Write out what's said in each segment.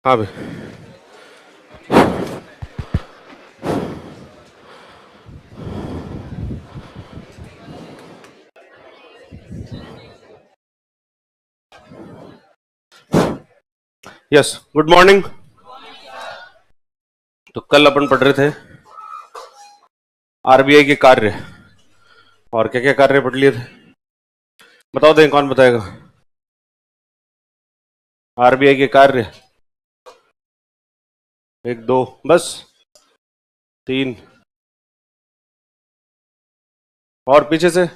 हाँ भाई। Yes, good morning. तो कल अपन पढ़ रहे थे आरबीआई के कार्य, और क्या क्या कार्य पढ़ लिए थे बताओ, दें कौन बताएगा? आरबीआई के कार्य एक दो बस, तीन और पीछे से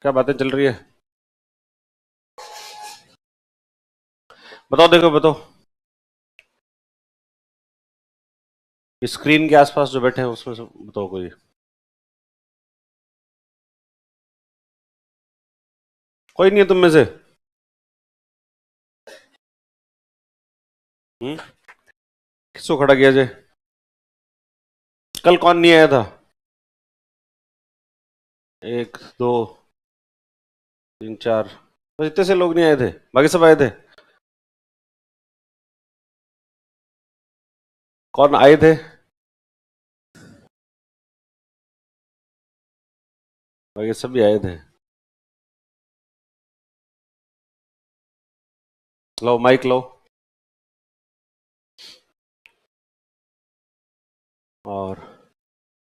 क्या बातें चल रही है बताओ, देखो बताओ। स्क्रीन के आसपास जो बैठे हैं उसमें से बताओ कोई। कोई नहीं है तुम में से? किसको खड़ा किया जाए? कल कौन नहीं आया था? एक दो तीन चार, बस इतने से लोग नहीं आए थे, बाकी सब आए थे। कौन आए थे? बाकी सभी आए थे। लो माइक लो और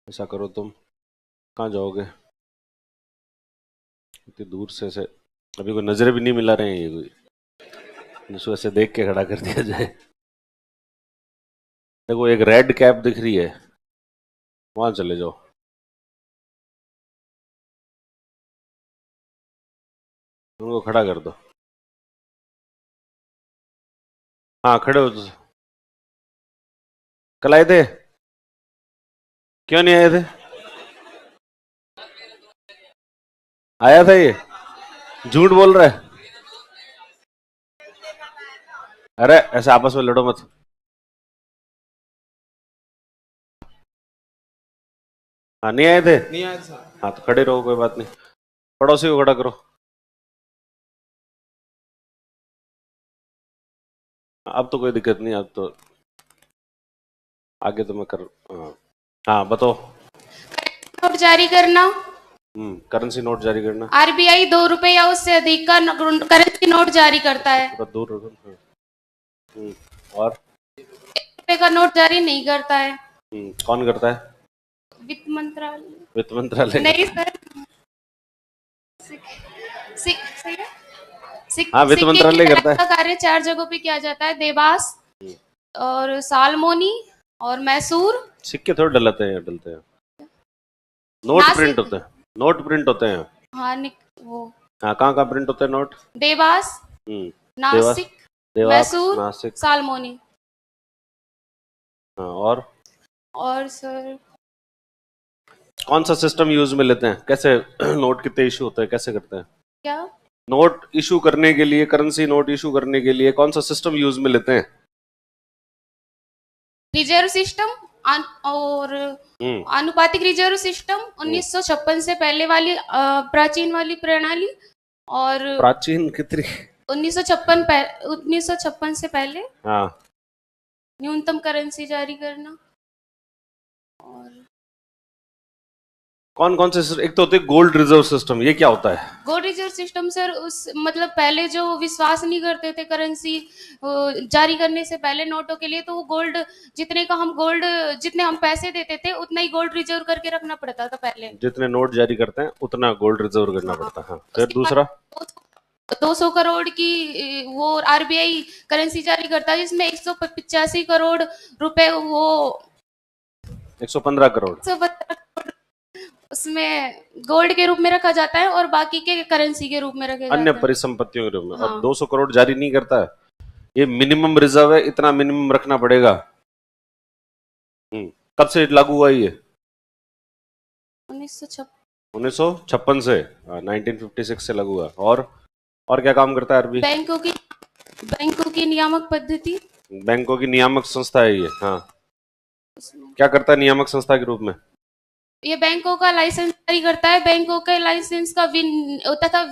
ऐसा करो, तुम कहाँ जाओगे इतनी दूर से अभी कोई नजरें भी नहीं मिला रहे हैं, ये कोई जिसको ऐसे देख के खड़ा कर दिया जाए। देखो एक रेड कैप दिख रही है, वहां चले जाओ। उनको खड़ा कर दो। हाँ खड़े हो तो। कल आए थे? क्यों नहीं आए थे? आया था ये? झूठ बोल रहा है। अरे ऐसे आपस में लड़ो मत। हाँ नहीं आए थे? नहीं आया सर। हाँ तो खड़े रहो, कोई बात नहीं। पड़ोसी को खड़ा करो। अब तो कोई दिक्कत नहीं, अब तो आगे तो मैं कर। हाँ हाँ बताओ। नोट जारी करना, करेंसी नोट जारी करना। आरबीआई 2 रुपए या उससे अधिक का करेंसी नोट जारी करता है। थोड़ा दूर रखो। और 1 रुपए का नोट जारी नहीं करता है। कौन करता है? वित्त मंत्रालय। वित्त मंत्रालय? नहीं सर, सिक, सिक, सिक, हाँ वित्त सिक्के की मंत्रालय तैयारी करता है। का कार्य 4 जगहों पे किया जाता है, देवास और सालमोनी और मैसूर। सिक्के थोड़े डलते हैं। नोट प्रिंट होते हैं, नोट प्रिंट होते हैं। हाँ वो हाँ कहाँ कहाँ प्रिंट होते हैं नोट? देवास, नासिक, देवास, मैसूर, नासिक, सालमोनी। हाँ और सर कौन सा सिस्टम यूज में लेते हैं? कैसे नोट कितने इशू होते हैं, कैसे करते हैं? क्या नोट इशू करने के लिए, करेंसी नोट इशू करने के लिए कौन सा सिस्टम यूज में लेते हैं? रिजर्व सिस्टम और आनुपातिक रिजर्व सिस्टम 1956 से पहले वाली प्राचीन वाली प्रणाली। और प्राचीन कितनी? 1956 से पहले हाँ न्यूनतम करेंसी जारी करना। और कौन कौन से एक तो होते हैं गोल्ड रिजर्व सिस्टम, ये क्या होता है? गोल्ड रिजर्व सिस्टम सर, उस मतलब पहले जो विश्वास नहीं करते थे करेंसी जारी करने से पहले नोटों के लिए, तो वो गोल्ड जितने हम पैसे देते थे उतना ही गोल्ड रिजर्व करके रखना पड़ता था पहले। जितने नोट जारी करते हैं उतना गोल्ड रिजर्व करना पड़ता है। हाँ फिर दूसरा 200 करोड़ की वो आरबीआई करेंसी जारी करता है, जिसमें 185 करोड़ रुपए वो 115 करोड़ उसमें गोल्ड के रूप में रखा जाता है और बाकी के करेंसी के रूप में रखे अन्य जाते हैं, परिसंपत्तियों के रूप में। हाँ। अब 200 करोड़ जारी नहीं करता है, ये मिनिमम रिजर्व है, इतना मिनिमम रखना पड़ेगा। कब से लागू हुआ ये? 1956 से, 1956 से लागू हुआ। और क्या काम करता है आरबीआई? बैंकों की नियामक पद्धति, बैंकों की नियामक संस्था है ये। हाँ क्या करता है नियामक संस्था के रूप में? ये बैंकों का लाइसेंस जारी करता है, बैंकों के लाइसेंस का तथा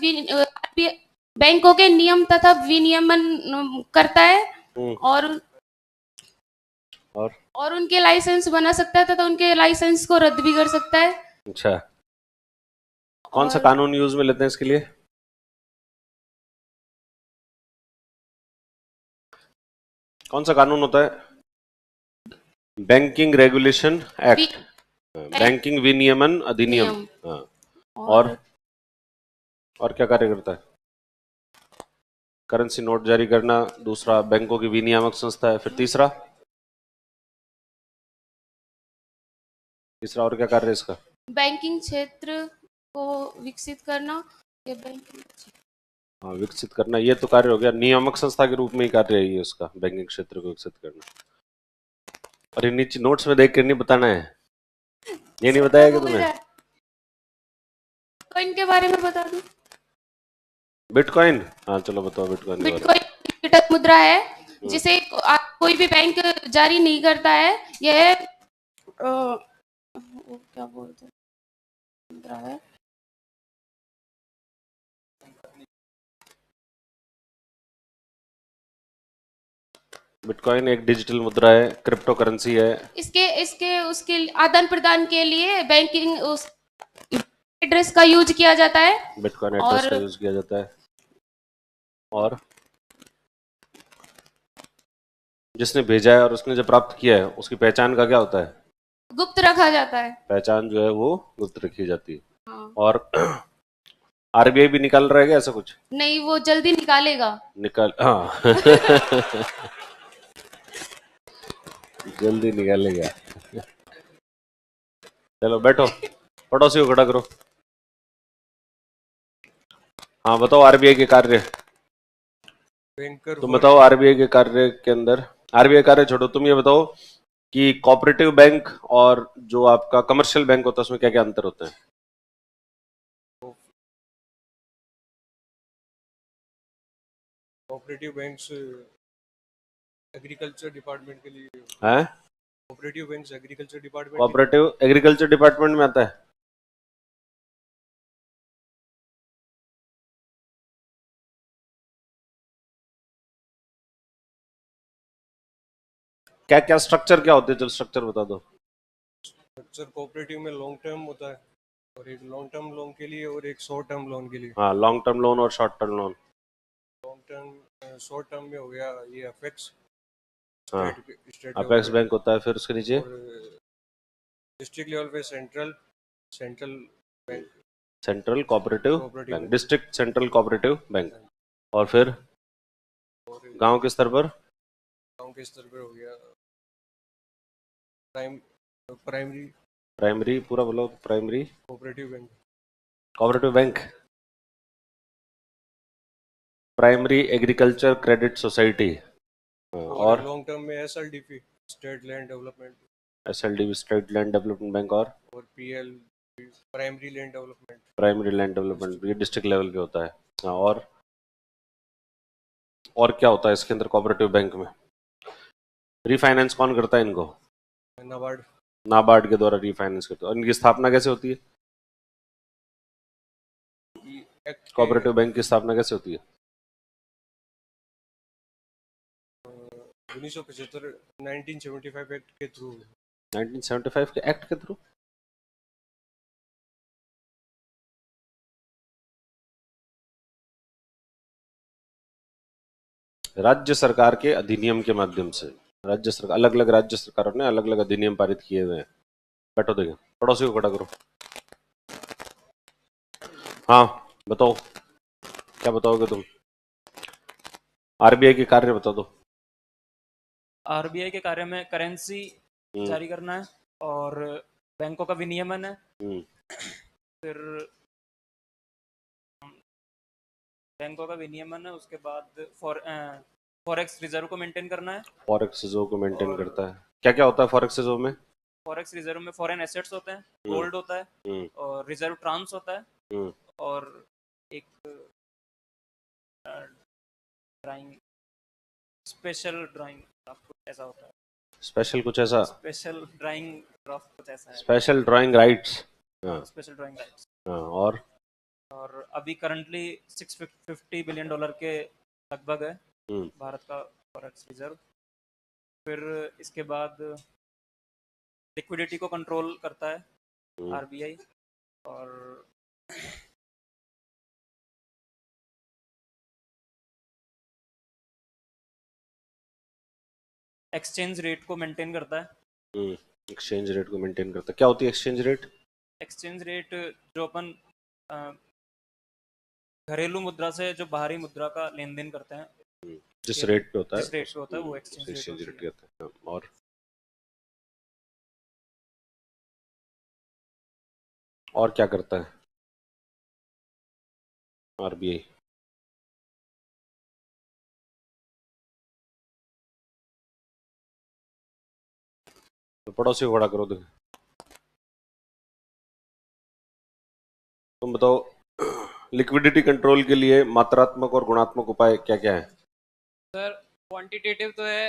बैंकों के नियम तथा विनियमन करता है हम्म, और और और उनके लाइसेंस बना सकता है तथा उनके लाइसेंस को रद्द भी कर सकता है। अच्छा, कौन सा और कानून यूज में लेते हैं इसके लिए? कौन सा कानून होता है? बैंकिंग रेगुलेशन एक्ट, बैंकिंग विनियमन अधिनियम। नियम हाँ, और और क्या कार्य करता है? करेंसी नोट जारी करना, दूसरा बैंकों की विनियामक संस्था है, फिर तीसरा तीसरा और क्या कार्य है इसका? बैंकिंग क्षेत्र को विकसित करना। ये बैंकिंग हाँ, विकसित करना, ये तो कार्य हो गया, नियामक संस्था के रूप में ही कार्य है ये उसका, बैंकिंग क्षेत्र को विकसित करना। और ये नीचे नोट्स में देख कर नहीं बताना है, ये नहीं बताया कि तुम्हें? बिटकॉइन के बारे में बता दूं। बिटकॉइन, हाँ चलो बताओ बिटकॉइन के बारे में। बिटकॉइन डिजिटल मुद्रा है जिसे कोई भी बैंक जारी नहीं करता है। यह वो क्या बोलते हैं, मुद्रा है। बिटकॉइन एक डिजिटल मुद्रा है, क्रिप्टो करेंसी है। इसके इसके उसके आदान प्रदान के लिए बैंकिंग उस एड्रेस का यूज किया जाता है। बिटकॉइन एड्रेस और का यूज किया जाता है, और जिसने भेजा है और उसने जो प्राप्त किया है उसकी पहचान का क्या होता है? गुप्त रखा जाता है। पहचान जो है वो गुप्त रखी जाती है। हाँ। और आरबीआई भी निकाल रहा है क्या ऐसा कुछ? नहीं, वो जल्दी निकालेगा। निकाल, हाँ जल्दी निकालेगा। चलो बैठो, पड़ोसी को खड़ा करो। हाँ बताओ आरबीआई के कार्य, बैंकर तुम बताओ आरबीआई के कार्य के अंदर। आरबीआई कार्य छोड़ो, तुम ये बताओ कि कोऑपरेटिव बैंक और जो आपका कमर्शियल बैंक होता है उसमें क्या क्या अंतर होता है? कोऑपरेटिव बैंक्स एग्रीकल्चर डिपार्टमेंट के लिए, हैं? Cooperative banks agriculture department. Cooperative agriculture department में आता है। क्या क्या स्ट्रक्चर क्या होते हैं, चलो स्ट्रक्चर बता दो। स्ट्रक्चर कोऑपरेटिव में लॉन्ग टर्म होता है, और एक लॉन्ग टर्म लोन के लिए और एक शॉर्ट टर्म लोन के लिए। हाँ, लॉन्ग टर्म लोन और short term loan. Long term short term में हो गया ये अपेक्स, हाँ, स्टेट लेवल अपेक्स पे, बैंक होता है, फिर उसके नीचे और डिस्ट्रिक्ट लेवल पे central central bank, central cooperative cooperative bank, district central cooperative bank. और फिर और गांव के स्तर पर गांव के स्तर पे हो गया प्राइमरी प्राइमरी, पूरा बोलो, primary cooperative bank. Cooperative bank, primary agriculture credit society. और और लॉन्ग टर्म में SLDP, state land development, SLD state land development bank, और PL primary land development. Primary land development, ये डिस्ट्रिक्ट लेवल पे होता है। हाँ, और क्या होता है इसके अंदर कोऑपरेटिव बैंक में? रिफाइनेंस कौन करता है इनको? नाबार्ड। नाबार्ड के द्वारा रिफाइनेंस करते हैं। और इनकी स्थापना कैसे होती है? एक्ट कोऑपरेटिव बैंक की स्थापना कैसे होती है? 1975 1975 एक्ट के थ्रू। 1975 के एक्ट के थ्रू? राज्य सरकार के अधिनियम के माध्यम से, राज्य सरकार, अलग अलग राज्य सरकारों ने अलग अलग अधिनियम पारित किए हुए हैं। बैठो, देखें, पड़ोसी को खड़ा करो। हाँ बताओ, क्या बताओगे तुम? आरबीआई के कार्य बता दो। आरबीआई के कार्य में करेंसी जारी करना है और बैंकों का विनियमन है। फिर बैंकों का विनियमन है, उसके बाद फॉरेक्स रिजर्व को मेंटेन करना है। फॉरेक्स रिजर्व को मेंटेन करता है। क्या क्या होता है फॉरेक्स रिजर्व में? फॉरेक्स रिजर्व में फॉरेन एसेट्स होते हैं, गोल्ड होता है और रिजर्व ट्रांस होता है, और एक ड्राइंग, स्पेशल ड्राइंग ड्राफ्ट कुछ ऐसा होता है। स्पेशल कुछ ऐसा, स्पेशल ड्राइंग ड्राफ्ट कुछ ऐसा है। Special drawing rights. हाँ, स्पेशल ड्राइंग राइट्स। हाँ, और और अभी करंटली $650 बिलियन के लगभग है भारत का फॉरेक्स रिजर्व। फिर इसके बाद लिक्विडिटी को कंट्रोल करता है आरबीआई, और एक्सचेंज रेट को मेंटेन करता है। एक्सचेंज रेट को मेंटेन करता है। क्या होती है एक्सचेंज रेट? एक्सचेंज रेट जो अपन घरेलू मुद्रा से जो बाहरी मुद्रा का लेन देन करते हैं, जिस रेट पे होता है, जिस रेट पे होता है वो एक्सचेंज एक्सचेंज रेट कहते हैं। और क्या करता है आरबीआई? तो पड़ोसी को खड़ा करो। देखो तुम बताओ, लिक्विडिटी कंट्रोल के लिए मात्रात्मक और गुणात्मक उपाय क्या क्या है? सर क्वांटिटेटिव तो है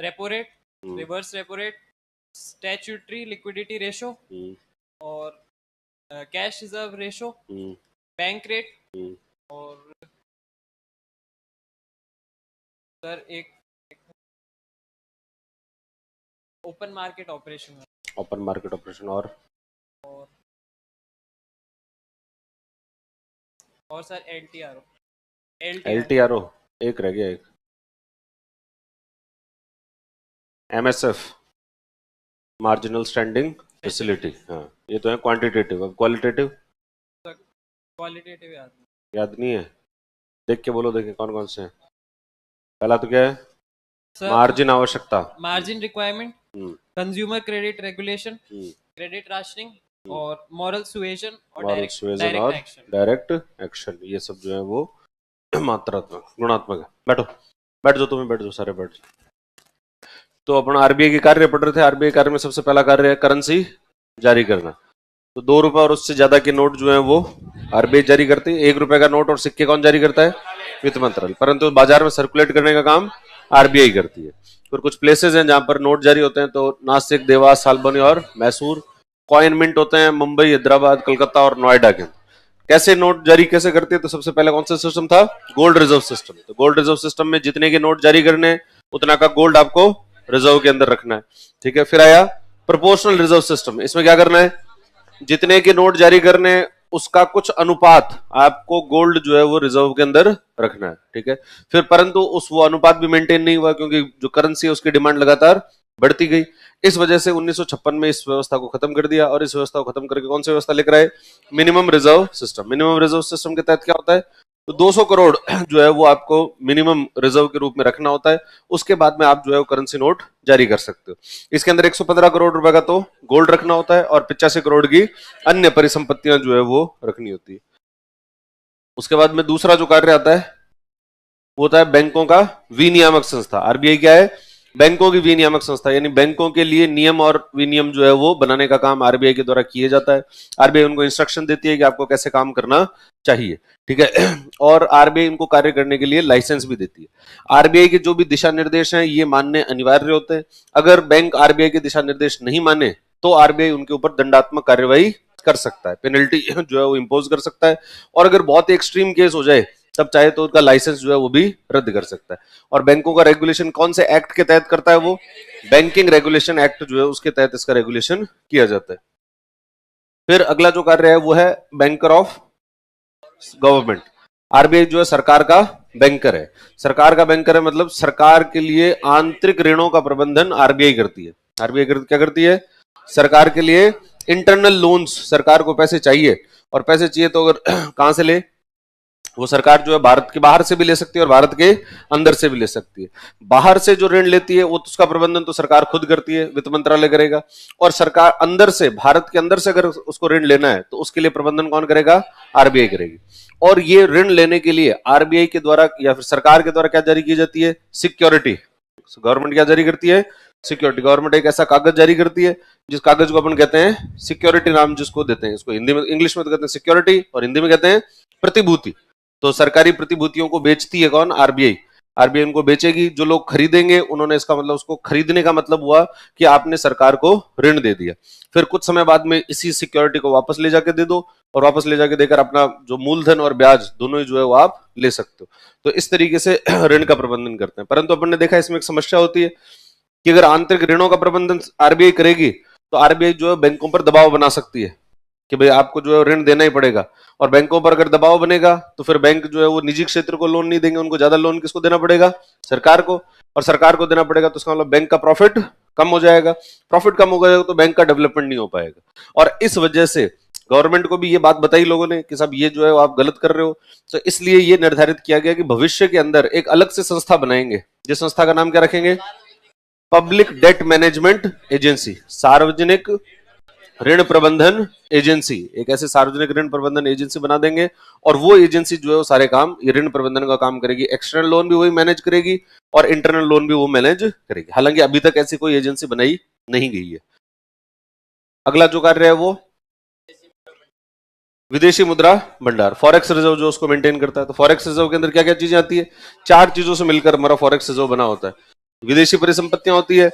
repo rate, reverse repo rate, statutory liquidity ratio और cash reserve ratio, bank rate और सर एक open market operation. Open market operation और सर एलटीआरओ। एलटीआरओ एक रह गया, एक एमएसएफ मार्जिनल स्टैंडिंग फैसिलिटी। हाँ ये तो है क्वांटिटेटिव। अब क्वालिटेटिव? क्वालिटेटिव याद नहीं है, देख के बोलो, देखे कौन कौन से हैं। पहला तो क्या है? मार्जिन आवश्यकता, margin requirement, consumer credit regulation, credit rationing और मॉरल सुएजन और डायरेक्ट एक्शन। ये सब जो है वो मात्रात्मक गुणात्मक है। बैठो, बैठ जाओ, तुम्हें बैठ जाओ, सारे बैठ जाओ। तो अपन आरबीआई के कार्य पढ़ रहे थे। आरबीआई कार्य में सबसे पहला कार्य है करेंसी जारी करना। तो 2 रुपए और उससे ज्यादा के नोट जो है वो आरबीआई जारी करती है। 1 रुपए का नोट और सिक्के कौन जारी करता है? वित्त मंत्रालय। परंतु बाजार में सर्कुलेट करने का काम आरबीआई करती है। फिर कुछ प्लेसेस हैं जहां पर नोट जारी होते हैं, तो नासिक, देवास, सालबनी और मैसूर। कॉइन मिंट होते हैं मुंबई, हैदराबाद, कलकत्ता और नोएडा के। कैसे नोट जारी कैसे करती है? तो सबसे पहले कौन सा सिस्टम था? Gold reserve system. तो गोल्ड रिजर्व सिस्टम में जितने के नोट जारी करने उतना का गोल्ड आपको रिजर्व के अंदर रखना है, ठीक है। फिर आया प्रोपोर्शनल रिजर्व सिस्टम। इसमें क्या करना है? जितने के नोट जारी करने उसका कुछ अनुपात आपको गोल्ड जो है वो रिजर्व के अंदर रखना है, ठीक है। फिर परंतु वो अनुपात भी मेंटेन नहीं हुआ, क्योंकि जो करेंसी है उसकी डिमांड लगातार बढ़ती गई। इस वजह से 1956 में इस व्यवस्था को खत्म कर दिया, और इस व्यवस्था को खत्म करके कौन सी व्यवस्था लेकर आए? Minimum reserve system. Minimum reserve system के तहत क्या होता है? तो 200 करोड़ जो है वो आपको मिनिमम रिजर्व के रूप में रखना होता है। उसके बाद में आप जो है वो करेंसी नोट जारी कर सकते हो। इसके अंदर 115 करोड़ रुपए का तो गोल्ड रखना होता है, और 85 करोड़ की अन्य परिसंपत्तियां जो है वो रखनी होती है। उसके बाद में दूसरा जो कार्य आता है वो होता है बैंकों का विनियामक संस्था। आरबीआई क्या है? बैंकों की विनियामक संस्था, यानी बैंकों के लिए नियम और विनियम जो है वो बनाने का काम आरबीआई के द्वारा किया जाता है। आरबीआई उनको इंस्ट्रक्शन देती है कि आपको कैसे काम करना चाहिए, ठीक है। और आरबीआई इनको कार्य करने के लिए लाइसेंस भी देती है। आरबीआई के जो भी दिशा निर्देश हैं ये मानने अनिवार्य होते हैं। अगर बैंक आरबीआई के दिशा निर्देश नहीं माने तो आरबीआई उनके ऊपर दंडात्मक कार्यवाही कर सकता है, पेनल्टी जो है वो इंपोज कर सकता है। और अगर बहुत ही एक्सट्रीम केस हो जाए तब चाहे तो उनका लाइसेंस जो है वो भी रद्द कर सकता है। और बैंकों का रेगुलेशन कौन से एक्ट के तहत करता है? वो बैंकिंग रेगुलेशन एक्ट जो है उसके तहत इसका रेगुलेशन किया जाता है। फिर अगला जो कार्य है वो है बैंकर ऑफ गवर्नमेंट। आरबीआई जो है सरकार का बैंकर है। सरकार का बैंकर है मतलब सरकार के लिए आंतरिक ऋणों का प्रबंधन आरबीआई करती है। आरबीआई क्या करती है? सरकार के लिए इंटरनल लोन्स, सरकार को पैसे चाहिए, और पैसे चाहिए तो अगर कहां से ले? वो सरकार जो है भारत के बाहर से भी ले सकती है और भारत के अंदर से भी ले सकती है। बाहर से जो ऋण लेती है वो उसका प्रबंधन तो सरकार खुद करती है, वित्त मंत्रालय करेगा। और सरकार अंदर से, भारत के अंदर से अगर उसको ऋण लेना है तो उसके लिए प्रबंधन कौन करेगा? आरबीआई करेगी। और ये ऋण लेने के लिए आरबीआई के द्वारा या फिर सरकार के द्वारा क्या जारी की जाती है? सिक्योरिटी। गवर्नमेंट क्या जारी करती है? सिक्योरिटी। गवर्नमेंट एक ऐसा कागज जारी करती है जिस कागज को अपन कहते हैं सिक्योरिटी, नाम जिसको देते हैं। इसको हिंदी में, इंग्लिश में तो कहते हैं सिक्योरिटी, और हिंदी में कहते हैं प्रतिभूति। तो सरकारी प्रतिभूतियों को बेचती है कौन? आरबीआई। आरबीआई उनको बेचेगी, जो लोग खरीदेंगे उन्होंने इसका मतलब उसको खरीदने का मतलब हुआ कि आपने सरकार को ऋण दे दिया, फिर कुछ समय बाद में इसी सिक्योरिटी को वापस ले जाके दे दो और वापस ले जाके देकर अपना जो मूलधन और ब्याज दोनों ही जो है वो आप ले सकते हो। तो इस तरीके से ऋण का प्रबंधन करते हैं। परंतु अपन ने देखा इसमें एक समस्या होती है कि अगर आंतरिक ऋणों का प्रबंधन आरबीआई करेगी तो आरबीआई जो है बैंकों पर दबाव बना सकती है कि भाई आपको जो है ऋण देना ही पड़ेगा, और बैंकों पर अगर दबाव बनेगा तो फिर बैंक जो है वो निजी क्षेत्र को लोन नहीं देंगे, उनको ज्यादा लोन किसको देना पड़ेगा, सरकार को, और सरकार को देना पड़ेगा तो इसका मतलब बैंक का प्रॉफिट कम हो जाएगा, प्रॉफिट कम हो जाएगा तो बैंक का डेवलपमेंट नहीं हो पाएगा। और इस वजह से गवर्नमेंट को भी ये बात बताई लोगों ने कि साहब ये जो है आप गलत कर रहे हो, तो इसलिए ये निर्धारित किया गया कि भविष्य के अंदर एक अलग से संस्था बनाएंगे, जिस संस्था का नाम क्या रखेंगे, पब्लिक डेट मैनेजमेंट एजेंसी, सार्वजनिक ऋण प्रबंधन एजेंसी। एक ऐसे सार्वजनिक ऋण प्रबंधन एजेंसी बना देंगे और वो एजेंसी जो है वो सारे काम ये ऋण प्रबंधन का काम करेगी, एक्सटर्नल लोन भी वही मैनेज करेगी और इंटरनल लोन भी वो मैनेज करेगी। हालांकि अभी तक ऐसी कोई एजेंसी बनाई नहीं गई है। अगला जो कार्य है वो विदेशी मुद्रा भंडार, फॉरेक्स रिजर्व जो उसको मेंटेन करता है। तो फॉरेक्स रिजर्व के अंदर क्या क्या चीजें आती है, 4 चीजों से मिलकर हमारा फॉरेक्स रिजर्व बना होता है। विदेशी परिसंपत्तियां होती है,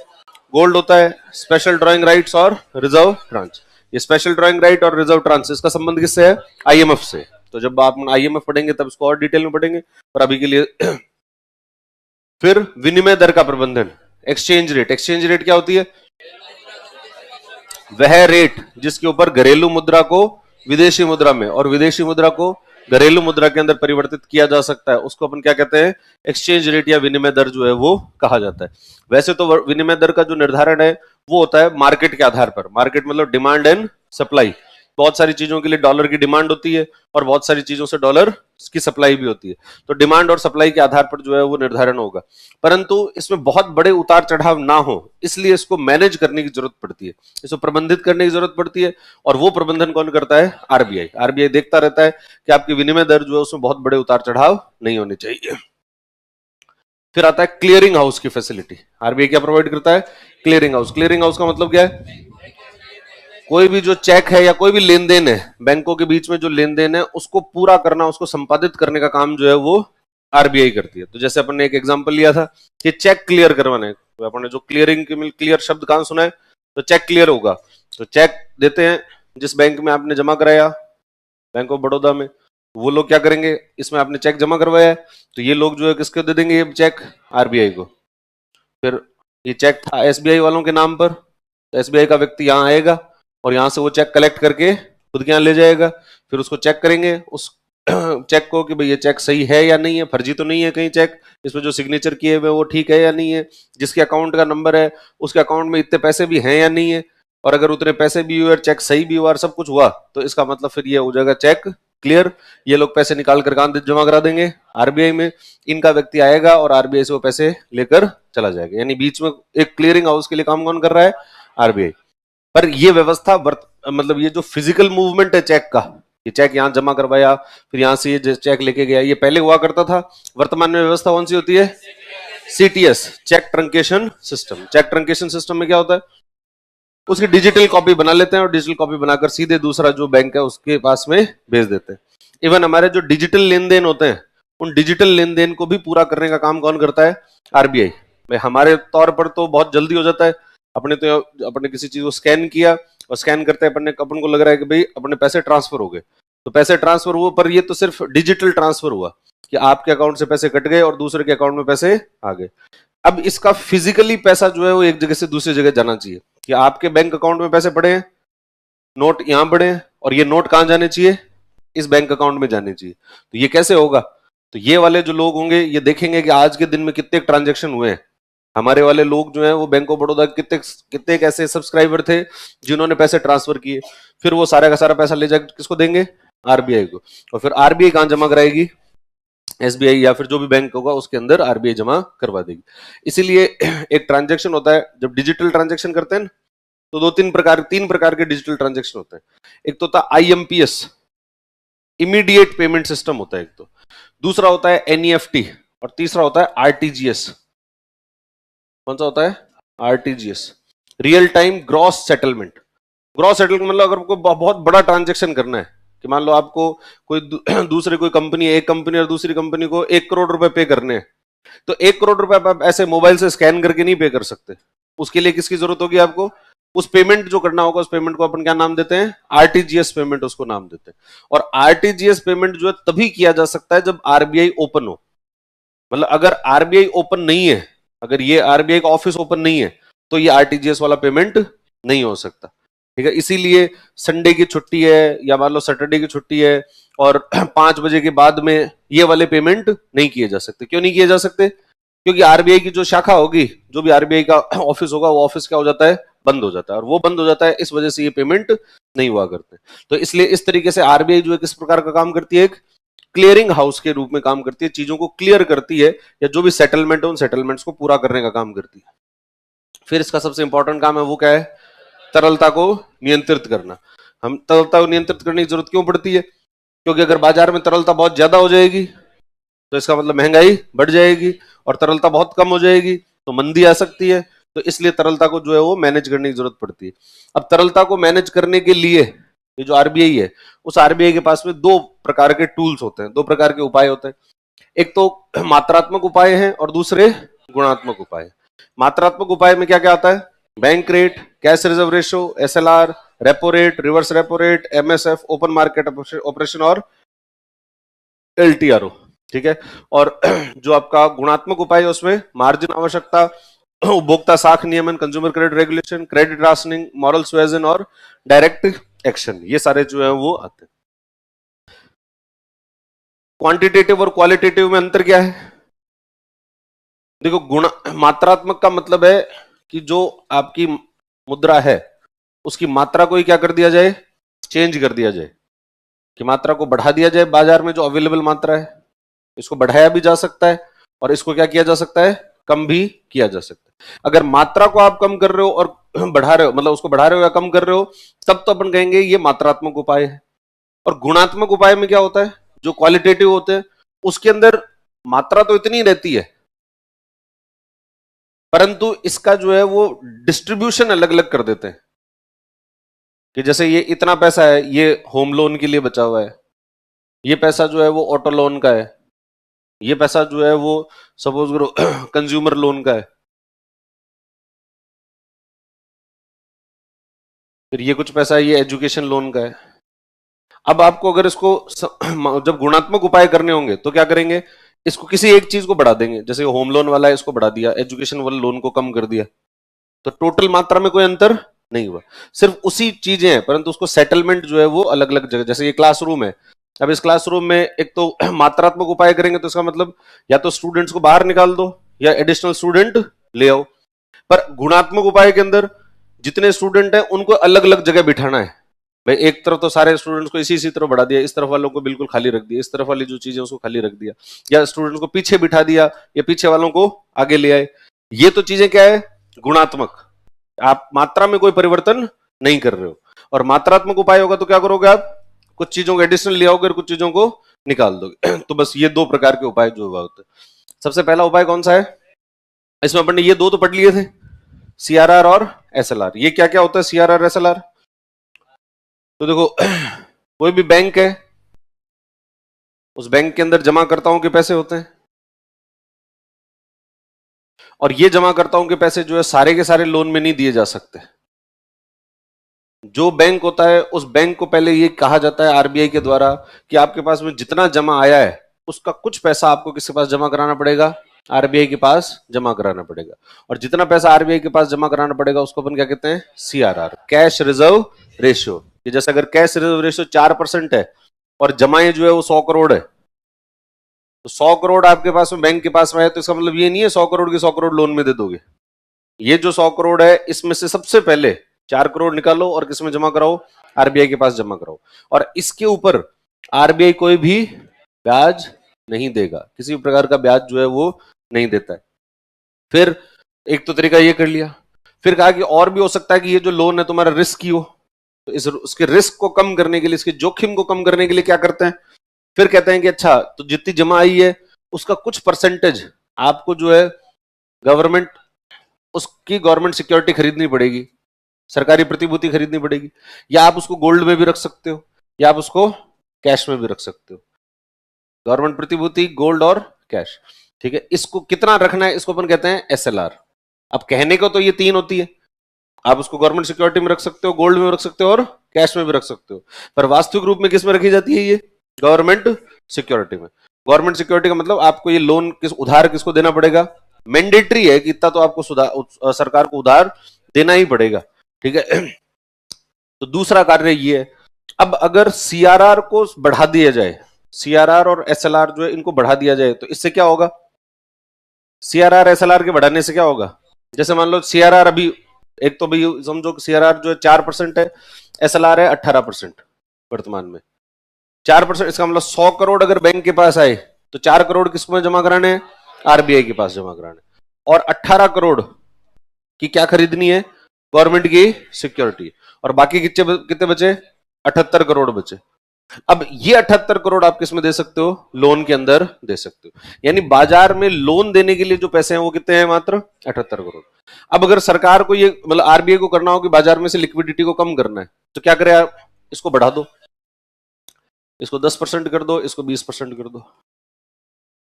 गोल्ड होता है, स्पेशल ड्रॉइंग राइट्स और रिजर्व ट्रांच। ये स्पेशल ड्रॉइंग राइट और रिजर्व ट्रांच इसका संबंध किससे है, आईएमएफ से। तो जब आप आईएमएफ पढ़ेंगे तब इसको और डिटेल में पढ़ेंगे, पर अभी के लिए फिर विनिमय दर का प्रबंधन, एक्सचेंज रेट। एक्सचेंज रेट क्या होती है, वह रेट जिसके ऊपर घरेलू मुद्रा को विदेशी मुद्रा में और विदेशी मुद्रा को घरेलू मुद्रा के अंदर परिवर्तित किया जा सकता है, उसको अपन क्या कहते हैं, एक्सचेंज रेट या विनिमय दर जो है वो कहा जाता है। वैसे तो विनिमय दर का जो निर्धारण है वो होता है मार्केट के आधार पर। मार्केट मतलब डिमांड एंड सप्लाई। बहुत सारी चीजों के लिए डॉलर की डिमांड होती है और बहुत सारी चीजों से डॉलर की सप्लाई भी होती है, तो डिमांड और सप्लाई के आधार पर जो है वो निर्धारण होगा। परंतु इसमें बहुत बड़े उतार चढ़ाव ना हो इसलिए इसको मैनेज करने की जरूरत पड़ती है, इसको प्रबंधित करने की जरूरत पड़ती है, और वो प्रबंधन कौन करता है, आरबीआई। आरबीआई देखता रहता है कि आपकी विनिमय दर जो है उसमें बहुत बड़े उतार चढ़ाव नहीं होने चाहिए। फिर आता है क्लियरिंग हाउस की फैसिलिटी। आरबीआई क्या प्रोवाइड करता है, क्लियरिंग हाउस। क्लियरिंग हाउस का मतलब क्या है, कोई भी जो चेक है या कोई भी लेन देन है बैंकों के बीच में, जो लेन देन है उसको पूरा करना, उसको संपादित करने का काम जो है वो आरबीआई करती है। तो जैसे अपन ने एक एग्जांपल लिया था कि चेक क्लियर करवाने, तो अपन ने जो क्लियरिंग के क्लियर शब्द कहां सुना है, तो चेक क्लियर होगा। तो चेक देते हैं जिस बैंक में आपने जमा कराया, बैंक ऑफ बड़ौदा में, वो लोग क्या करेंगे, इसमें आपने चेक जमा करवाया है तो ये लोग जो है किसको दे देंगे, ये चेक आरबीआई को। फिर ये चेक था एसबीआई वालों के नाम पर, तो एसबीआई का व्यक्ति यहाँ आएगा और यहाँ से वो चेक कलेक्ट करके खुद के यहाँ ले जाएगा, फिर उसको चेक करेंगे उस चेक को कि भाई ये चेक सही है या नहीं है, फर्जी तो नहीं है कहीं चेक, इसमें जो सिग्नेचर किए हुए वो ठीक है या नहीं है, जिसके अकाउंट का नंबर है उसके अकाउंट में इतने पैसे भी हैं या नहीं है, और अगर उतने पैसे भी हुए और चेक सही भी हुआ और सब कुछ हुआ तो इसका मतलब फिर ये हो जाएगा चेक क्लियर। ये लोग पैसे निकाल कर कहां जमा करा देंगे, आरबीआई में। इनका व्यक्ति आएगा और आरबीआई से वो पैसे लेकर चला जाएगा। यानी बीच में एक क्लियरिंग हाउस के लिए काम कौन कर रहा है, आरबीआई। पर ये व्यवस्था मतलब ये जो फिजिकल मूवमेंट है चेक का, ये चेक यहाँ जमा करवाया फिर यहाँ से ये चेक लेके गया, ये पहले हुआ करता था। वर्तमान में व्यवस्था कौन सी होती है, CTS, check truncation system. Check truncation system में क्या होता है, उसकी डिजिटल कॉपी बना लेते हैं और डिजिटल कॉपी बनाकर सीधे दूसरा जो बैंक है उसके पास में भेज देते हैं। इवन हमारे जो डिजिटल लेन देन होते हैं उन डिजिटल लेन देन को भी पूरा करने का काम कौन करता है, आरबीआई। भाई हमारे तौर पर तो बहुत जल्दी हो जाता है, अपने किसी चीज को स्कैन किया और स्कैन करते हैं अपन को लग रहा है कि भाई अपने पैसे ट्रांसफर हो गए, तो पैसे ट्रांसफर हुए, पर ये तो सिर्फ डिजिटल ट्रांसफर हुआ कि आपके अकाउंट से पैसे कट गए और दूसरे के अकाउंट में पैसे आ गए। अब इसका फिजिकली पैसा जो है वो एक जगह से दूसरी जगह जाना चाहिए कि आपके बैंक अकाउंट में पैसे पड़े हैं, नोट यहां पड़े हैं, और ये नोट कहां जाने चाहिए, इस बैंक अकाउंट में जाने चाहिए। तो ये कैसे होगा, तो ये वाले जो लोग होंगे ये देखेंगे कि आज के दिन में कितने ट्रांजेक्शन हुए हैं। हमारे वाले लोग जो हैं वो बैंक ऑफ बड़ौदा कितने ऐसे सब्सक्राइबर थे जिन्होंने पैसे ट्रांसफर किए, फिर वो सारा का सारा पैसा ले जाकर किसको देंगे, आरबीआई को। और फिर आरबीआई कहां जमा कराएगी, एसबीआई या फिर जो भी बैंक होगा उसके अंदर आरबीआई जमा करवा देगी। इसीलिए एक ट्रांजैक्शन होता है, जब डिजिटल ट्रांजैक्शन करते हैं तो तीन प्रकार के डिजिटल ट्रांजैक्शन होते हैं। एक तो होता है आईएमपीएस, इमीडिएट पेमेंट सिस्टम होता है एक तो, दूसरा होता है एनईएफटी, और तीसरा होता है आरटीजीएस। कौन सा होता है, RTGS, real time gross settlement. Gross settlement मतलब अगर आपको बहुत बड़ा ट्रांजैक्शन करना है कि मान लो आपको कोई दूसरे कोई कंपनी, एक कंपनी और दूसरी कंपनी को 1 करोड़ रुपए पे करने हैं, तो 1 करोड़ रुपए आप ऐसे मोबाइल से स्कैन करके नहीं पे कर सकते। उसके लिए किसकी जरूरत होगी आपको? उस पेमेंट जो करना होगा, उस पेमेंट को अपन क्या नाम देते हैं? आरटीजीएस पेमेंट उसको नाम देते हैं। और आरटीजीएस पेमेंट जो है तभी किया जा सकता है जब आरबीआई ओपन हो। मतलब अगर आरबीआई ओपन नहीं है, अगर ये आरबीआई का ऑफिस ओपन नहीं है, तो ये आरटीजीएस वाला पेमेंट नहीं हो सकता। ठीक है, इसीलिए संडे की छुट्टी है या मान लो सैटरडे की छुट्टी है और 5 बजे के बाद में ये वाले पेमेंट नहीं किए जा सकते। क्यों नहीं किए जा सकते? क्योंकि आरबीआई की जो शाखा होगी, जो भी आरबीआई का ऑफिस होगा, वो ऑफिस क्या हो जाता है? बंद हो जाता है। और वो बंद हो जाता है, इस वजह से ये पेमेंट नहीं हुआ करते। तो इसलिए इस तरीके से आरबीआई जो है किस प्रकार का काम करती है? एक क्लियरिंग हाउस के रूप में काम करती है, चीजों को क्लियर करती है, या जो भी सेटलमेंट है उन सेटलमेंट्स को पूरा करने का काम करती है। फिर इसका सबसे इंपॉर्टेंट काम है वो क्या है? तरलता को नियंत्रित करना। हम तरलता को नियंत्रित करने की जरूरत क्यों पड़ती है? क्योंकि अगर बाजार में तरलता बहुत ज्यादा हो जाएगी तो इसका मतलब महंगाई बढ़ जाएगी, और तरलता बहुत कम हो जाएगी तो मंदी आ सकती है। तो इसलिए तरलता को जो है वो मैनेज करने की जरूरत पड़ती है। अब तरलता को मैनेज करने के लिए ये जो आरबीआई है, उस आरबीआई के पास में 2 प्रकार के टूल्स होते हैं, 2 प्रकार के उपाय होते हैं। एक तो मात्रात्मक उपाय हैं और दूसरे गुणात्मक उपाय। मात्रात्मक उपाय में क्या क्या आता है? Bank rate, cash reserve ratio, SLR, repo rate, reverse repo rate, MSF, open market operation और एलटीआरओ। ठीक है, और जो आपका गुणात्मक उपाय है उसमें मार्जिन आवश्यकता, उपभोक्ता साख नियमन, consumer credit regulation, credit rationing, moral suasion और डायरेक्ट एक्शन, ये सारे जो है वो आते हैं। क्वांटिटेटिव और क्वालिटेटिव में अंतर क्या है? देखो, मात्रात्मक का मतलब है कि जो आपकी मुद्रा है उसकी मात्रा को ही क्या कर दिया जाए? चेंज कर दिया जाए, कि मात्रा को बढ़ा दिया जाए। बाजार में जो अवेलेबल मात्रा है इसको बढ़ाया भी जा सकता है और इसको क्या किया जा सकता है? कम भी किया जा सकता है। अगर मात्रा को आप कम कर रहे हो और बढ़ा रहे हो, मतलब उसको बढ़ा रहे हो या कम कर रहे हो, तब तो अपन कहेंगे ये मात्रात्मक उपाय है। और गुणात्मक उपाय में क्या होता है? जो क्वालिटेटिव होते हैं उसके अंदर मात्रा तो इतनी रहती है, परंतु इसका जो है वो डिस्ट्रीब्यूशन अलग अलग कर देते हैं। कि जैसे ये इतना पैसा है, ये होम लोन के लिए बचा हुआ है, ये पैसा जो है वो ऑटो लोन का है, ये पैसा जो है वो सपोज करो कंज्यूमर लोन का है, फिर ये कुछ पैसा ये एजुकेशन लोन का है। अब आपको अगर इसको जब गुणात्मक उपाय करने होंगे तो क्या करेंगे? इसको किसी एक चीज को बढ़ा देंगे। जैसे होम लोन वाला है, इसको बढ़ा दिया, एजुकेशन वाले लोन को कम कर दिया, तो टोटल मात्रा में कोई अंतर नहीं हुआ, सिर्फ उसी चीजें हैं, परंतु उसको सेटलमेंट जो है वो अलग अलग जगह। जैसे ये क्लासरूम है, अब इस क्लासरूम में एक तो मात्रात्मक उपाय करेंगे तो इसका मतलब या तो स्टूडेंट्स को बाहर निकाल दो या एडिशनल स्टूडेंट ले आओ। पर गुणात्मक उपाय के अंदर जितने स्टूडेंट हैं उनको अलग अलग जगह बिठाना है। भाई एक तरफ तो सारे स्टूडेंट्स को इसी तरफ बढ़ा दिया, इस तरफ वालों को बिल्कुल खाली रख दिया, इस तरफ वाली जो चीजें उसको खाली रख दिया, या स्टूडेंट्स को पीछे बिठा दिया या पीछे वालों को आगे ले आए। ये तो चीजें क्या है? गुणात्मक। आप मात्रा में कोई परिवर्तन नहीं कर रहे हो। और मात्रात्मक उपाय होगा तो क्या करोगे? आप कुछ चीजों को एडिशनल ले आओगे और कुछ चीजों को निकाल दोगे। तो बस ये 2 प्रकार के उपाय जो हुआ होते हैं। सबसे पहला उपाय कौन सा है? इसमें अपन ने ये 2 तो पढ़ लिए थे, सीआरआर और एसएलआर। ये क्या क्या होता है सीआरआर एसएलआर? तो देखो, कोई भी बैंक है, उस बैंक के अंदर जमाकर्ताओं के पैसे होते हैं, और ये जमाकर्ताओं के पैसे जो है सारे के सारे लोन में नहीं दिए जा सकते। जो बैंक होता है उस बैंक को पहले ये कहा जाता है आरबीआई के द्वारा कि आपके पास में जितना जमा आया है उसका कुछ पैसा आपको किसके पास जमा कराना पड़ेगा? आरबीआई के पास जमा कराना पड़ेगा। और जितना पैसा आरबीआई के पास जमा कराना पड़ेगा उसको अपन क्या कहते हैं? CRR, cash reserve ratio. कि जैसे अगर कैश रिजर्व रेशियो 4% है और जमाएं जो है वो 100 करोड़ है, तो 100 करोड़ आपके पास में बैंक के पास में है, तो इसका मतलब ये नहीं है 100 करोड़ के 100 करोड़ लोन में दे दोगे। ये जो 100 करोड़ है इसमें से सबसे पहले 4 करोड़ निकालो और किसमें जमा कराओ? आरबीआई के पास जमा कराओ। और इसके ऊपर आरबीआई कोई भी ब्याज नहीं देगा, किसी भी प्रकार का ब्याज जो है वो नहीं देता है। फिर एक तो तरीका ये कर लिया, फिर कहा कि और भी हो सकता है कि ये जो लोन है तुम्हारा रिस्क ही हो, तो उसके रिस्क को कम करने के लिए, इसके जोखिम को कम करने के लिए क्या करते हैं? फिर कहते हैं कि अच्छा, तो जितनी जमा आई है उसका कुछ परसेंटेज आपको जो है गवर्नमेंट सिक्योरिटी खरीदनी पड़ेगी, सरकारी प्रतिभूति खरीदनी पड़ेगी, या आप उसको गोल्ड में भी रख सकते हो या आप उसको कैश में भी रख सकते हो। गवर्नमेंट प्रतिभूति, गोल्ड और कैश। ठीक है, इसको कितना रखना है इसको अपन कहते हैं एसएलआर। अब कहने को तो ये 3 होती है, आप उसको गवर्नमेंट सिक्योरिटी में रख सकते हो, गोल्ड में रख सकते हो और कैश में भी रख सकते हो, पर वास्तविक रूप में किस में रखी जाती है ये? गवर्नमेंट सिक्योरिटी में। गवर्नमेंट सिक्योरिटी का मतलब आपको ये लोन उधार किसको देना पड़ेगा? मैंडेटरी है कि इतना तो आपको सरकार को उधार देना ही पड़ेगा, ठीक है। तो दूसरा कार्य ये है, अब अगर सीआरआर को बढ़ा दिया जाए, सीआरआर और एसएलआर जो है इनको बढ़ा दिया जाए, तो इससे क्या होगा? सीआरआर एसएलआर के बढ़ाने से क्या होगा? जैसे मान लो सीआरआर अभी एक तो भाई समझो सीआरआर जो है 4% है, एसएलआर है 18% वर्तमान में। 4%, इसका मतलब 100 करोड़ अगर बैंक के पास आए तो 4 करोड़ किसको जमा कराने हैं? आरबीआई के पास जमा कराने। और 18 करोड़ की क्या खरीदनी है? गवर्नमेंट की सिक्योरिटी। और बाकी कितने बचे? 78 करोड़ बचे। अब ये 78 करोड़ आप किस में दे सकते हो? लोन के अंदर दे सकते हो। यानी बाजार में लोन देने के लिए जो पैसे हैं वो कितने हैं? मात्र 78 करोड़। अब अगर सरकार को ये मतलब आरबीआई को करना हो कि बाजार में से लिक्विडिटी को कम करना है, तो क्या करे आप? इसको बढ़ा दो, इसको 10% कर दो, इसको 20% कर दो।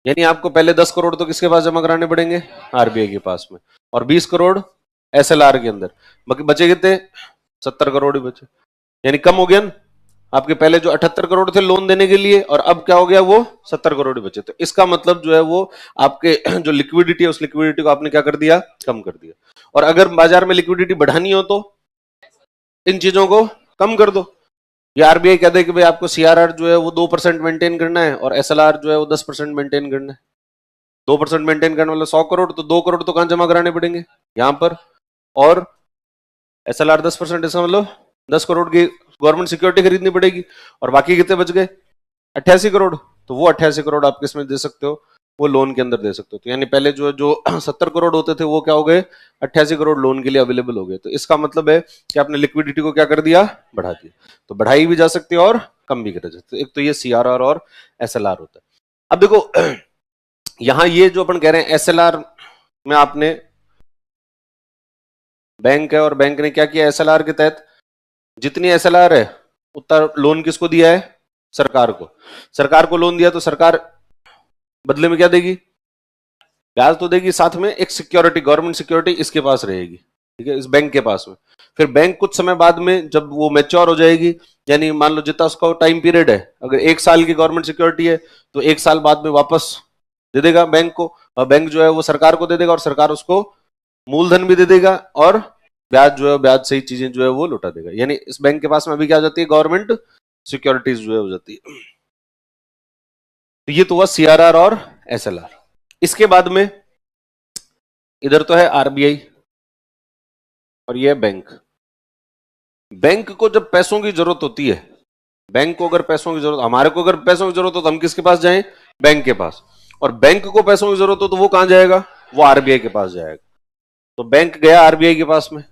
यानी आपको पहले 10 करोड़ तो किसके पास जमा कराने पड़ेंगे? आरबीआई के पास में, और 20 करोड़ एसएलआर के अंदर। बचे कितने? 70 करोड़ ही बचे। यानी कम हो गया ना आपके पहले जो 78 करोड़ थे लोन देने के लिए, और अब क्या हो गया? वो 70 करोड़ ही बचे। तो इसका मतलब जो है वो आपके जो लिक्विडिटी है उस लिक्विडिटी को आपने क्या कर दिया? कम कर दिया। और अगर बाजार में लिक्विडिटी बढ़ानी हो तो इन चीजों को कम कर दो। ये आरबीआई कहते हैं कि भाई आपको सीआरआर जो है वो 2% मेंटेन करना है और एसएलआर जो है वो 10% मेंटेन करना है। 2% मेंटेन करने वाला 100 करोड़, तो 2 करोड़ तो कहां जमा कराने पड़ेंगे? यहां पर। और एसएलआर 10%, इसका मतलब 10 करोड़ की गवर्नमेंट सिक्योरिटी खरीदनी पड़ेगी। और बाकी कितने बच गए? 88 करोड़। तो वो 88 करोड़ आप किस में दे सकते हो? वो लोन के अंदर दे सकते हो। तो यानी पहले जो 70 करोड़ होते थे वो क्या हो गए? 88 करोड़ लोन के लिए अवेलेबल हो गए। तो इसका मतलब है कि आपने लिक्विडिटी को क्या कर दिया? बढ़ा दिया। तो बढ़ाई भी जा सकती है और कम भी करा जा सकती है। एक तो ये सीआरआर और एसएलआर होता है। अब देखो यहां ये जो अपन कह रहे हैं एसएलआर में, आपने बैंक है और बैंक ने क्या किया? एसएलआर के तहत जितनी एसएलआर है उतना लोन किसको दिया है? सरकार को। सरकार को लोन दिया तो सरकार बदले में क्या देगी? ब्याज तो देगी, साथ में एक सिक्योरिटी, गवर्नमेंट सिक्योरिटी इसके पास रहेगी, ठीक है, इस बैंक के पास में। फिर बैंक कुछ समय बाद में जब वो मैच्योर हो जाएगी, यानी मान लो जितना उसका टाइम पीरियड है, अगर 1 साल की गवर्नमेंट सिक्योरिटी है तो 1 साल बाद में वापस दे देगा बैंक को, और बैंक जो है वो सरकार को दे देगा, और सरकार उसको मूलधन भी दे देगा और ब्याज जो है ब्याज सही चीजें जो है वो लौटा देगा। यानी इस बैंक के पास में अभी क्या हो जाती है? गवर्नमेंट सिक्योरिटीज जो है हो जाती है। तो ये तो हुआ सीआरआर और एसएलआर। इसके बाद में इधर तो है आरबीआई और ये बैंक। बैंक को जब पैसों की जरूरत होती है, बैंक को अगर पैसों की जरूरत, हमारे को अगर पैसों की जरूरत हो तो हम किसके पास जाएं? बैंक के पास। और बैंक को पैसों की जरूरत हो तो वो कहां जाएगा? वो आरबीआई के पास जाएगा। तो बैंक गया आरबीआई के पास में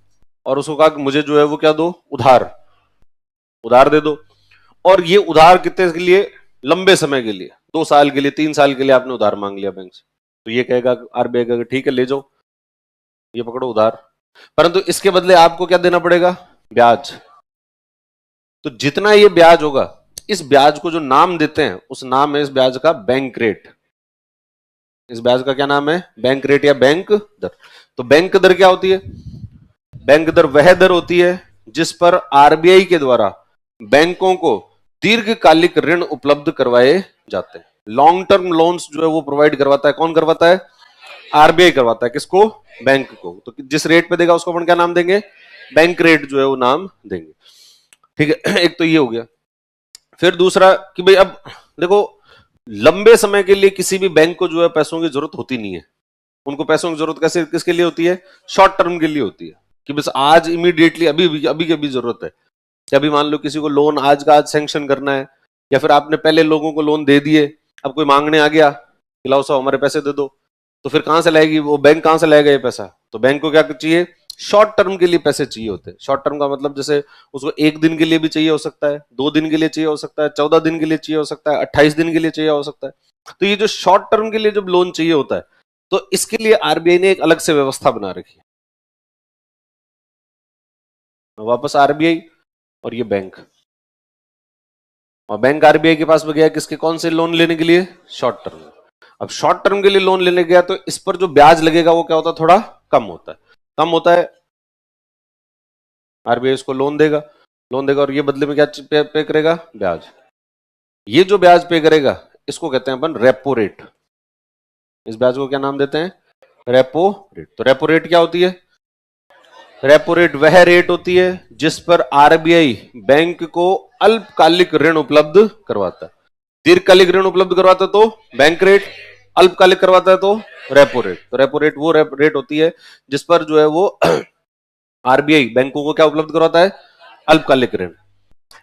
और उसको कहा कि मुझे जो है वो क्या दो? उधार दे दो। और ये उधार कितने के लिए? लंबे समय के लिए, 2 साल के लिए, 3 साल के लिए आपने उधार मांग लिया बैंक से। तो ये कहेगा आरबीआई का ठीक है ले जाओ, ये पकड़ो उधार, परंतु इसके बदले आपको क्या देना पड़ेगा? ब्याज। तो जितना ये ब्याज होगा, इस ब्याज को जो नाम देते हैं उस नाम है इस ब्याज का बैंक रेट। इस ब्याज का क्या नाम है? बैंक रेट या बैंक दर। तो बैंक दर क्या होती है? बैंक दर वह दर होती है जिस पर आरबीआई के द्वारा बैंकों को दीर्घकालिक ऋण उपलब्ध करवाए जाते हैं। लॉन्ग टर्म लोन्स जो है वो प्रोवाइड करवाता है। कौन करवाता है? आरबीआई करवाता है। किसको? बैंक को। तो जिस रेट पे देगा उसको अपन क्या नाम देंगे? बैंक रेट जो है वो नाम देंगे, ठीक है। एक तो ये हो गया। फिर दूसरा कि भाई अब देखो लंबे समय के लिए किसी भी बैंक को जो है पैसों की जरूरत होती नहीं है। उनको पैसों की जरूरत कैसे किसके लिए होती है? शॉर्ट टर्म के लिए होती है, कि बस आज इमीडिएटली अभी जरूरत है। कि अभी मान लो किसी को लोन आज का आज सैंक्शन करना है, या फिर आपने पहले लोगों को लोन दे दिए, अब कोई मांगने आ गया कि लाओ साहब हमारे पैसे दे दो, तो फिर कहां से लाएगी वो बैंक? कहां से लाएगा ये पैसा? तो बैंक को क्या चाहिए? शॉर्ट टर्म के लिए पैसे चाहिए होते हैं। शॉर्ट टर्म का मतलब जैसे उसको 1 दिन के लिए भी चाहिए हो सकता है, 2 दिन के लिए चाहिए हो सकता है, 14 दिन के लिए चाहिए हो सकता है, 28 दिन के लिए चाहिए हो सकता है। तो ये जो शॉर्ट टर्म के लिए जब लोन चाहिए होता है तो इसके लिए आरबीआई ने एक अलग से व्यवस्था बना रखी है। वापस आरबीआई और ये बैंक, और बैंक आरबीआई के पास में गया किसके? कौन से लोन लेने के लिए? Short term. अब शॉर्ट टर्म के लिए लोन लेने गया तो इस पर जो ब्याज लगेगा वो क्या होता है, थोड़ा कम होता है, कम होता है। आरबीआई इसको लोन देगा और ये बदले में क्या पे करेगा, ब्याज। ये जो ब्याज पे करेगा इसको कहते हैं अपन रेपो रेट। इस ब्याज को क्या नाम देते हैं, रेपो रेट। तो रेपो रेट क्या होती है, रेपो रेट वह रेट होती है जिस पर आरबीआई बैंक को अल्पकालिक ऋण उपलब्ध करवाता है। दीर्घकालिक ऋण उपलब्ध करवाता है तो बैंक रेट, अल्पकालिक करवाता है तो रेपो रेट। तो रेपो रेट वो रेट होती है जिस पर जो है वो आरबीआई बैंकों को क्या उपलब्ध करवाता है, अल्पकालिक ऋण।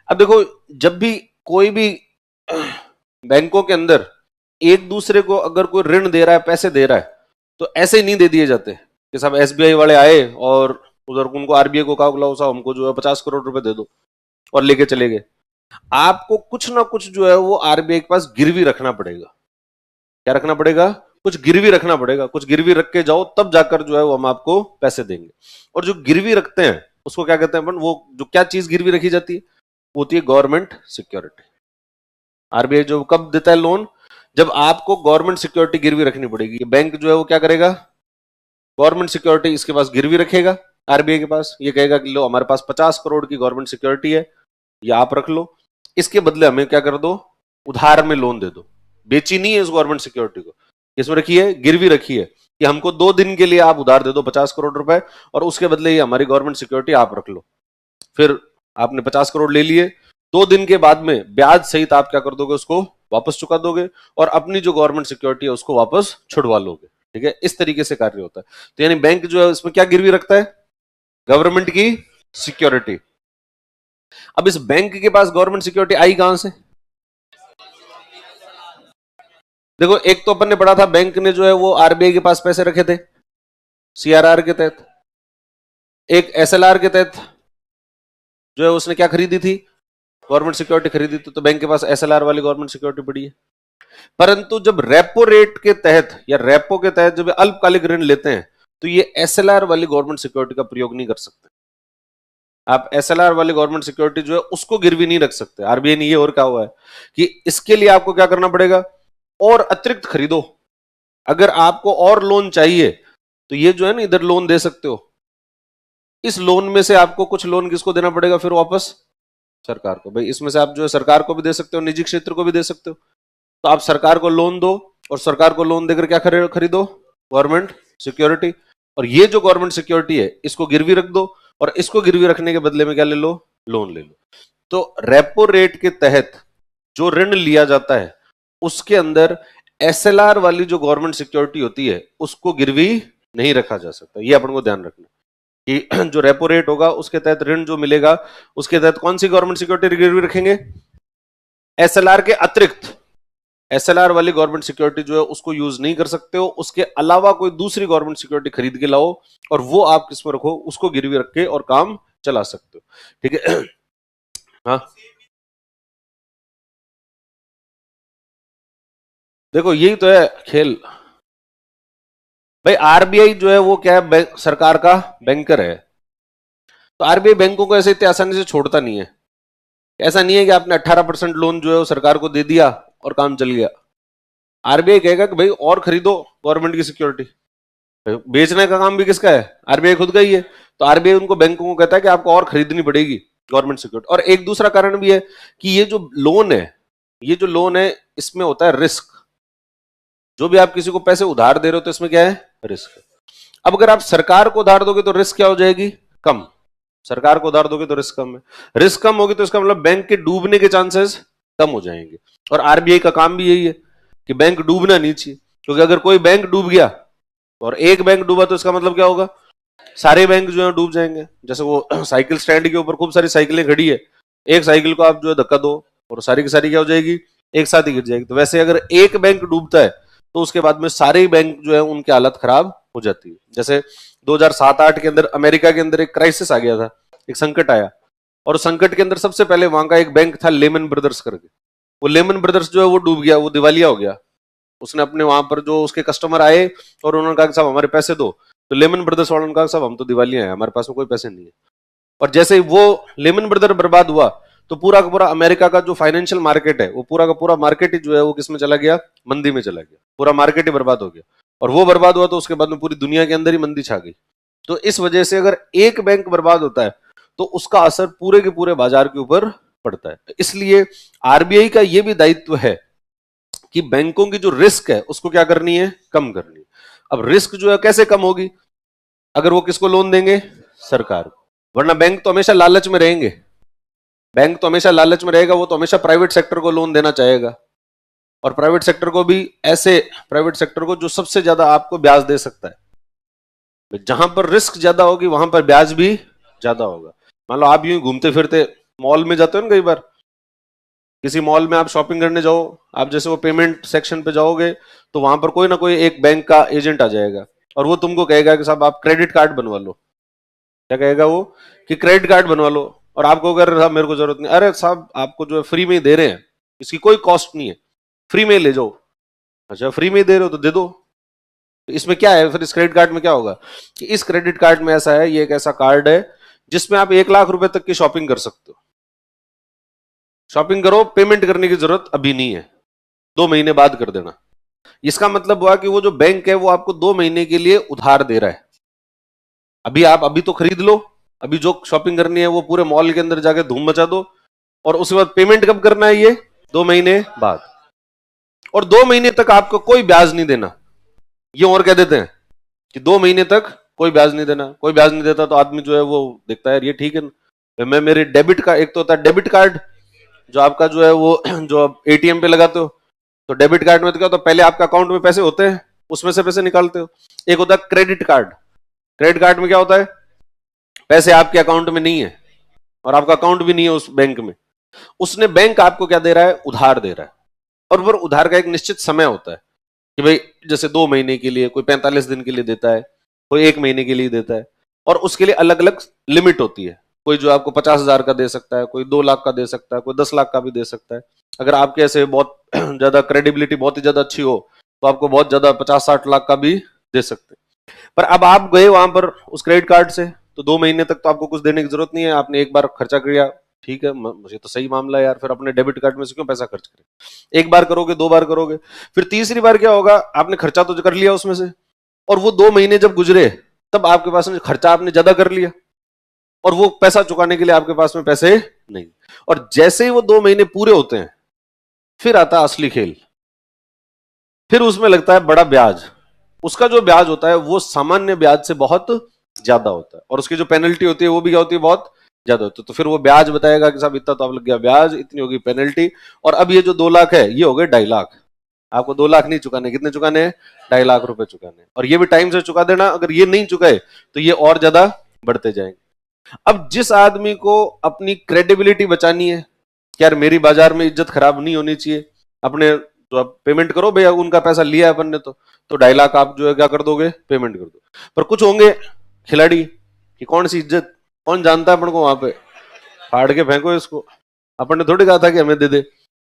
अब देखो, जब भी कोई भी बैंकों के अंदर एक दूसरे को अगर कोई ऋण दे रहा है, पैसे दे रहा है, तो ऐसे ही नहीं दे दिए जाते कि साहब एसबीआई वाले आए और उधर उनको आरबीआई को कहा बुलाओ साहब हमको जो है 50 करोड़ रुपए दे दो और लेके चले गए। आपको कुछ ना कुछ जो है वो आरबीआई के पास गिरवी रखना पड़ेगा। क्या रखना पड़ेगा, कुछ गिरवी रखना पड़ेगा। कुछ गिरवी रख के जाओ तब जाकर जो है वो हम आपको पैसे देंगे। और जो गिरवी रखते हैं उसको क्या कहते हैं अपन, वो जो क्या चीज गिरवी रखी जाती है वो होती है गवर्नमेंट सिक्योरिटी। आरबीआई जो कब देता है लोन, जब आपको गवर्नमेंट सिक्योरिटी गिरवी रखनी पड़ेगी। बैंक जो है वो क्या करेगा, गवर्नमेंट सिक्योरिटी इसके पास गिरवी रखेगा आरबीआई के पास। ये कहेगा कि लो हमारे पास 50 करोड़ की गवर्नमेंट सिक्योरिटी है, ये आप रख लो, इसके बदले हमें क्या कर दो, उधार में लोन दे दो। बेची नहीं है उस गवर्नमेंट सिक्योरिटी को, इसमें रखी है, गिरवी रखी है कि हमको 2 दिन के लिए आप उधार दे दो 50 करोड़ रुपए और उसके बदले ये हमारी गवर्नमेंट सिक्योरिटी आप रख लो। फिर आपने 50 करोड़ ले लिए, 2 दिन के बाद में ब्याज सहित आप क्या कर दोगे, उसको वापस चुका दोगे और अपनी जो गवर्नमेंट सिक्योरिटी है उसको वापस छुड़वा लोगे। ठीक है, इस तरीके से कार्य होता है। तो यानी बैंक जो है इसमें क्या गिरवी रखता है, गवर्नमेंट की सिक्योरिटी। अब इस बैंक के पास गवर्नमेंट सिक्योरिटी आई कहां से, देखो एक तो अपन ने पढ़ा था बैंक ने जो है वो आरबीआई के पास पैसे रखे थे सीआरआर के तहत, एक एसएलआर के तहत जो है उसने क्या खरीदी थी, गवर्नमेंट सिक्योरिटी खरीदी थी। तो बैंक के पास एसएलआर वाली गवर्नमेंट सिक्योरिटी पड़ी है। परंतु जब रेपो रेट के तहत या रेपो के तहत जब अल्पकालिक ऋण लेते हैं तो ये एसएलआर वाली गवर्नमेंट सिक्योरिटी का प्रयोग नहीं कर सकते। आप एसएलआर वाली गवर्नमेंट सिक्योरिटी जो है उसको गिरवी नहीं रख सकते। आरबीआई ने ये और कहा हुआ है कि इसके लिए आपको क्या करना पड़ेगा, और अतिरिक्त खरीदो। अगर आपको और लोन चाहिए तो ये जो है ना इधर लोन दे सकते हो, इस लोन में से आपको कुछ लोन किसको देना पड़ेगा फिर वापस, सरकार को। भाई इसमें से आप जो है सरकार को भी दे सकते हो, निजी क्षेत्र को भी दे सकते हो। तो आप सरकार को लोन दो और सरकार को लोन देकर क्या खरीदो, गवर्नमेंट सिक्योरिटी। और ये जो गवर्नमेंट सिक्योरिटी है इसको गिरवी रख दो और इसको गिरवी रखने के बदले में क्या ले लो, लोन ले लो। तो रेपो रेट के तहत जो ऋण लिया जाता है उसके अंदर एसएलआर वाली जो गवर्नमेंट सिक्योरिटी होती है उसको गिरवी नहीं रखा जा सकता। ये अपन को ध्यान रखना कि जो रेपो रेट होगा उसके तहत ऋण जो मिलेगा उसके तहत कौन सी गवर्नमेंट सिक्योरिटी गिरवी रखेंगे, एसएलआर के अतिरिक्त एसएलआर वाली गवर्नमेंट सिक्योरिटी जो है उसको यूज नहीं कर सकते हो। उसके अलावा कोई दूसरी गवर्नमेंट सिक्योरिटी खरीद के लाओ और वो आप किसमें रखो, उसको गिरवी रख के और काम चला सकते हो। ठीक है, हाँ देखो यही तो है खेल। भाई आरबीआई जो है वो क्या है, सरकार का बैंकर है। तो आरबीआई बैंकों को ऐसे इतनी आसानी से छोड़ता नहीं है। ऐसा नहीं है कि आपने 18% लोन जो है वो सरकार को दे दिया और काम चल गया। आरबीआई कहेगा कि भाई और खरीदो गवर्नमेंट की सिक्योरिटी। बेचने का काम भी किसका है, आरबीआई खुद का ही है। तो आरबीआई उनको बैंकों को कहता है कि आपको और खरीदनी पड़ेगी गवर्नमेंट सिक्योरिटी। और एक दूसरा कारण भी है कि ये जो लोन है इसमें होता है रिस्क। जो भी आप किसी को पैसे उधार दे रहे हो तो इसमें क्या है, रिस्क। अब अगर आप सरकार को उधार दोगे तो रिस्क क्या हो जाएगी, कम। सरकार को उधार दोगे तो रिस्क कम है, रिस्क कम होगी तो इसका मतलब बैंक के डूबने के चांसेस कम हो जाएंगे। और आरबीआई का काम भी यही है कि बैंक डूबना नहीं चाहिए, क्योंकि अगर कोई बैंक डूब गया और एक बैंक डूबा तो इसका मतलब क्या होगा, सारे बैंक जो है डूब जाएंगे। जैसे वो साइकिल स्टैंड के ऊपर खूब सारी साइकिलें खड़ी है, एक साइकिल को आप जो है धक्का दो और सारी की सारी क्या हो जाएगी, एक साथ ही गिर जाएगी। तो वैसे अगर एक बैंक डूबता है तो उसके बाद में सारे बैंक जो है उनकी हालत खराब हो जाती है। जैसे 2007-8 के अंदर अमेरिका के अंदर एक क्राइसिस आ गया था, एक संकट आया, और संकट के अंदर सबसे पहले वहां का एक बैंक था लेमन ब्रदर्स करके। वो लेमन ब्रदर्स जो है वो डूब गया, वो दिवालिया हो गया। उसने अपने वहां पर जो उसके कस्टमर आए और उन्होंने कहा कि साहब हमारे पैसे दो, तो लेमन ब्रदर्स वालों ने कहा साहब हम तो दिवालिया हैं, हमारे पास में कोई पैसे नहीं है। और जैसे ही वो लेमन ब्रदर बर्बाद हुआ तो पूरा का पूरा अमेरिका का जो फाइनेंशियल मार्केट है वो पूरा का पूरा मार्केट ही जो है वो किस में चला गया, मंदी में चला गया, पूरा मार्केट ही बर्बाद हो गया। और वो बर्बाद हुआ तो उसके बाद में पूरी दुनिया के अंदर ही मंदी छा गई। तो इस वजह से अगर एक बैंक बर्बाद होता है तो उसका असर पूरे के पूरे बाजार के ऊपर पड़ता है। इसलिए आरबीआई का यह भी दायित्व है कि बैंकों की जो रिस्क है उसको क्या करनी है, कम करनी है। अब रिस्क जो है कैसे कम होगी, अगर वो किसको लोन देंगे, सरकार को, वरना बैंक तो हमेशा लालच में रहेंगे, बैंक तो हमेशा लालच में रहेगा, वो तो हमेशा प्राइवेट सेक्टर को लोन देना चाहेगा, और प्राइवेट सेक्टर को भी ऐसे प्राइवेट सेक्टर को जो सबसे ज्यादा आपको ब्याज दे सकता है। जहां पर रिस्क ज्यादा होगी वहां पर ब्याज भी ज्यादा होगा। मान लो आप यूं ही घूमते फिरते मॉल में जाते हो ना, कई बार किसी मॉल में आप शॉपिंग करने जाओ, आप जैसे वो पेमेंट सेक्शन पे जाओगे तो वहां पर कोई ना कोई एक बैंक का एजेंट आ जाएगा और वो तुमको कहेगा कि साहब आप क्रेडिट कार्ड बनवा लो। क्या कहेगा वो, कि क्रेडिट कार्ड बनवा लो। और आपको अगर साहब मेरे को जरूरत नहीं, अरे साहब आपको जो है फ्री में ही दे रहे हैं, इसकी कोई कॉस्ट नहीं है, फ्री में ले जाओ। अच्छा फ्री में दे रहे हो तो दे दो। तो इसमें क्या है फिर, इस क्रेडिट कार्ड में क्या होगा कि इस क्रेडिट कार्ड में ऐसा है, ये एक ऐसा कार्ड है जिसमें आप 1 लाख रुपए तक की शॉपिंग कर सकते हो। शॉपिंग करो, पेमेंट करने की जरूरत अभी नहीं है, 2 महीने बाद कर देना। इसका मतलब हुआ कि वो जो बैंक है वो आपको 2 महीने के लिए उधार दे रहा है। अभी तो खरीद लो, अभी जो शॉपिंग करनी है वो पूरे मॉल के अंदर जाके धूम मचा दो, और उसके बाद पेमेंट कब करना है, ये 2 महीने बाद। और 2 महीने तक आपको कोई ब्याज नहीं देना। ये और कह देते हैं कि 2 महीने तक कोई ब्याज नहीं देना। कोई ब्याज नहीं देता तो आदमी जो है वो देखता है ये ठीक है ना, मैं मेरे डेबिट का, एक तो होता है डेबिट कार्ड जो आपका जो है वो जो आप एटीएम पे लगाते हो, तो डेबिट कार्ड में तो क्या होता है, पहले आपका अकाउंट में पैसे होते हैं उसमें से पैसे निकालते हो। एक होता है क्रेडिट कार्ड, क्रेडिट कार्ड में क्या होता है, पैसे आपके अकाउंट में नहीं है और आपका अकाउंट भी नहीं है उस बैंक में। उसने बैंक आपको क्या दे रहा है, उधार दे रहा है, और वो उधार का एक निश्चित समय होता है कि भाई जैसे 2 महीने के लिए, कोई 45 दिन के लिए देता है, कोई 1 महीने के लिए देता है, और उसके लिए अलग अलग लिमिट होती है। कोई जो आपको 50,000 का दे सकता है, कोई 2 लाख का दे सकता है, कोई 10 लाख का भी दे सकता है। अगर आपके ऐसे बहुत ज्यादा क्रेडिबिलिटी बहुत ही ज्यादा अच्छी हो तो आपको बहुत ज्यादा 50-60 लाख का भी दे सकते हैं। पर अब आप गए वहां पर उस क्रेडिट कार्ड से, तो 2 महीने तक तो आपको कुछ देने की जरूरत नहीं है, आपने एक बार खर्चा किया, ठीक है, मुझे तो सही मामला है यार, फिर अपने डेबिट कार्ड में से क्यों पैसा खर्च करें। एक बार करोगे, 2 बार करोगे, फिर तीसरी बार क्या होगा, आपने खर्चा तो कर लिया उसमें से, और वो 2 महीने जब गुजरे तब आपके पास में खर्चा आपने ज्यादा कर लिया और वो पैसा चुकाने के लिए आपके पास में पैसे नहीं। और जैसे ही वो 2 महीने पूरे होते हैं फिर आता है असली खेल, फिर उसमें लगता है बड़ा ब्याज। उसका जो ब्याज होता है वो सामान्य ब्याज से बहुत ज्यादा होता है, और उसकी जो पेनल्टी होती है वो भी क्या होती है, बहुत ज्यादा होती है। तो फिर वो ब्याज बताएगा कि साहब इतना तो आप लग गया ब्याज, इतनी होगी पेनल्टी, और अब ये जो 2 लाख है ये हो गए 2.5 लाख। आपको 2 लाख नहीं चुकाने, कितने चुकाने हैं, 2.5 लाख रुपए चुकाने, और ये भी टाइम से चुका देना। अगर ये नहीं चुकाए तो ये और ज्यादा बढ़ते जाएंगे। अब जिस आदमी को अपनी क्रेडिबिलिटी बचानी है कि यार मेरी बाजार में इज्जत खराब नहीं होनी चाहिए, अपने तो आप पेमेंट करो भैया, उनका पैसा लिया है अपन ने तो 2.5 लाख आप जो है क्या कर दोगे, पेमेंट कर दो। पर कुछ होंगे खिलाड़ी कि कौन सी इज्जत, कौन जानता है अपन को, वहां पे फाड़ के फेंको इसको, अपन ने थोड़ी कहा था कि हमें दे दे।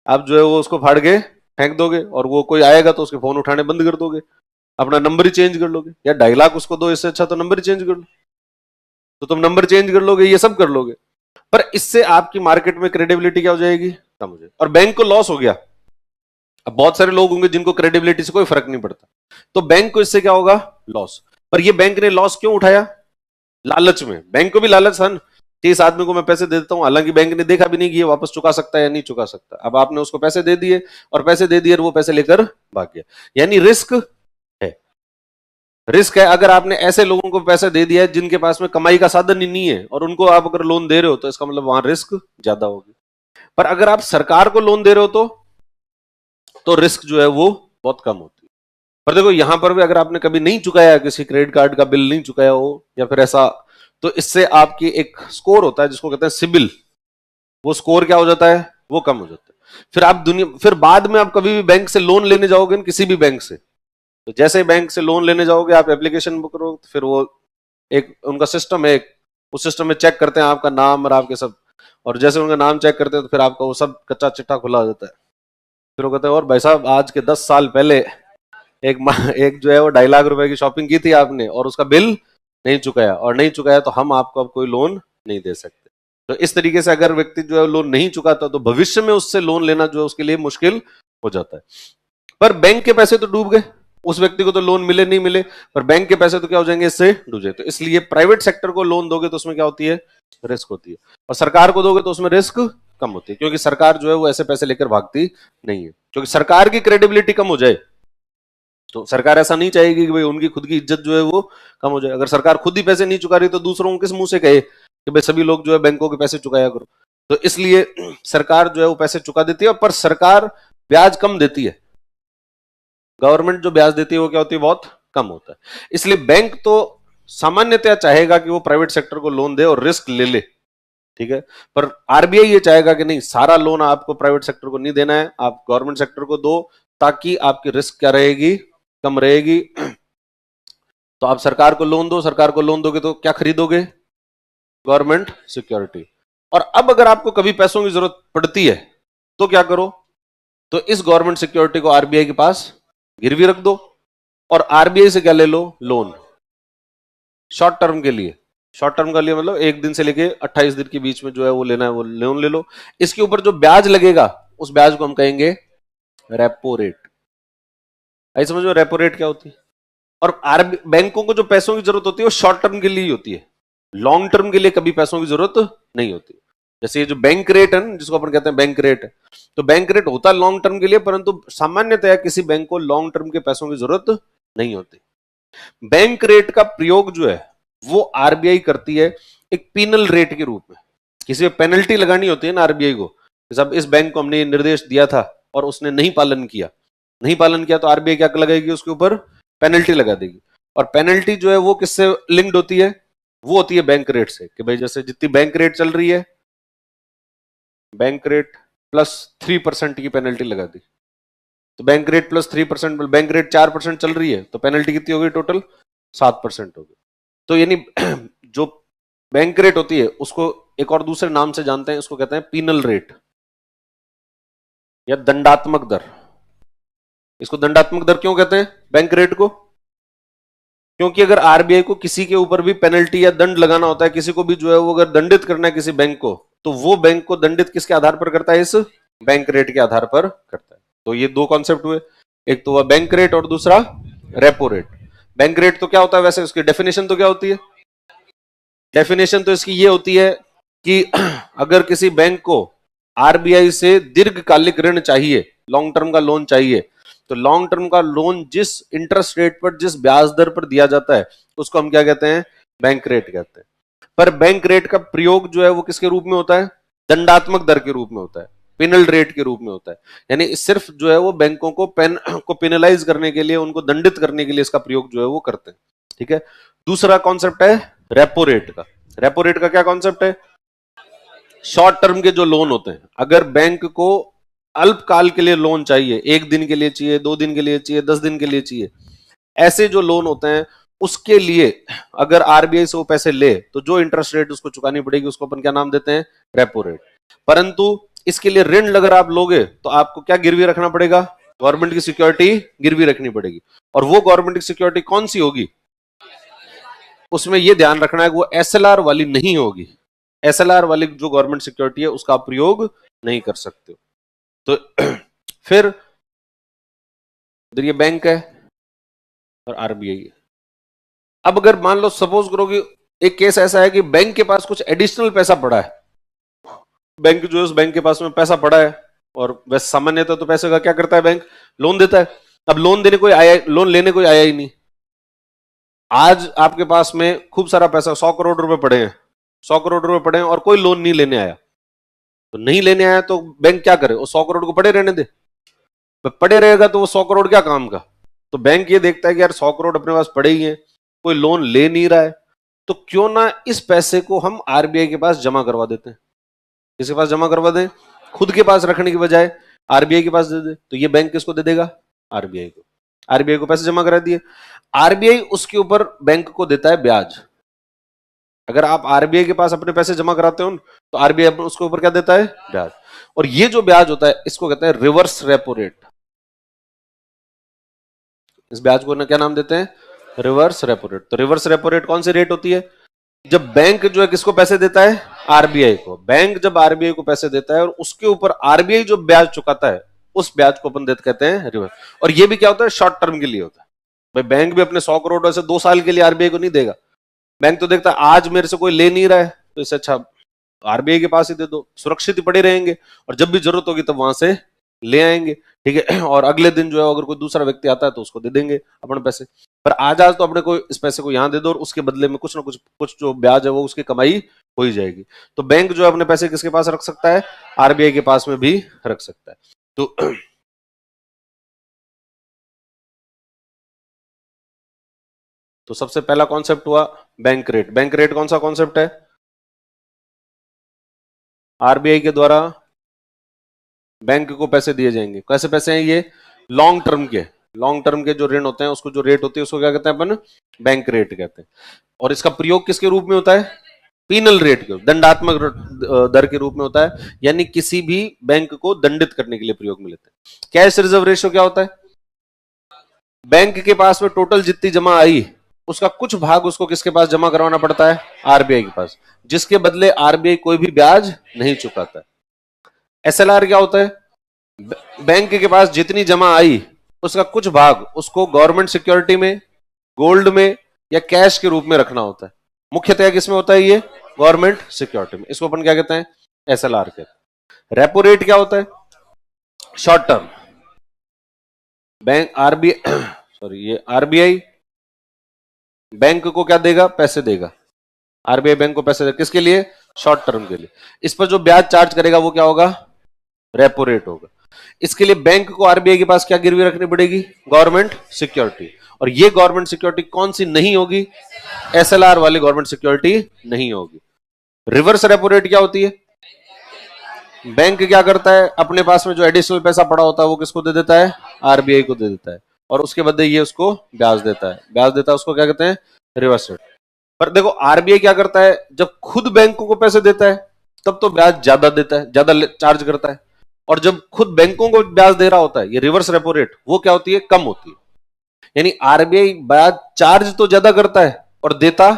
आप जो है वो उसको फाड़ के फेंक दोगे, और वो कोई आएगा तो उसके फोन उठाने बंद कर दोगे, अपना नंबर ही चेंज कर लोगे। या 2.5 लाख उसको दो, इससे अच्छा तो नंबर ही चेंज कर लो, तो तुम नंबर चेंज कर लोगे, ये सब कर लोगे। पर इससे आपकी मार्केट में क्रेडिबिलिटी क्या हो जाएगी, कम हो जाएगी, और बैंक को लॉस हो गया। अब बहुत सारे लोग होंगे जिनको क्रेडिबिलिटी से कोई फर्क नहीं पड़ता, तो बैंक को इससे क्या होगा, लॉस। पर ये बैंक ने लॉस क्यों उठाया, लालच में। बैंक को भी लालच था, इस आदमी को मैं पैसे दे देता हूं, हालांकि बैंक ने देखा भी नहीं कि ये वापस चुका सकता है या नहीं चुका सकता। अब आपने उसको पैसे दे दिए, और पैसे दे दिए और वो पैसे लेकर भाग गया, यानी रिस्क है। रिस्क है, अगर आपने ऐसे लोगों को पैसे दे दिया है जिनके पास में कमाई का साधन ही नहीं है, और उनको आप अगर लोन दे रहे हो तो इसका मतलब वहां रिस्क ज्यादा होगी। पर अगर आप सरकार को लोन दे रहे हो तो रिस्क जो है वो बहुत कम होती है। पर देखो यहां पर भी अगर आपने कभी नहीं चुकाया, किसी क्रेडिट कार्ड का बिल नहीं चुकाया हो या फिर ऐसा, तो इससे आपकी एक स्कोर होता है जिसको कहते हैं सिबिल, वो स्कोर क्या हो जाता है, वो कम हो जाता है। फिर बाद में आप कभी भी बैंक से लोन लेने जाओगे ना, किसी भी बैंक से, तो जैसे बैंक से लोन लेने जाओगे आप एप्लीकेशन बुक करो, फिर वो एक उनका सिस्टम है, उस सिस्टम में चेक करते हैं आपका नाम और आपके सब, और जैसे उनका नाम चेक करते हैं तो फिर आपका वो सब कच्चा चिट्ठा खुला हो जाता है। फिर वो कहते हैं और भाई साहब आज के 10 साल पहले एक जो है वो 2.5 लाख रुपए की शॉपिंग की थी आपने और उसका बिल नहीं चुकाया, और नहीं चुकाया तो हम आपको अब कोई लोन नहीं दे सकते। तो इस तरीके से अगर व्यक्ति जो है लोन नहीं चुकाता तो भविष्य में उससे लोन लेना जो है उसके लिए मुश्किल हो जाता है। पर बैंक के पैसे तो डूब गए, उस व्यक्ति को तो लोन मिले नहीं मिले, पर बैंक के पैसे तो क्या हो जाएंगे, इससे डूब जाए। तो इसलिए प्राइवेट सेक्टर को लोन दोगे तो उसमें क्या होती है, रिस्क होती है, और सरकार को दोगे तो उसमें रिस्क कम होती है, क्योंकि सरकार जो है वो ऐसे पैसे लेकर भागती नहीं है। क्योंकि सरकार की क्रेडिबिलिटी कम हो जाए तो सरकार ऐसा नहीं चाहेगी कि भाई उनकी खुद की इज्जत जो है वो कम हो जाए। अगर सरकार खुद ही पैसे नहीं चुका रही तो दूसरों को किस मुंह से कहे कि भाई सभी लोग जो है बैंकों के पैसे चुकाया करो। तो इसलिए सरकार जो है वो पैसे चुका देती है, पर सरकार ब्याज कम देती है। गवर्नमेंट जो ब्याज देती है वो क्या होती है, बहुत कम होता है। इसलिए बैंक तो सामान्यतया चाहेगा कि वो प्राइवेट सेक्टर को लोन दे और रिस्क ले ले, ठीक है, पर आरबीआई ये चाहेगा कि नहीं, सारा लोन आपको प्राइवेट सेक्टर को नहीं देना है, आप गवर्नमेंट सेक्टर को दो, ताकि आपकी रिस्क क्या रहेगी, कम रहेगी। तो आप सरकार को लोन दो, सरकार को लोन दोगे तो क्या खरीदोगे, गवर्नमेंट सिक्योरिटी। और अब अगर आपको कभी पैसों की जरूरत पड़ती है तो क्या करो, तो इस गवर्नमेंट सिक्योरिटी को आरबीआई के पास गिरवी रख दो और आरबीआई से क्या ले लो, लोन, शॉर्ट टर्म के लिए। शॉर्ट टर्म का लिए मतलब 1 दिन से लेके 28 दिन के बीच में जो है वो लेना है वो लोन ले लो। इसके ऊपर जो ब्याज लगेगा उस ब्याज को हम कहेंगे रेपो रेट। आई समझ में, रेपो रेट क्या होती है। और बैंकों को जो पैसों की जरूरत होती है वो शॉर्ट टर्म के लिए ही होती है, लॉन्ग टर्म के लिए कभी पैसों की जरूरत नहीं होती। जैसे ये जो बैंक रेट है जिसको अपन कहते हैं बैंक रेट, तो बैंक रेट होता है लॉन्ग टर्म के लिए, परंतु सामान्यतया किसी बैंक को लॉन्ग टर्म के पैसों की जरूरत नहीं होती। बैंक रेट का प्रयोग जो है वो आरबीआई करती है एक पिनल रेट के रूप में। किसी पे पेनल्टी लगानी होती है ना आरबीआई को, जब इस बैंक को हमने निर्देश दिया था और उसने नहीं पालन किया तो आरबीआई क्या लगाएगी, उसके ऊपर पेनल्टी लगा देगी। और पेनल्टी जो है वो किससे लिंक्ड होती है, वो होती है बैंक रेट से, कि भाई जैसे जितनी बैंक रेट चल रही है, बैंक रेट प्लस 3% की पेनल्टी लगा दी, तो bank rate plus 3%, bank rate 4% चल रही है तो पेनल्टी कितनी होगी, टोटल 7% होगी। तो यानी जो बैंक रेट होती है उसको एक और दूसरे नाम से जानते हैं, उसको कहते हैं पीनल रेट या दंडात्मक दर। इसको दंडात्मक दर क्यों कहते हैं बैंक रेट को, क्योंकि अगर आरबीआई को किसी के ऊपर भी पेनल्टी या दंड लगाना होता है, किसी को भी जो है वो अगर दंडित करना है किसी बैंक को, तो वो बैंक को दंडित किसके आधार पर करता है, इस बैंक रेट के आधार पर करता है। तो ये दो कॉन्सेप्ट हुए, एक तो हुआ बैंक रेट और दूसरा रेपो रेट। बैंक रेट तो क्या होता है, वैसे उसकी डेफिनेशन तो क्या होती है, डेफिनेशन तो इसकी ये होती है कि अगर किसी बैंक को आरबीआई से दीर्घकालिक ऋण चाहिए, लॉन्ग टर्म का लोन चाहिए, तो लॉन्ग टर्म का लोन जिस इंटरेस्ट रेट पर, जिस ब्याज दर पर दिया जाता है उसको हम क्या कहते हैं, बैंक रेट कहते हैं। पर बैंक रेट का प्रयोग जो है वो किसके रूप में होता है, दंडात्मक दर के रूप में होता है, पिनल रेट के रूप में होता है। यानी सिर्फ जो है वो बैंकों को पिनलाइज करने के लिए, उनको दंडित करने के लिए इसका प्रयोग जो है वो करते हैं, ठीक है। दूसरा कॉन्सेप्ट है रेपो रेट का। रेपो रेट का क्या कॉन्सेप्ट है, शॉर्ट टर्म के जो लोन होते हैं, अगर बैंक को अल्पकाल के लिए लोन चाहिए, 1 दिन के लिए चाहिए, 2 दिन के लिए चाहिए, 10 दिन के लिए चाहिए, ऐसे जो लोन होते हैं उसके लिए अगर आरबीआई से वो पैसे ले तो जो इंटरेस्ट रेट उसको चुकानी पड़ेगी उसको अपन क्या नाम देते हैं, रेपो रेट। परंतु इसके लिए ऋण अगर आप लोगे तो आपको क्या गिरवी रखना पड़ेगा, गवर्नमेंट की सिक्योरिटी गिरवी रखनी पड़ेगी। और वो गवर्नमेंट की सिक्योरिटी कौन सी होगी, उसमें यह ध्यान रखना है कि वो एसएलआर वाली नहीं होगी। एसएलआर वाली जो गवर्नमेंट सिक्योरिटी है उसका आप प्रयोग नहीं कर सकते। तो फिर इधर ये बैंक है और आरबीआई है। अब अगर मान लो सपोज करो कि एक केस ऐसा है कि बैंक के पास कुछ एडिशनल पैसा पड़ा है, बैंक जो है उस बैंक के पास में पैसा पड़ा है, और वैसे सामान्यतः तो पैसे का क्या करता है बैंक, लोन देता है। अब लोन लेने कोई आया ही नहीं। आज आपके पास में खूब सारा पैसा 100 करोड़ रुपए पड़े हैं, 100 करोड़ रुपए पड़े हैं और कोई लोन नहीं लेने आया, तो नहीं लेने आया तो बैंक क्या करे, वो 100 करोड़ को पड़े रहने दे। पड़े रहेगा तो वो 100 करोड़ क्या काम का। तो बैंक ये देखता है कि यार 100 करोड़ अपने पास पड़े ही हैं, कोई लोन ले नहीं रहा है, तो क्यों ना इस पैसे को हम आरबीआई के पास जमा करवा देते हैं। किसके पास जमा करवा दें, खुद के पास रखने की बजाय आरबीआई के पास दे दे। तो ये बैंक किसको दे देगा, आरबीआई को। आरबीआई को पैसे जमा करा दिए, आरबीआई उसके ऊपर बैंक को देता है ब्याज। अगर आप आरबीआई के पास अपने पैसे जमा कराते हो तो आरबीआई उसके ऊपर क्या देता है, ब्याज। और ये जो ब्याज होता है इसको कहते हैं रिवर्स रेपो रेट। इस ब्याज को क्या नाम देते हैं, रिवर्स रेपो रेट। तो रिवर्स रेपो रेट कौन सी रेट होती है, जब बैंक जो है किसको पैसे देता है, आरबीआई को। बैंक जब आरबीआई को पैसे देता है और उसके ऊपर आरबीआई जो ब्याज चुकाता है उस ब्याज को अपन देते कहते हैं रिवर्स। और ये भी क्या होता है, शॉर्ट टर्म के लिए होता है। भाई बैंक भी अपने 100 करोड़ वैसे 2 साल के लिए आरबीआई को नहीं देगा। बैंक तो देखता है आज मेरे से कोई ले नहीं रहा है तो इससे अच्छा आरबीआई के पास ही दे दो, सुरक्षित ही पड़े रहेंगे और जब भी जरूरत होगी तब वहां से ले आएंगे, ठीक है। और अगले दिन जो है अगर कोई दूसरा व्यक्ति आता है तो उसको दे देंगे अपने पैसे। पर आज तो अपने को इस पैसे को यहां दे दो और उसके बदले में कुछ ना कुछ जो ब्याज है वो उसकी कमाई हो ही जाएगी। तो बैंक जो है अपने पैसे किसके पास रख सकता है, आरबीआई के पास में भी रख सकता है। तो सबसे पहला कॉन्सेप्ट हुआ बैंक रेट। बैंक रेट कौन सा कॉन्सेप्ट है, आरबीआई के द्वारा बैंक को पैसे दिए जाएंगे। कैसे पैसे हैं ये, लॉन्ग टर्म के। लॉन्ग टर्म के जो ऋण होते हैं उसको जो रेट होती है उसको क्या कहते हैं अपन, बैंक रेट कहते हैं। और इसका प्रयोग किसके रूप में होता है, पीनल रेट के, दंडात्मक दर के रूप में होता है, यानी किसी भी बैंक को दंडित करने के लिए प्रयोग में लेते हैं। कैश रिजर्व रेशियो क्या होता है, बैंक के पास में टोटल जितनी जमा आई उसका कुछ भाग उसको किसके पास जमा करवाना पड़ता है, आरबीआई के पास, जिसके बदले आरबीआई कोई भी ब्याज नहीं चुकाता है। एसएलआर क्या होता है, बैंक के पास जितनी जमा आई उसका कुछ भाग उसको गवर्नमेंट सिक्योरिटी में, गोल्ड में या कैश के रूप में रखना होता है। मुख्यतः किसमें होता है ये, गवर्नमेंट सिक्योरिटी में। इसको अपन क्या कहते हैं, एसएलआर कहते हैं। रेपो रेट क्या होता है, शॉर्ट टर्म। बैंक आरबीआई ये आरबीआई बैंक को क्या देगा, पैसे देगा। आरबीआई बैंक को पैसे देगा किसके लिए, शॉर्ट टर्म के लिए। इस पर जो ब्याज चार्ज करेगा वो क्या होगा, रेपो रेट होगा। इसके लिए बैंक को आरबीआई के पास क्या गिरवी रखनी पड़ेगी, गवर्नमेंट सिक्योरिटी। और ये गवर्नमेंट सिक्योरिटी कौन सी नहीं होगी, एसएलआर वाली गवर्नमेंट सिक्योरिटी नहीं होगी। रिवर्स रेपो रेट क्या होती है, बैंक क्या करता है, अपने पास में जो एडिशनल पैसा पड़ा होता है वो किसको दे देता है, आरबीआई को दे देता है, और उसके बदले ये उसको ब्याज देता है। ब्याज देता है उसको क्या कहते हैं, रिवर्स रेट। पर देखो आरबीआई क्या करता है, जब खुद बैंकों को पैसे देता है तब तो ब्याज ज्यादा देता है, ज्यादा चार्ज करता है। और जब खुद बैंकों को ब्याज दे रहा होता है, ये रिवर्स रेपो रेट, वो क्या होती है, कम होती है। यानी आरबीआई ब्याज चार्ज तो ज्यादा करता है और देता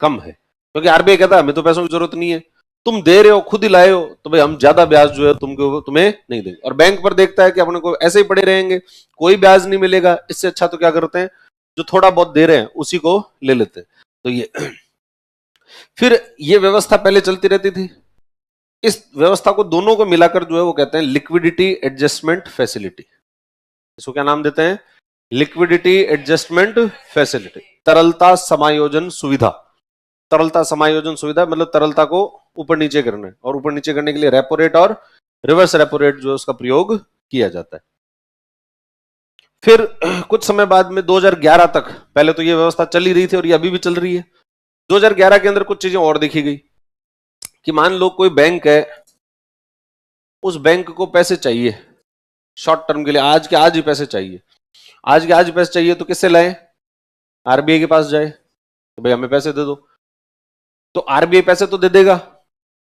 कम है, क्योंकि आरबीआई कहता है हमें तो पैसों की जरूरत नहीं है, तुम दे रहे हो खुद ही लाए हो तो भाई हम ज्यादा ब्याज जो है तुम्हें नहीं देंगे। और बैंक पर देखता है कि अपने को ऐसे ही पड़े रहेंगे, कोई ब्याज नहीं मिलेगा, इससे अच्छा तो क्या करते हैं, जो थोड़ा बहुत दे रहे हैं उसी को ले लेते हैं। तो ये फिर ये व्यवस्था पहले चलती रहती थी। इस व्यवस्था को दोनों को मिलाकर जो है वो कहते हैं लिक्विडिटी एडजस्टमेंट फैसिलिटी। इसको क्या नाम देते हैं, लिक्विडिटी एडजस्टमेंट फैसिलिटी, तरलता समायोजन सुविधा। तरलता समायोजन सुविधा मतलब तरलता को ऊपर नीचे करना है, और ऊपर नीचे करने के लिए रेपो रेट और रिवर्स रेपो रेट जो है उसका प्रयोग किया जाता है। फिर कुछ समय बाद में 2011 तक, पहले तो ये व्यवस्था चल ही रही थी और ये अभी भी चल रही है। 2011 के अंदर कुछ चीजें और देखी गई कि मान लो कोई बैंक है, उस बैंक को पैसे चाहिए शॉर्ट टर्म के लिए, आज के आज ही पैसे चाहिए, आज के आज पैसे चाहिए, तो किससे लाए, आरबीआई के पास जाए, तो भाई हमें पैसे दे दो। तो आरबीआई पैसे तो दे देगा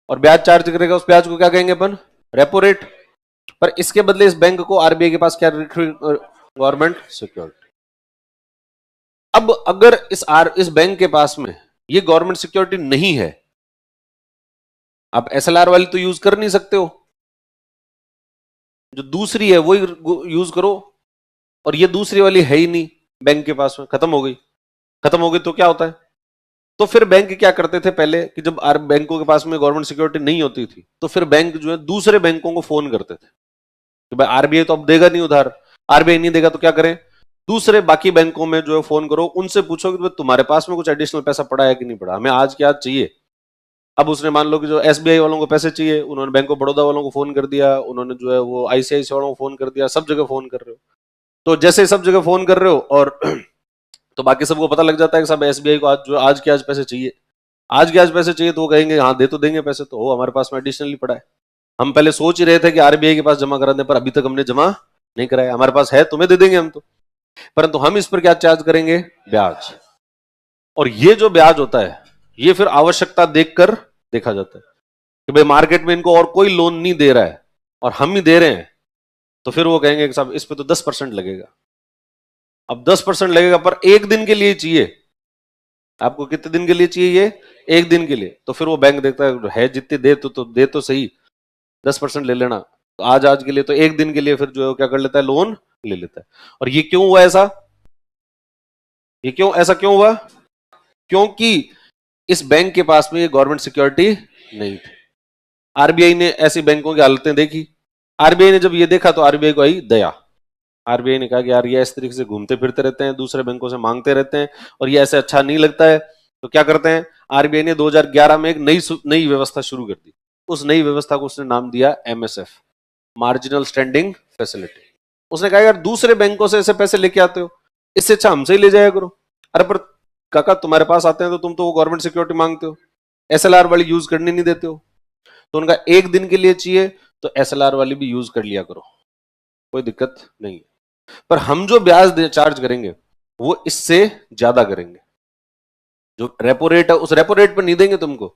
और ब्याज चार्ज करेगा, उस ब्याज को क्या कहेंगे अपन, रेपो रेट। पर इसके बदले इस बैंक को आरबीआई के पास क्या, गवर्नमेंट सिक्योरिटी। अब अगर इस बैंक के पास में ये गवर्नमेंट सिक्योरिटी नहीं है, आप एसएलआर वाली तो यूज कर नहीं सकते हो, जो दूसरी है वो यूज करो, और ये दूसरी वाली है ही नहीं बैंक के पास में, खत्म हो गई तो क्या होता है, तो फिर बैंक क्या करते थे पहले कि जब बैंकों के पास में गवर्नमेंट सिक्योरिटी नहीं होती थी तो फिर बैंक जो है दूसरे बैंकों को फोन करते थे कि भाई आरबीआई तो अब देगा नहीं उधार, आरबीआई नहीं देगा तो क्या करें, दूसरे बाकी बैंकों में जो है फोन करो, उनसे पूछो कि तुम्हारे पास में कुछ एडिशनल पैसा पड़ा है कि नहीं पड़ा, हमें आज के आज चाहिए। अब उसने मान लो कि जो एसबीआई वालों को पैसे चाहिए, उन्होंने बैंक ऑफ बड़ौदा वालों को फोन कर दिया, उन्होंने जो है वो आईसीआईसी वालों को फोन कर दिया, सब जगह फोन कर रहे हो। तो जैसे सब जगह फोन कर रहे हो और तो बाकी सबको पता लग जाता है कि सब एसबीआई को आज के आज पैसे चाहिए, आज के आज पैसे चाहिए, तो वो कहेंगे हाँ दे तो देंगे पैसे, तो हो हमारे पास में एडिशनली पड़ा है, हम पहले सोच ही रहे थे कि आरबीआई के पास जमा करा दें पर अभी तक हमने जमा नहीं कराया, हमारे पास है तुम्हें दे देंगे हम तो, परंतु हम इस पर क्या चार्ज करेंगे, ब्याज। और ये जो ब्याज होता है ये फिर आवश्यकता देखकर देखा जाता है कि भाई मार्केट में इनको और कोई लोन नहीं दे रहा है और हम ही दे रहे हैं, तो फिर वो कहेंगे कि साहब इस पे तो 10% लगेगा। अब 10% लगेगा पर एक दिन के लिए चाहिए, आपको कितने दिन के लिए चाहिए ये? एक दिन के लिए। तो फिर वो बैंक देखता है जितनी दे तो दे तो सही, 10% ले लेना। तो आज के लिए तो एक दिन के लिए फिर जो है वो क्या कर लेता है, लोन ले लेता है। और ये क्यों हुआ ऐसा? ये क्यों ऐसा क्यों हुआ? क्योंकि इस बैंक के पास में ये गवर्नमेंट सिक्योरिटी नहीं थी। आरबीआई ने ऐसी बैंकों की हालतें देखी। आरबीआई ने जब ये देखा तो आरबीआई को आई दया। आरबीआई ने कहा कि यार ये इस तरीके से घूमते फिरते रहते हैं, दूसरे बैंकों से मांगते रहते हैं और ये ऐसे अच्छा नहीं लगता है। तो क्या करते हैं, आरबीआई ने 2011 में एक नई व्यवस्था शुरू कर दी। उस नई व्यवस्था को उसने नाम दिया एमएसएफ, मार्जिनल स्टैंडिंग फैसिलिटी। उसने कहा यार दूसरे बैंकों से ऐसे पैसे लेके आते हो, इससे अच्छा हमसे ही ले जाया करो। अरे पर काका तुम्हारे पास आते हैं तो तुम तो वो गवर्नमेंट सिक्योरिटी मांगते हो, एसएलआर वाली यूज करने नहीं देते हो। तो उनका एक दिन के लिए चाहिए तो एसएलआर वाली भी यूज कर लिया करो, कोई दिक्कत नहीं है। पर हम जो ब्याज चार्ज करेंगे वो इससे ज्यादा करेंगे। जो रेपो रेट है उस रेपो रेट पर नहीं देंगे तुमको,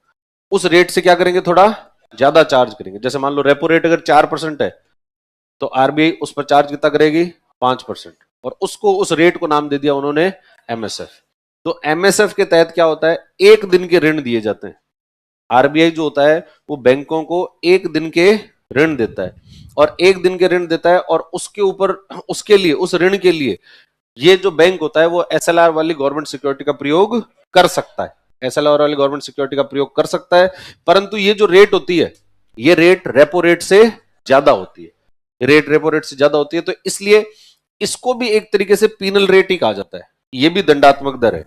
उस रेट से क्या करेंगे, थोड़ा ज्यादा चार्ज करेंगे। जैसे मान लो रेपो रेट अगर 4% है तो आरबीआई उस पर चार्ज कितना करेगी, 5%। और उसको उस रेट को नाम दे दिया उन्होंने एमएसएफ। तो एमएसएफ के तहत क्या होता है, एक दिन के ऋण दिए जाते हैं। आरबीआई जो होता है वो बैंकों को एक दिन के ऋण देता है, और एक दिन के ऋण देता है और उसके ऊपर उसके लिए उस ऋण के लिए ये जो बैंक होता है वो एसएलआर वाली गवर्नमेंट सिक्योरिटी का प्रयोग कर सकता है। एसएलआर वाली गवर्नमेंट सिक्योरिटी का प्रयोग कर सकता है, परंतु ये जो रेट होती है ये रेट रेपो रेट से ज्यादा होती है। रेट रेपो रेट से ज्यादा होती है, तो इसलिए इसको भी एक तरीके से पीनल रेट ही कहा जाता है। ये भी दंडात्मक दर है,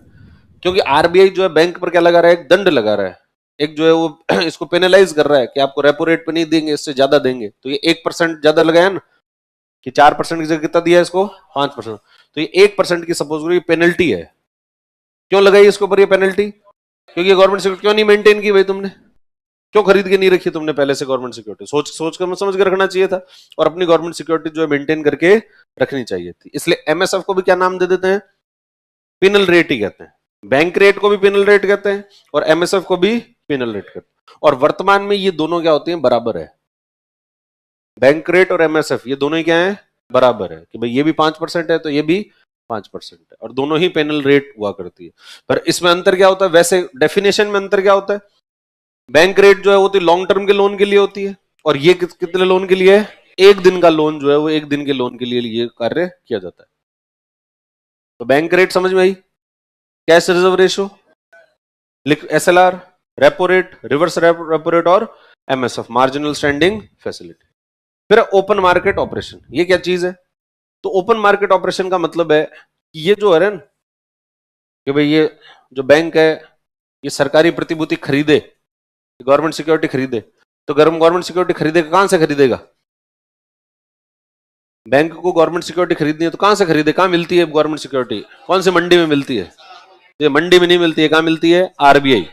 क्योंकि आरबीआई जो है बैंक पर क्या लगा रहा है, एक दंड लगा रहा है, एक जो है वो इसको पेनलाइज कर रहा है कि आपको रेपो रेट पे नहीं देंगे, इससे ज्यादा देंगे। तो ये 1% ज्यादा लगाया ना, कि 4% की जगह कितना दिया इसको, 5%। तो ये 1% की सपोज करो ये पेनल्टी है। क्यों लगाई इसके ऊपर ये पेनल्टी? क्योंकि गवर्नमेंट सिक्योरिटी क्यों नहीं मेंटेन की भाई तुमने, क्यों खरीद के नहीं रखी तुमने पहले से गवर्नमेंट सिक्योरिटी? सोच कर समझ के रखना चाहिए था, और अपनी गवर्नमेंट सिक्योरिटी जो है मेंटेन करके रखनी चाहिए थी। इसलिए एमएसएफ को भी क्या नाम दे देते हैं, पिनल रेट ही कहते हैं। बैंक रेट को भी पिनल रेट कहते हैं और एमएसएफ को भी पिनल रेट कहते हैं। और वर्तमान में ये दोनों क्या होते हैं, बराबर है। बैंक रेट और एमएसएफ ये दोनों ही क्या है, बराबर है, कि भाई ये भी 5% है तो ये भी 5% है, और दोनों ही पेनल रेट हुआ करती है। पर इसमें अंतर क्या होता है, वैसे डेफिनेशन में अंतर क्या होता है, बैंक रेट जो है वो तो लॉन्ग टर्म के लोन के लिए होती है, और ये कितने लोन के लिए है, एक दिन का लोन जो है वो एक दिन के लोन के लिए ये कार्य किया जाता है। तो बैंक रेट समझ में आई, cash reserve ratio, SLR, repo rate, reverse repo rate और एमएसएफ, मार्जिनल स्टैंडिंग फैसिलिटी। फिर ओपन मार्केट ऑपरेशन, ये क्या चीज है? तो ओपन मार्केट ऑपरेशन का मतलब है कि ये जो है ना, कि भाई ये जो बैंक है ये सरकारी प्रतिभूति खरीदे, गवर्नमेंट सिक्योरिटी खरीदे, तो गवर्नमेंट सिक्योरिटी खरीदेगा, कहां से खरीदेगा? बैंक को गवर्नमेंट सिक्योरिटी खरीदनी है तो कहां से खरीदे, कहां मिलती है गवर्नमेंट सिक्योरिटी, कौन सी मंडी में मिलती है? ये मंडी में नहीं मिलती है, कहां मिलती है? आरबीआई।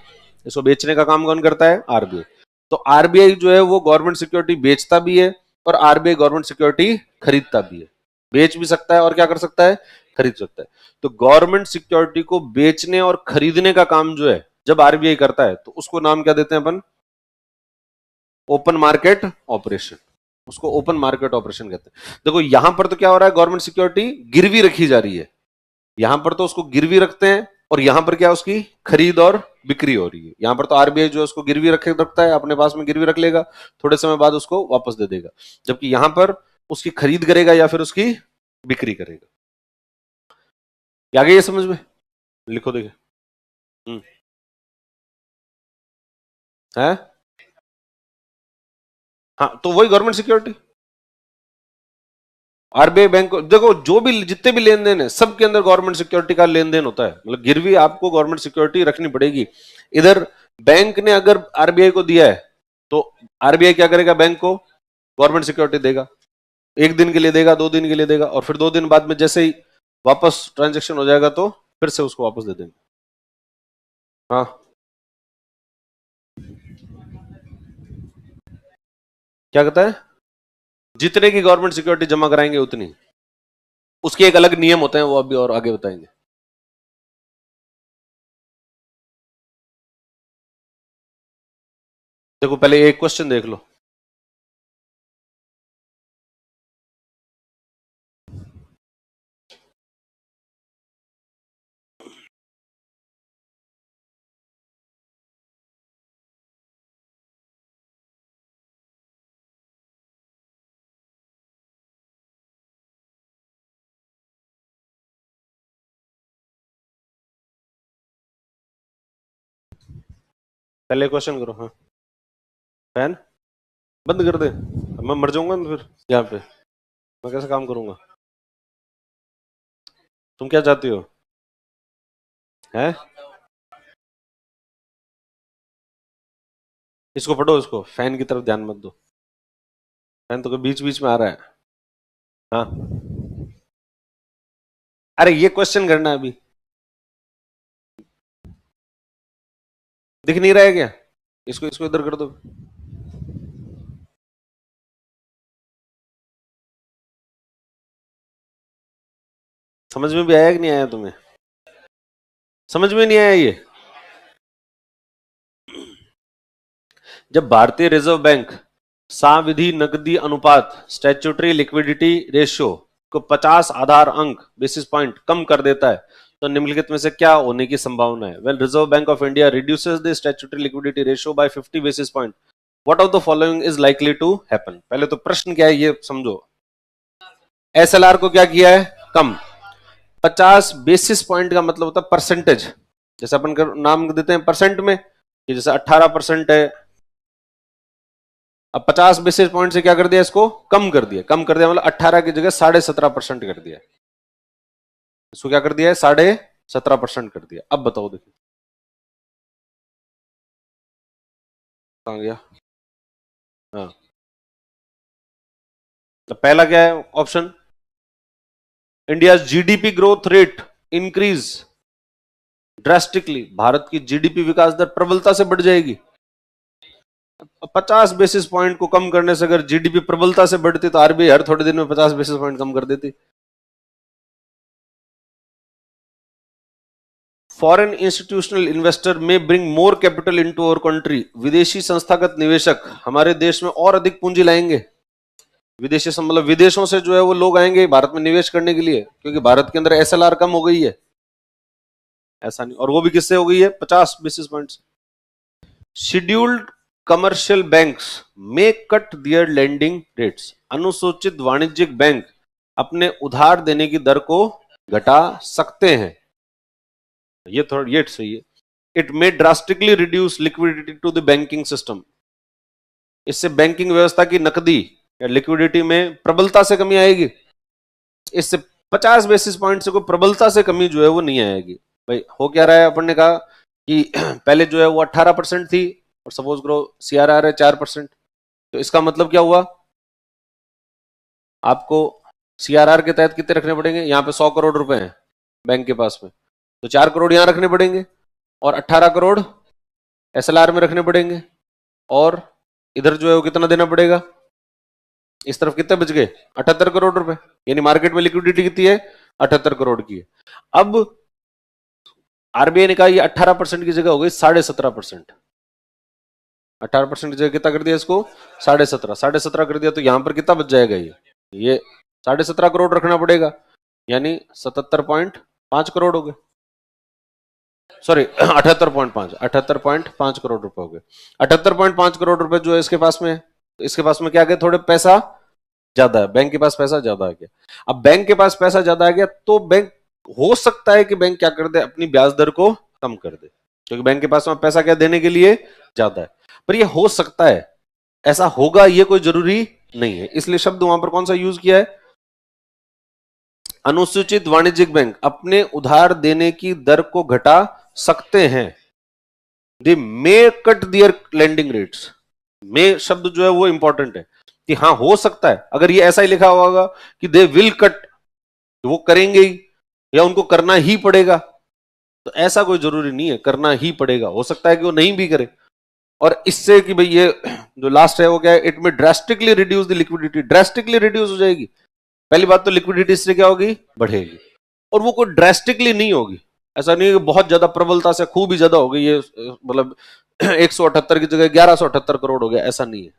इसको बेचने का काम कौन करता है? आरबीआई। तो आरबीआई जो है वो गवर्नमेंट सिक्योरिटी बेचता भी है और आरबीआई गवर्नमेंट सिक्योरिटी खरीदता भी है। बेच भी सकता है और क्या कर सकता है, खरीद सकता है। तो गवर्नमेंट सिक्योरिटी को बेचने और खरीदने का काम जो है जब आरबीआई करता है तो उसको नाम क्या देते हैं अपन, ओपन मार्केट ऑपरेशन। उसको ओपन मार्केट ऑपरेशन कहते हैं। देखो यहां पर तो क्या हो रहा है, गवर्नमेंट सिक्योरिटी गिरवी रखी जा रही है, यहां पर तो उसको गिरवी रखते हैं, और यहां पर क्या उसकी खरीद और बिक्री हो रही है। यहां पर तो आरबीआई जो है उसको गिरवी रखता है, अपने पास में गिरवी रख लेगा, थोड़े समय बाद उसको वापस दे देगा, जबकि यहां पर उसकी खरीद करेगा या फिर उसकी बिक्री करेगा। क्या गई ये समझ में? लिखो देखिए। है, हाँ, तो वही गवर्नमेंट सिक्योरिटी। आरबीआई बैंक देखो, जो भी जितने भी लेन देन है सबके अंदर गवर्नमेंट सिक्योरिटी का लेन देन होता है, मतलब गिरवी आपको गवर्नमेंट सिक्योरिटी रखनी पड़ेगी। इधर बैंक ने अगर आरबीआई को दिया है तो आरबीआई क्या करेगा, बैंक को गवर्नमेंट सिक्योरिटी देगा, एक दिन के लिए देगा, 2 दिन के लिए देगा, और फिर 2 दिन बाद में जैसे ही वापस ट्रांजेक्शन हो जाएगा तो फिर से उसको वापस दे देंगे। हाँ, क्या कहता है, जितने की गवर्नमेंट सिक्योरिटी जमा कराएंगे उतनी, उसके एक अलग नियम होते हैं, वो अभी और आगे बताएंगे। देखो पहले एक क्वेश्चन देख लो। पहले क्वेश्चन करो। हाँ, फैन बंद कर दे, मैं मर जाऊंगा ना फिर यहाँ पे, मैं कैसे काम करूंगा? तुम क्या चाहती हो? हैं? इसको पढ़ो, इसको फैन की तरफ ध्यान मत दो, फैन तो बीच बीच में आ रहा है। हाँ, अरे ये क्वेश्चन करना है अभी, दिख नहीं रहा है क्या? इसको इसको इधर कर दो। समझ में भी आया कि नहीं आया तुम्हें? समझ में नहीं आया ये? जब भारतीय रिजर्व बैंक सांविधि नकदी अनुपात स्टैट्यूटरी लिक्विडिटी रेशियो को 50 आधार अंक बेसिस पॉइंट कम कर देता है तो निम्नलिखित में से क्या होने की संभावना है? Well, Reserve Bank of India reduces the statutory liquidity ratio by 50 basis point, what of the following is likely to happen? पहले तो प्रश्न क्या है ये समझो। एसएलआर को क्या किया है? कम। 50 बेसिस पॉइंट का मतलब होता है परसेंटेज, जैसे अपन नाम देते हैं परसेंट में, कि जैसे 18% है, अब 50 बेसिस पॉइंट से क्या कर दिया? इसको कम कर दिया। कम कर दिया मतलब 18 की जगह 17.5% कर दिया। इसको क्या कर दिया है? 17.5% कर दिया। अब बताओ, देखिए कहां गया? हाँ, तो पहला क्या है option? India GDP growth rate increase drastically, Bharat की जीडीपी विकास दर प्रबलता से बढ़ जाएगी। 50 बेसिस पॉइंट को कम करने से अगर जीडीपी प्रबलता से बढ़ती तो आरबीआई हर थोड़े दिन में 50 बेसिस पॉइंट कम कर देती। Foreign institutional investor may bring more capital into our country, विदेशी संस्थागत निवेशक हमारे देश में और अधिक पूंजी लाएंगे। विदेशी मतलब विदेशों से जो है वो लोग आएंगे भारत में निवेश करने के लिए, क्योंकि भारत के अंदर एसएलआर कम हो गई है। ऐसा नहीं, और वो भी किससे हो गई है? 50 बेसिस पॉइंट से। शेड्यूल्ड कमर्शियल बैंक्स में कट दियर लेंडिंग रेट्स, अनुसूचित वाणिज्यिक बैंक अपने उधार देने की दर को घटा सकते हैं। ये थोड़ा ये सही है। It may drastically reduce liquidity to the banking system, इससे बैंकिंग व्यवस्था की नकदी या लिक्विडिटी में प्रबलता से कमी आएगी। इससे 50 बेसिस पॉइंट से कोई प्रबलता से कमी जो है वो नहीं आएगी। भाई हो क्या रहा है? अपन ने कहा कि पहले जो है वो 18% थी और सपोज करो सीआरआर है 4%, तो इसका मतलब क्या हुआ? आपको सीआरआर के तहत कितने रखने पड़ेंगे? यहाँ पे 100 करोड़ रुपए हैं बैंक के पास में, तो 4 करोड़ यहां रखने पड़ेंगे और 18 करोड़ एसएलआर में रखने पड़ेंगे, और इधर जो है वो कितना देना पड़ेगा? इस तरफ कितने बच गए? 78 करोड़ रुपए। यानी मार्केट में लिक्विडिटी कितनी है? 78 करोड़ की है। अब आरबीआई ने कहा ये 18% की जगह हो गई 17.5%। 18% की जगह कितना कर दिया इसको? 17.5 कर दिया, तो यहां पर कितना बच जाएगा? ये 17.5 करोड़ रखना पड़ेगा, यानी 77.5 करोड़ हो गए। सॉरी 78.5 करोड़ रुपए हो गए। 78.5 करोड़ रुपए जो है इसके पास में है, तो इसके पास में क्या आ गया? थोड़े पैसा ज्यादा है, बैंक के पास पैसा ज्यादा आ गया। अब बैंक के पास पैसा ज्यादा आ गया तो बैंक, हो सकता है कि बैंक क्या कर दे? अपनी ब्याज दर को कम कर दे, क्योंकि बैंक के पास में पैसा क्या देने के लिए ज्यादा है। पर ये हो सकता है, ऐसा होगा ये कोई जरूरी नहीं है, इसलिए शब्द वहां पर कौन सा यूज किया है? अनुसूचित वाणिज्यिक बैंक अपने उधार देने की दर को घटा सकते हैं। दे मे कट दियर लेंडिंग रेट्स, मे शब्द जो है वो इंपॉर्टेंट है कि हाँ हो सकता है। अगर ये ऐसा ही लिखा होगा कि दे विल कट, वो करेंगे ही या उनको करना ही पड़ेगा, तो ऐसा कोई जरूरी नहीं है, करना ही पड़ेगा। हो सकता है कि वो नहीं भी करे। और इससे कि भाई ये जो लास्ट है वो क्या है? इट में drastically reduce the liquidity, drastically reduce हो जाएगी। पहली बात तो लिक्विडिटी इससे क्या होगी? बढ़ेगी। और वो कोई ड्रास्टिकली नहीं होगी, ऐसा नहीं है कि बहुत ज्यादा प्रबलता से खूब ही ज्यादा हो गई, ये मतलब 178 की जगह 1178 करोड़ हो गया, ऐसा नहीं है।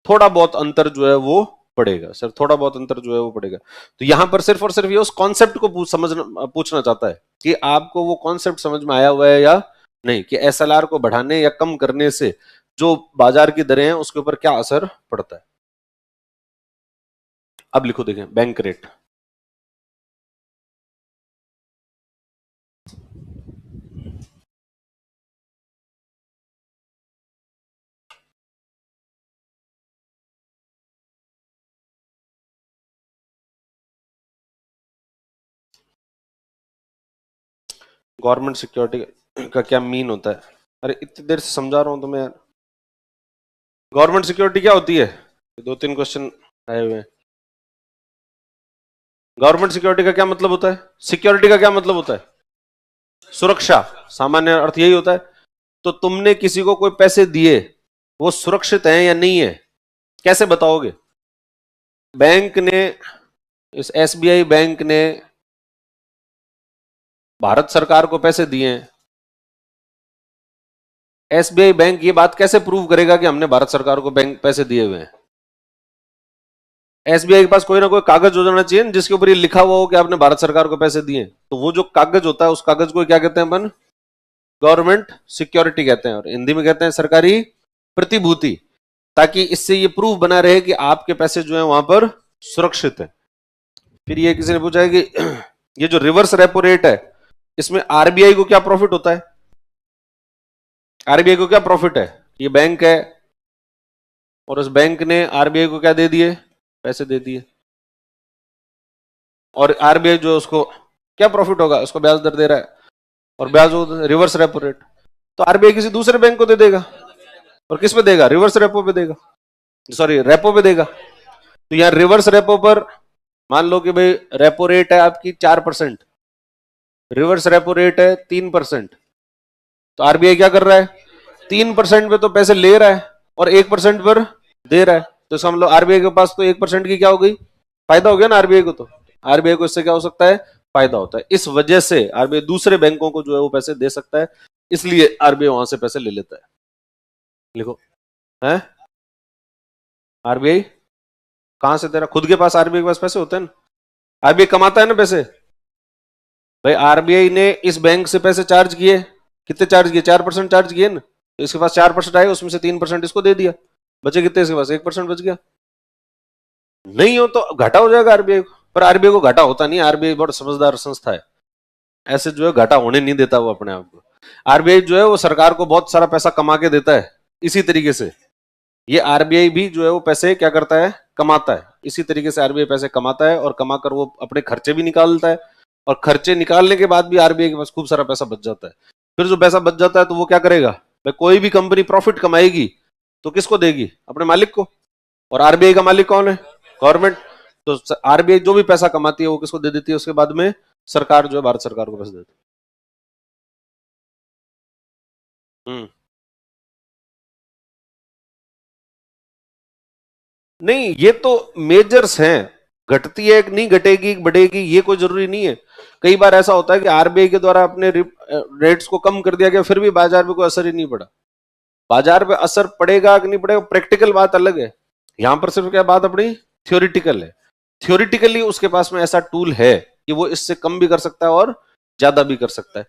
थोड़ा बहुत अंतर जो है वो पड़ेगा, सिर्फ थोड़ा बहुत अंतर जो है वो पड़ेगा। तो यहां पर सिर्फ और सिर्फ ये उस कॉन्सेप्ट को पूछना चाहता है कि आपको वो कॉन्सेप्ट समझ में आया हुआ है या नहीं, कि एसएलआर को बढ़ाने या कम करने से जो बाजार की दरें हैं उसके ऊपर क्या असर पड़ता है। अब लिखो, देखें बैंक रेट। गवर्नमेंट सिक्योरिटी का क्या मीन होता है? अरे इतनी देर से समझा रहा हूं तुम्हें यार। गवर्नमेंट सिक्योरिटी क्या होती है? 2-3 क्वेश्चन आए हुए हैं। गवर्नमेंट सिक्योरिटी का क्या मतलब होता है? सिक्योरिटी का क्या मतलब होता है? सुरक्षा, सामान्य अर्थ यही होता है। तो तुमने किसी को कोई पैसे दिए, वो सुरक्षित हैं या नहीं है, कैसे बताओगे? बैंक ने, इस एसबीआई बैंक ने भारत सरकार को पैसे दिए हैं, एसबीआई बैंक ये बात कैसे प्रूव करेगा कि हमने भारत सरकार को बैंक पैसे दिए हुए हैं? एसबीआई के पास कोई ना कोई कागज हो जाना चाहिए जिसके ऊपर ये लिखा हुआ हो कि आपने भारत सरकार को पैसे दिए। तो वो जो कागज होता है, उस कागज को क्या कहते हैं अपन? गवर्नमेंट सिक्योरिटी कहते हैं, और हिंदी में कहते हैं सरकारी प्रतिभूति, ताकि इससे ये प्रूफ बना रहे कि आपके पैसे जो है वहां पर सुरक्षित है। फिर ये किसी ने पूछा है कि ये जो रिवर्स रेपो रेट है, इसमें आरबीआई को क्या प्रॉफिट होता है? आरबीआई को क्या प्रॉफिट है? ये बैंक है और उस बैंक ने आरबीआई को क्या दे दिए? पैसे दे दिए। और आरबीआई जो उसको क्या प्रॉफिट होगा? उसको ब्याज दर दे रहा है, और ब्याज रिवर्स रेपो रेट। तो आरबीआई किसी दूसरे बैंक को दे देगा, और किस पे देगा? रिवर्स रेपो पे देगा, सॉरी रेपो पे देगा। तो यार रिवर्स रेपो पर मान लो कि भाई रेपो रेट है आपकी 4%, रिवर्स रेपो रेट है 3%, तो आरबीआई क्या कर रहा है? 3% पे तो पैसे ले रहा है और 1% पर दे रहा है। तो इसका मतलब आरबीआई के पास तो 1% की क्या हो गई? फायदा हो गया ना आरबीआई को। तो आरबीआई को इससे क्या हो सकता है? फायदा होता है। इस वजह से आरबीआई दूसरे बैंकों को जो है वो पैसे दे सकता है, इसलिए आरबीआई वहां से पैसे ले लेता है। लिखो, है आरबीआई कहां से तेरा खुद के पास, आरबीआई के पास पैसे होते हैं ना, आरबीआई कमाता है ना पैसे। भाई आरबीआई ने इस बैंक से पैसे चार्ज किए, कितने चार्ज किए? 4% चार्ज किए ना, तो इसके पास 4% आए, उसमें से 3% इसको दे दिया, बचे कितने इसके पास? 1% बच गया। नहीं हो तो घाटा हो जाएगा आरबीआई को, पर आरबीआई को घाटा होता नहीं। आरबीआई बहुत समझदार संस्था है, ऐसे जो है घाटा होने नहीं देता वो अपने आप को। आरबीआई जो है वो सरकार को बहुत सारा पैसा कमा के देता है। इसी तरीके से ये आरबीआई भी जो है वो पैसे क्या करता है? कमाता है। इसी तरीके से आरबीआई पैसे कमाता है, और कमाकर वो अपने खर्चे भी निकालता है, और खर्चे निकालने के बाद भी आरबीआई के पास खूब सारा पैसा बच जाता है। फिर जो पैसा बच जाता है तो वो क्या करेगा? भाई कोई भी कंपनी प्रॉफिट कमाएगी तो किसको देगी? अपने मालिक को। और आरबीआई का मालिक कौन है? गवर्नमेंट। तो आरबीआई जो भी पैसा कमाती है वो किसको दे देती है? उसके बाद में सरकार जो है भारत सरकार को पैसे देती है। नहीं, ये तो मेजर्स हैं, घटती है नहीं घटेगी बढ़ेगी ये कोई जरूरी नहीं है। कई बार ऐसा होता है कि आरबीआई के द्वारा अपने रेट्स को कम कर दिया गया, फिर भी बाजार पे कोई असर ही नहीं पड़ा। बाजार पे असर पड़ेगा कि नहीं पड़ेगा, प्रैक्टिकल बात अलग है। यहां पर सिर्फ क्या बात अपनी थ्योरिटिकल है। थ्योरिटिकली उसके पास में ऐसा टूल है कि वो इससे कम भी कर सकता है और ज्यादा भी कर सकता है।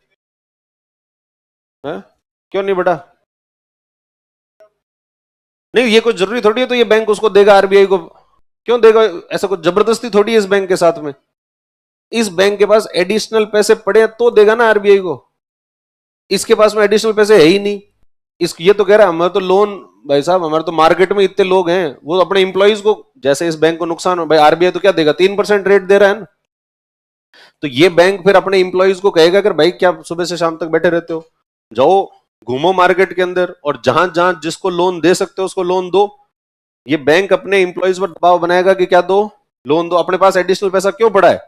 क्यों नहीं बढ़ा? नहीं, ये कोई जरूरी थोड़ी है तो ये बैंक उसको देगा आरबीआई को। क्यों देगा? ऐसा कुछ जबरदस्ती थोड़ी है इस बैंक के साथ में। इस बैंक के पास एडिशनल पैसे पड़े तो देगा ना आरबीआई को। इसके पास में एडिशनल पैसे है ही नहीं। ये तो कह रहा है हमारे तो लोन, भाई साहब हमारे तो मार्केट में इतने लोग हैं, वो अपने इंप्लॉइज को, जैसे इस बैंक को नुकसान हो, भाई आरबीआई तो क्या देगा? 3% रेट दे रहा है ना। तो ये बैंक फिर अपने इंप्लॉइज को कहेगा कि भाई क्या सुबह से शाम तक बैठे रहते हो, जाओ घूमो मार्केट के अंदर, और जहां जहां जिसको लोन दे सकते हो उसको लोन दो। ये बैंक अपने इंप्लॉइज पर दबाव बनाएगा कि क्या दो? लोन दो। अपने पास एडिशनल पैसा क्यों पड़ा है?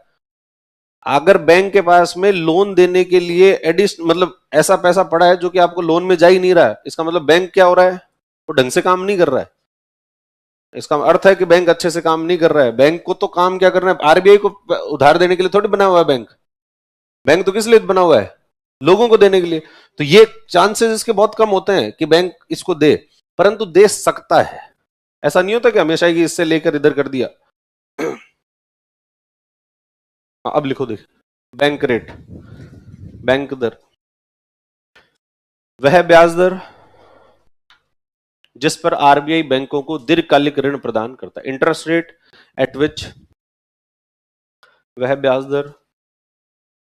अगर बैंक के पास में लोन देने के लिए एडिशनल मतलब ऐसा पैसा पड़ा है जो कि आपको लोन में जा ही नहीं रहा है, इसका मतलब बैंक क्या हो रहा है? वो ढंग से काम नहीं कर रहा है। इसका अर्थ है कि बैंक अच्छे से काम नहीं कर रहा है। बैंक को तो काम क्या करना है? आरबीआई को उधार देने के लिए थोड़ी बना हुआ है बैंक। बैंक तो किस लिए बना हुआ है? लोगों को देने के लिए। तो ये चांसेस इसके बहुत कम होते हैं कि बैंक इसको दे, परंतु दे सकता है। ऐसा नहीं होता कि हमेशा ही इससे लेकर इधर कर दिया। अब लिखो, देख, बैंक रेट, बैंक दर, वह ब्याज दर जिस पर आरबीआई बैंकों को दीर्घकालिक ऋण प्रदान करता है। इंटरेस्ट रेट एट विच, वह ब्याज दर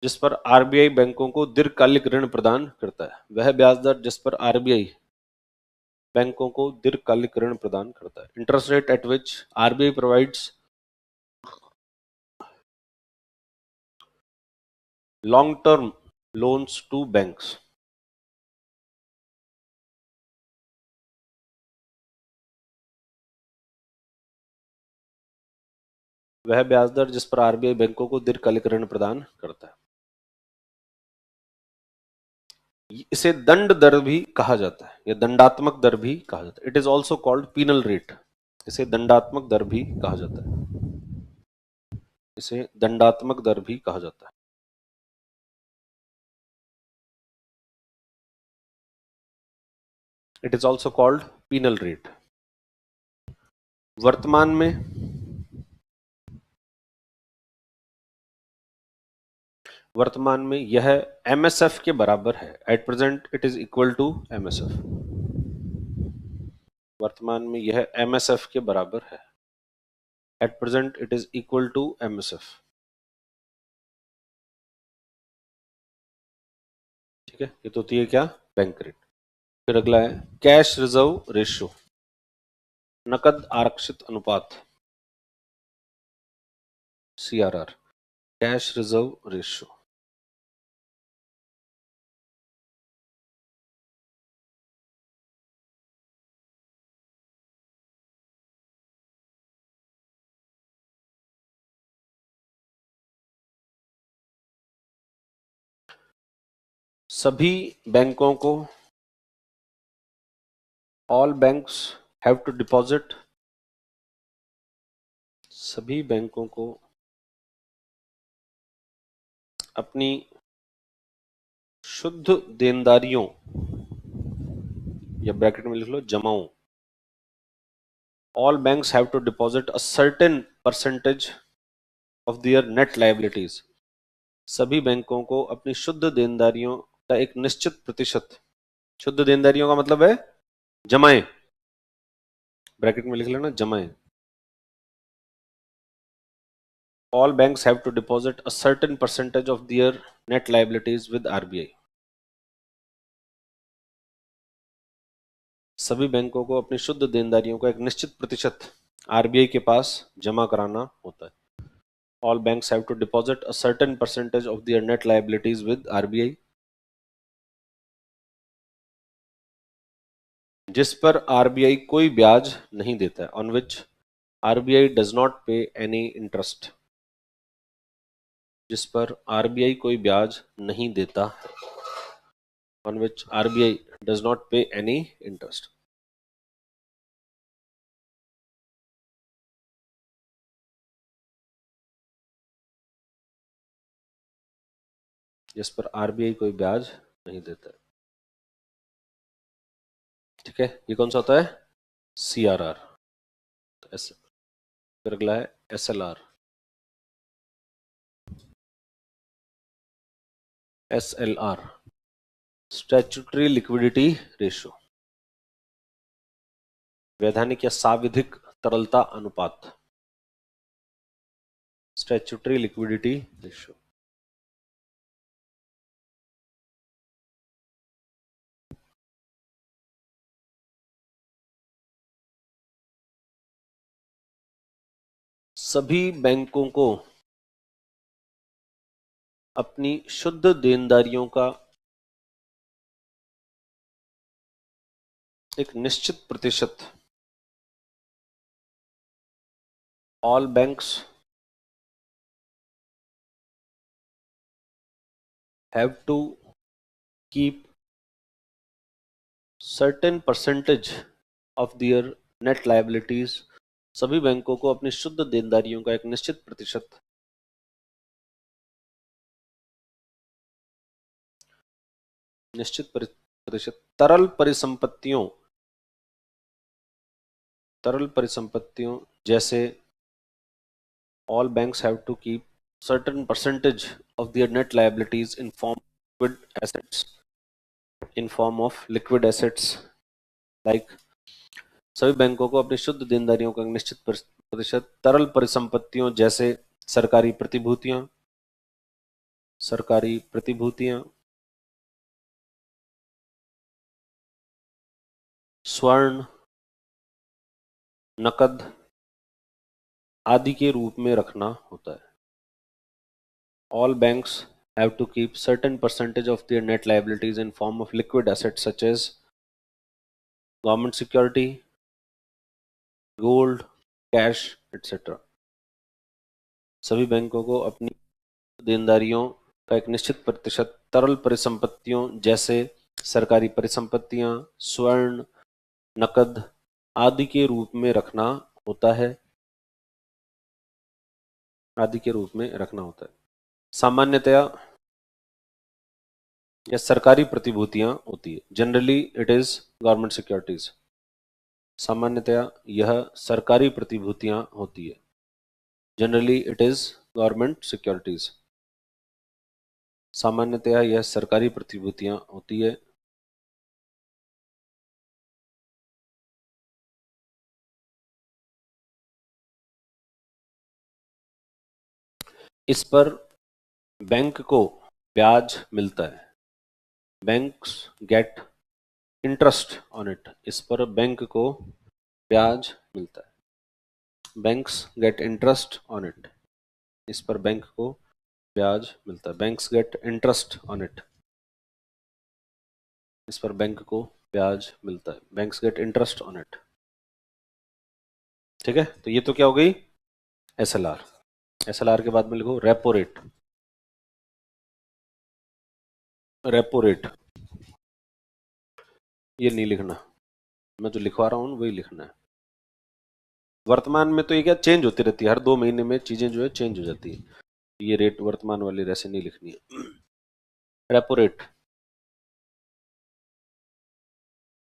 जिस पर आरबीआई बैंकों को दीर्घकालिक ऋण प्रदान करता है। वह ब्याज दर जिस पर आरबीआई बैंकों को दीर्घकालिक ऋण प्रदान करता है। Interest rate at which RBI provides long term loans to banks. वह ब्याज दर जिस पर आरबीआई बैंकों को दीर्घकालिक ऋण प्रदान करता है। इसे दंड दर भी कहा जाता है या दंडात्मक दर भी कहा जाता है। It is also called penal rate. इसे दंडात्मक दर भी कहा जाता है। इसे दंडात्मक दर भी कहा जाता है। It is also called penal rate. वर्तमान में यह एमएसएफ के बराबर है। At present it is equal to MSF. वर्तमान में यह एमएसएफ के बराबर है। At present it is equal to MSF. ठीक है, ये तो होती है क्या, बैंक रेट। फिर अगला है कैश रिजर्व रेशियो, नकद आरक्षित अनुपात, सीआरआर, कैश रिजर्व रेशियो। सभी बैंकों को, all banks have to deposit, सभी बैंकों को अपनी शुद्ध देनदारियों या ब्रैकेट में लिख लो जमाओं, all banks have to deposit a certain percentage of their net liabilities. सभी बैंकों को अपनी शुद्ध देनदारियों का एक निश्चित प्रतिशत, शुद्ध देनदारियों का मतलब है जमाएं, ब्रैकेट में लिख लेना जमाएं। All banks have to deposit a certain percentage of their net liabilities with RBI. सभी बैंकों को अपनी शुद्ध देनदारियों का एक निश्चित प्रतिशत आरबीआई के पास जमा कराना होता है। All banks have to deposit a certain percentage of their net liabilities with RBI, जिस पर आरबीआई कोई ब्याज नहीं देता है, on which RBI does not pay any interest, जिस पर आरबीआई कोई ब्याज नहीं देता है, on which RBI does not pay any interest. जिस पर आरबीआई कोई ब्याज नहीं देता है। ठीक है, ये कौन सा होता है, सीआरआर। फिर अगला है SLR, SLR, statutory liquidity ratio, वैधानिक या साविधिक तरलता अनुपात, स्टैट्यूटरी लिक्विडिटी रेशियो। सभी बैंकों को अपनी शुद्ध देनदारियों का एक निश्चित प्रतिशत, all banks have to keep certain percentage of their net liabilities. सभी बैंकों को अपनी शुद्ध देनदारियों का एक निश्चित प्रतिशत तरल परिसंपत्तियों जैसे all banks have to keep certain percentage of their net liabilities in form of liquid assets like, सभी बैंकों को अपनी शुद्ध देनदारियों का निश्चित प्रतिशत तरल परिसंपत्तियों जैसे सरकारी प्रतिभूतियां, स्वर्ण, नकद आदि के रूप में रखना होता है। All banks have to keep certain percentage of their net liabilities in form of liquid assets such as government security, gold, cash, etc. सभी बैंकों को अपनी देनदारियों का एक निश्चित प्रतिशत तरल परिसंपत्तियों जैसे सरकारी परिसंपत्तियां, स्वर्ण, नकद आदि के रूप में रखना होता है। सामान्यतया यह सरकारी प्रतिभूतियां होती है। Generally it is government securities. सामान्यतया यह सरकारी प्रतिभूतियां होती है। Generally it is government securities. सामान्यतया यह सरकारी प्रतिभूतियां होती है। इस पर बैंक को ब्याज मिलता है। Banks get interest on it. इस पर बैंक को ब्याज मिलता है। Banks get interest on it. इस पर बैंक को ब्याज मिलता है। Banks get interest on it. इस पर बैंक को ब्याज मिलता है। Banks get interest on it. ठीक है, तो ये तो क्या हो गई? एसएलआर। एसएलआर के बाद में लिखो रेपो रेट। रेपो रेट ये नहीं लिखना, मैं जो लिखवा रहा हूँ वही लिखना है। वर्तमान में तो ये क्या चेंज होती रहती है, हर 2 महीने में चीजें जो है चेंज हो जाती है। ये रेट वर्तमान वाली ऐसे नहीं लिखनी है। रेपो रेट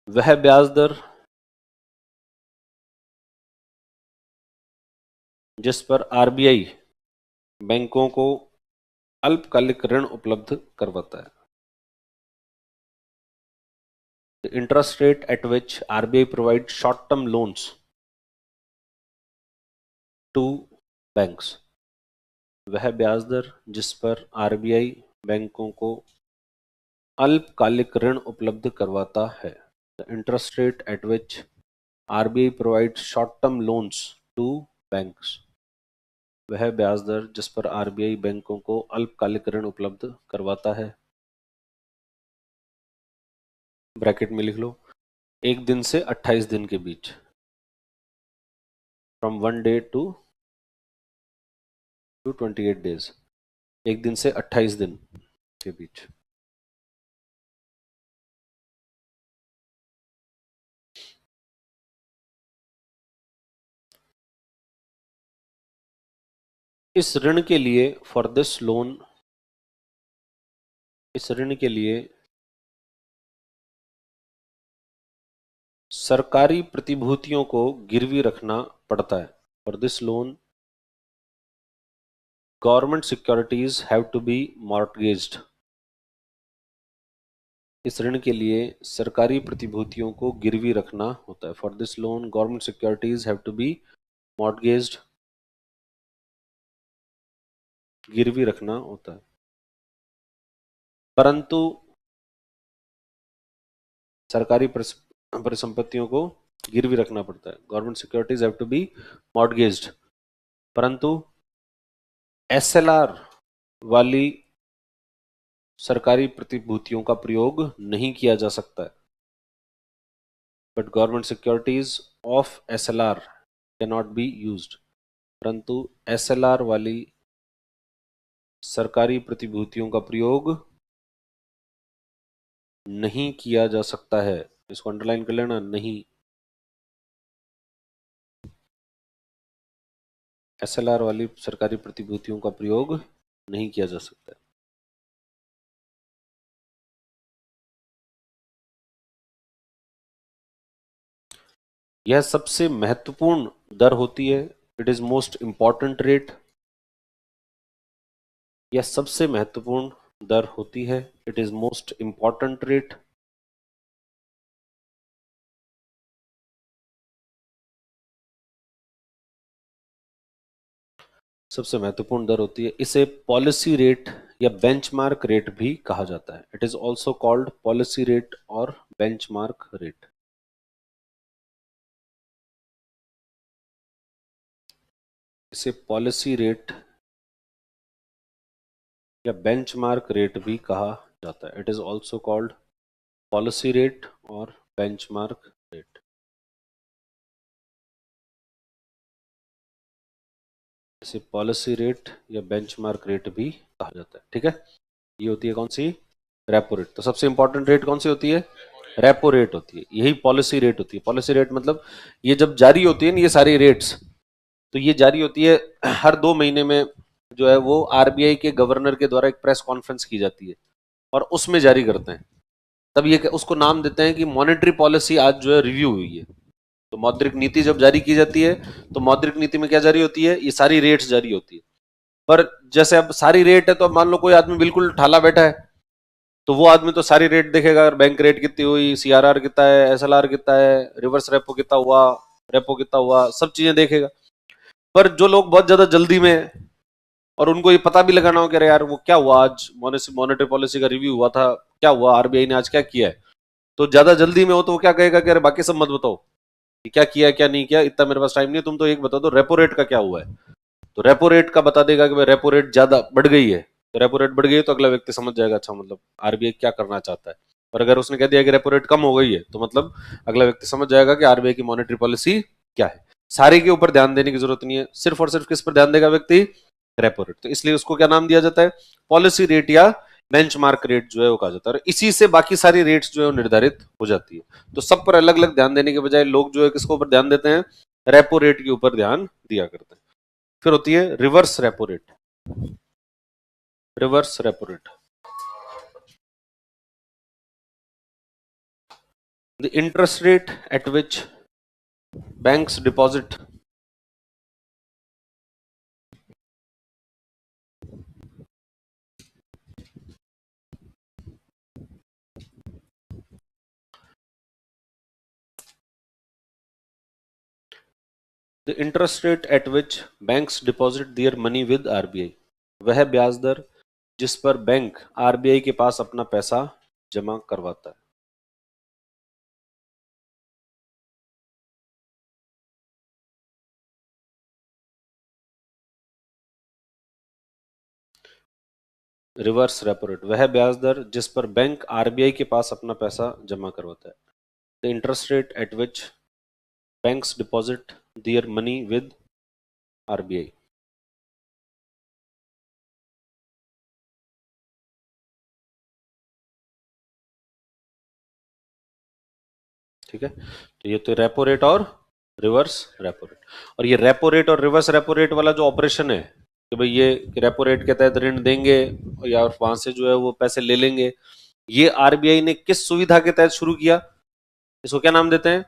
वह ब्याज दर जिस पर आरबीआई बैंकों को अल्पकालिक ऋण उपलब्ध करवाता है। The interest rate at which RBI provides short-term loans to banks. वह ब्याज दर जिस पर आरबीआई बैंकों को अल्पकालिक ऋण उपलब्ध करवाता है। The interest rate at which RBI provides short-term loans to banks. वह ब्याज दर जिस पर आरबीआई बैंकों को अल्पकालिक ऋण उपलब्ध करवाता है। ब्रैकेट में लिख लो 1 दिन से 28 दिन के बीच। From 1 day to 28 days। 1 दिन से 28 दिन के बीच। इस ऋण के लिए फॉर दिस लोन, इस ऋण के लिए सरकारी प्रतिभूतियों को गिरवी रखना पड़ता है। For this loan government securities have to be mortgaged. इस ऋण के लिए सरकारी प्रतिभूतियों को गिरवी रखना होता है। For this loan government securities have to be mortgaged. गिरवी रखना होता है। परंतु सरकारी परिसंपत्तियों को गिरवी रखना पड़ता है। Government securities have to be mortgaged. परंतु एसएलआर वाली सरकारी प्रतिभूतियों का प्रयोग नहीं किया जा सकता है। But government securities of SLR can not be used. परंतु एसएलआर वाली सरकारी प्रतिभूतियों का प्रयोग नहीं किया जा सकता है। इसको अंडरलाइन कर लेना, नहीं। एसएलआर वाली सरकारी प्रतिभूतियों का प्रयोग नहीं किया जा सकता है। यह सबसे महत्वपूर्ण दर होती है। It is most important rate. यह सबसे महत्वपूर्ण दर होती है। It is most important rate. सबसे महत्वपूर्ण दर होती है। इसे पॉलिसी रेट या बेंचमार्क रेट भी कहा जाता है। It is also called policy rate और बेंचमार्क रेट। इसे पॉलिसी रेट या बेंचमार्क रेट भी कहा जाता है। It is also called policy rate और बेंचमार्क रेट। इसे पॉलिसी रेट या बेंचमार्क रेट भी कहा जाता है। ठीक है, ये होती है कौन सी? Repo rate. तो सबसे इंपॉर्टेंट रेट कौन सी होती है? रेपो रेट होती है। यही पॉलिसी रेट होती है। पॉलिसी रेट मतलब ये जब जारी होती है ना, ये सारी रेट्स, तो ये जारी होती है हर 2 महीने में, जो है वो आरबीआई के गवर्नर के द्वारा एक प्रेस कॉन्फ्रेंस की जाती है और उसमें जारी करते हैं। तब ये उसको नाम देते हैं कि मॉनेटरी पॉलिसी आज जो है रिव्यू हुई है। तो मौद्रिक नीति जब जारी की जाती है तो मौद्रिक नीति में क्या जारी होती है? ये सारी रेट्स जारी होती है। पर जैसे अब सारी रेट है, तो अब मान लो कोई आदमी बिल्कुल ठाला बैठा है, तो वो आदमी तो सारी रेट देखेगा। अगर बैंक रेट कितनी हुई, सीआरआर कितना है, एसएलआर कितना है, रिवर्स रेपो कितना हुआ, रेपो कितना हुआ, सब चीजें देखेगा। पर जो लोग बहुत ज्यादा जल्दी में और उनको ये पता भी लगाना हो कि अरे यार वो क्या हुआ, आज मॉनेटरी पॉलिसी का रिव्यू हुआ था, क्या हुआ, आरबीआई ने आज क्या किया है, तो ज्यादा जल्दी में हो तो वो क्या कहेगा कि अरे बाकी सब मत बताओ कि क्या किया क्या नहीं किया, इतना मेरे पास टाइम नहीं है, तुम तो एक बता दो रेपो रेट का क्या हुआ है। तो रेपो रेट का बता देगा कि भाई रेपो रेट ज्यादा बढ़ गई है। तो रेपो रेट बढ़ गई है तो अगला व्यक्ति समझ जाएगा अच्छा मतलब आरबीआई क्या करना चाहता है। और अगर उसने कह दिया कि रेपो रेट कम हो गई है तो मतलब अगला व्यक्ति समझ जाएगा कि आरबीआई की मॉनेटरी पॉलिसी क्या है। सारे के ऊपर ध्यान देने की जरूरत नहीं है, सिर्फ और सिर्फ किस पर ध्यान देगा व्यक्ति? Repo rate. तो इसलिए उसको क्या नाम दिया जाता है? पॉलिसी रेट या बेंचमार्क रेट जो है वो कहा जाता है। और इसी से बाकी सारी रेट्स जो है निर्धारित हो जाती है। तो सब पर अलग अलग ध्यान देने के बजाय लोग जो है किसके ऊपर ध्यान देते हैं? रेपो रेट के ऊपर ध्यान दिया करते हैं। फिर होती है reverse repo rate. Reverse repo rate, the interest rate at which banks deposit The interest rate at which banks deposit their money with RBI, वह ब्याज दर जिस पर बैंक आरबीआई के पास अपना पैसा जमा करवाता है। रिवर्स रेपो रेट, वह ब्याज दर जिस पर बैंक आरबीआई के पास अपना पैसा जमा करवाता है। The interest rate at which banks deposit their money with RBI. ठीक है, तो ये तो रेपो रेट और रिवर्स रेपो रेट। और ये रेपो रेट और रिवर्स रेपो रेट वाला जो ऑपरेशन है कि भाई ये रेपो रेट के तहत ऋण देंगे या वहां से जो है वो पैसे ले लेंगे, ये आरबीआई ने किस सुविधा के तहत शुरू किया? इसको क्या नाम देते हैं?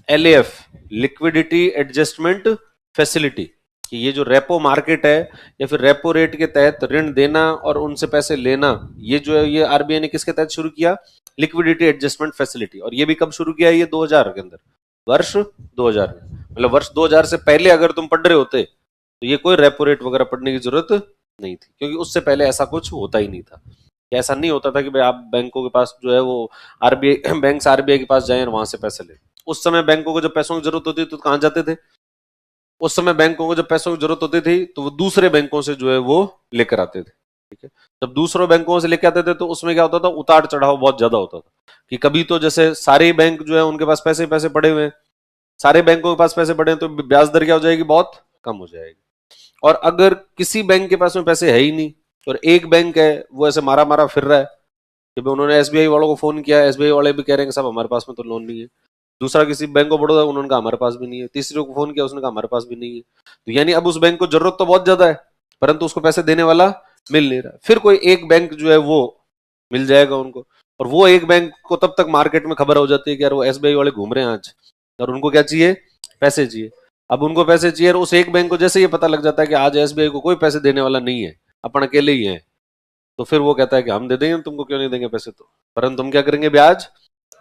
LAF, liquidity adjustment facility. कि ये जो रेपो मार्केट है या फिर रेपो रेट के तहत ऋण देना और उनसे पैसे लेना, ये जो है ये आरबीआई ने किसके तहत शुरू किया? Liquidity adjustment facility. और ये भी कब शुरू किया? ये 2000 के अंदर, वर्ष 2000 में। मतलब वर्ष 2000 से पहले अगर तुम पढ़ रहे होते तो ये कोई रेपो रेट वगैरह पढ़ने की जरूरत नहीं थी, क्योंकि उससे पहले ऐसा कुछ होता ही नहीं था। ऐसा नहीं होता था कि भाई आप बैंकों के पास जो है वो आरबीआई बैंक आरबीआई के पास जाएं और वहां से पैसे लें। उस समय बैंकों को जब पैसों की जरूरत होती थी तो कहां जाते थे? उस समय बैंकों को जब पैसों की जरूरत होती थी तो वो दूसरे बैंकों से जो है वो लेकर आते थे। ठीक है, जब दूसरों बैंकों से लेकर आते थे तो उसमें क्या होता था? उतार चढ़ाव बहुत ज्यादा होता था। कि कभी तो जैसे सारे बैंक जो है उनके पास पैसे पैसे पड़े हुए हैं, सारे बैंकों के पास पैसे पड़े हैं, तो ब्याज दर क्या हो जाएगी? बहुत कम हो जाएगी। और अगर किसी बैंक के पास में पैसे है ही नहीं और एक बैंक है वो ऐसे मारा मारा फिर रहा है कि उन्होंने एसबीआई वालों को फोन किया, एसबीआई वाले भी कह रहे हैं कि साहब हमारे पास में तो लोन नहीं है। दूसरा किसी बैंक को बड़ौदा, उन्होंने कहा हमारे पास भी नहीं है। तीसरे को फोन किया, उसने कहा हमारे पास भी नहीं है। तो यानी अब उस बैंक को जरूरत तो बहुत ज्यादा है परंतु उसको पैसे देने वाला मिल नहीं रहा। फिर कोई एक बैंक जो है वो मिल जाएगा उनको, और वो एक बैंक को तब तक मार्केट में खबर हो जाती है कि यार वो एसबीआई वाले घूम रहे हैं आज और उनको क्या चाहिए? पैसे चाहिए। अब उनको पैसे चाहिए और उस एक बैंक को जैसे ये पता लग जाता है कि आज एसबीआई को कोई पैसे देने वाला नहीं है, अपन अकेले ही हैं, तो फिर वो कहता है कि हम दे देंगे, तुमको क्यों नहीं देंगे पैसे, तो परंतु हम क्या करेंगे? ब्याज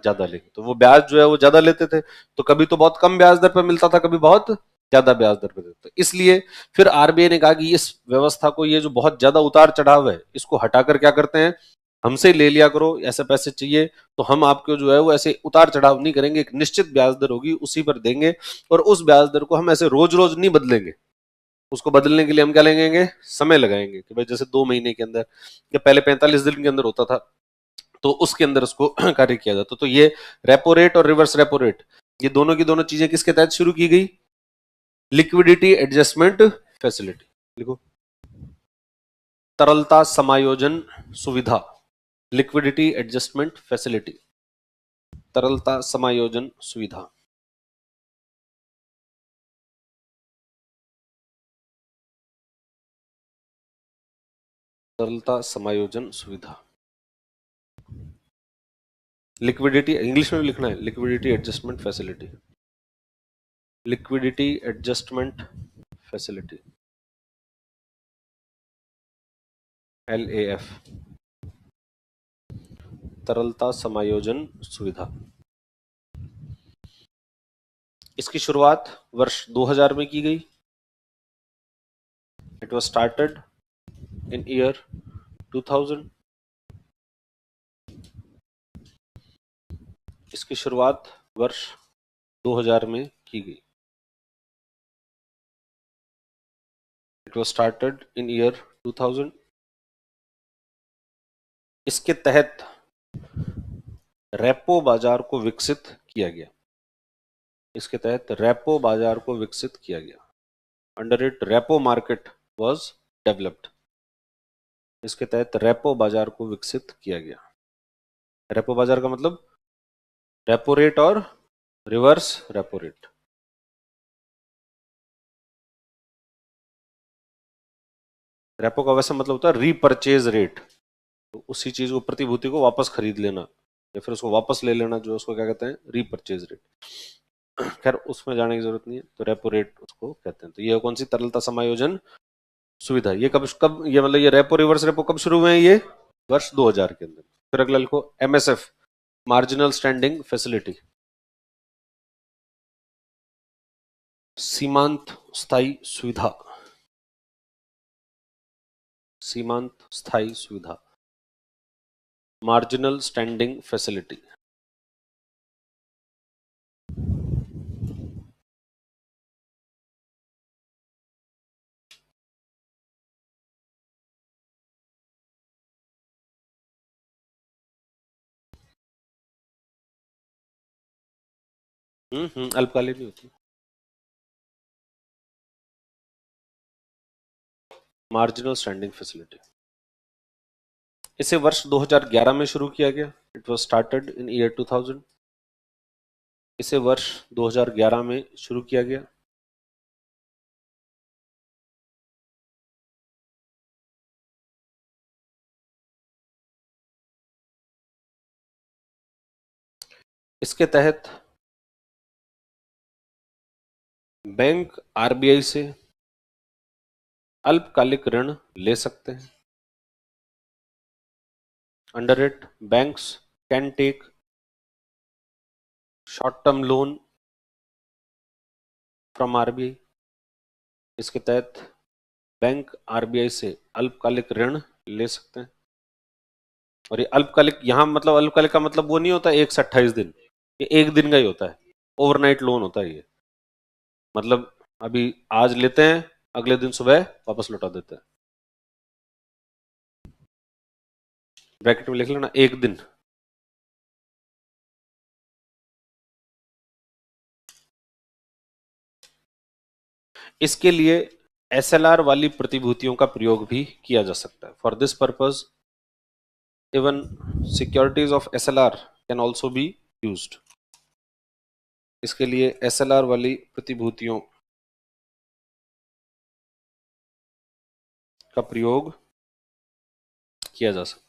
ज्यादा लेंगे। तो वो ब्याज जो है वो ज्यादा लेते थे, तो कभी तो बहुत कम ब्याज दर पर मिलता था, कभी बहुत ज्यादा ब्याज दर पर देते। इसलिए फिर आरबीआई ने कहा कि इस व्यवस्था को, ये जो बहुत ज्यादा उतार चढ़ाव है, इसको हटाकर क्या करते हैं? हमसे ले लिया करो, ऐसे पैसे चाहिए तो हम आपको जो है वो ऐसे उतार चढ़ाव नहीं करेंगे, एक निश्चित ब्याज दर होगी उसी पर देंगे, और उस ब्याज दर को हम ऐसे रोज रोज नहीं बदलेंगे, उसको बदलने के लिए हम क्या लगेंगे, समय लगाएंगे कि भाई जैसे 2 महीने के अंदर या पहले 45 दिन के अंदर होता था तो उसके अंदर उसको कार्य किया जाता। तो ये रेपो रेट और रिवर्स रेपो रेट, ये दोनों की दोनों चीजें किसके तहत शुरू की गई, लिक्विडिटी एडजस्टमेंट फैसिलिटी। लिखो, तरलता समायोजन सुविधा, लिक्विडिटी एडजस्टमेंट फैसिलिटी, तरलता समायोजन सुविधा। तरलता समायोजन सुविधा, लिक्विडिटी इंग्लिश में भी लिखना है, liquidity adjustment facility, liquidity adjustment facility, LAF, तरलता समायोजन सुविधा। इसकी शुरुआत वर्ष 2000 में की गई। It was started in year 2000। इसकी शुरुआत वर्ष 2000 में की गई। It was started in year 2000। इसके तहत रेपो बाजार को विकसित किया गया। इसके तहत रेपो बाजार को विकसित किया गया। Under it repo market was developed. इसके तहत रेपो बाजार को विकसित किया गया। रेपो बाजार का मतलब रेपो रेट और रिवर्स रेपो रेट। रेपो का वैसे मतलब होता है रीपरचेज रेट, तो उसी चीज को, प्रतिभूति को वापस खरीद लेना या फिर उसको वापस ले लेना, जो उसको क्या कहते हैं, रीपरचेज रेट। खैर उसमें जाने की जरूरत नहीं है, तो रेपो रेट उसको कहते हैं। तो ये कौन सी, तरलता समायोजन सुविधा। ये कब कब ये मतलब ये रेपो रिवर्स रेपो कब शुरू हुए हैं, ये वर्ष 2000 के अंदर। फिर अगला लिखो MSF, मार्जिनल स्टैंडिंग फैसिलिटी, सीमांत स्थायी सुविधा, सीमांत स्थायी सुविधा, मार्जिनल स्टैंडिंग फैसिलिटी। अल्पकालीन नहीं होती। मार्जिनल स्टैंडिंग फैसिलिटी, इसे वर्ष 2011 में शुरू किया गया। It was started in year 2000। इसे वर्ष 2011 में शुरू किया गया। इसके तहत बैंक RBI से अल्पकालिक ऋण ले सकते हैं। Under it banks can take short term loan from RBI। इसके तहत बैंक RBI से अल्पकालिक ऋण ले सकते हैं। और ये अल्पकालिक, यहां मतलब अल्पकालिक का मतलब वो नहीं होता 1 से 28 दिन, ये 1 दिन का ही होता है। ओवरनाइट लोन होता है ये, मतलब अभी आज लेते हैं, अगले दिन सुबह वापस लौटा देते हैं। ब्रैकेट में लिख लेना 1 दिन। इसके लिए SLR वाली प्रतिभूतियों का प्रयोग भी किया जा सकता है। For this purpose even securities of SLR can also be used. इसके लिए SLR वाली प्रतिभूतियों का प्रयोग किया जा सकता है।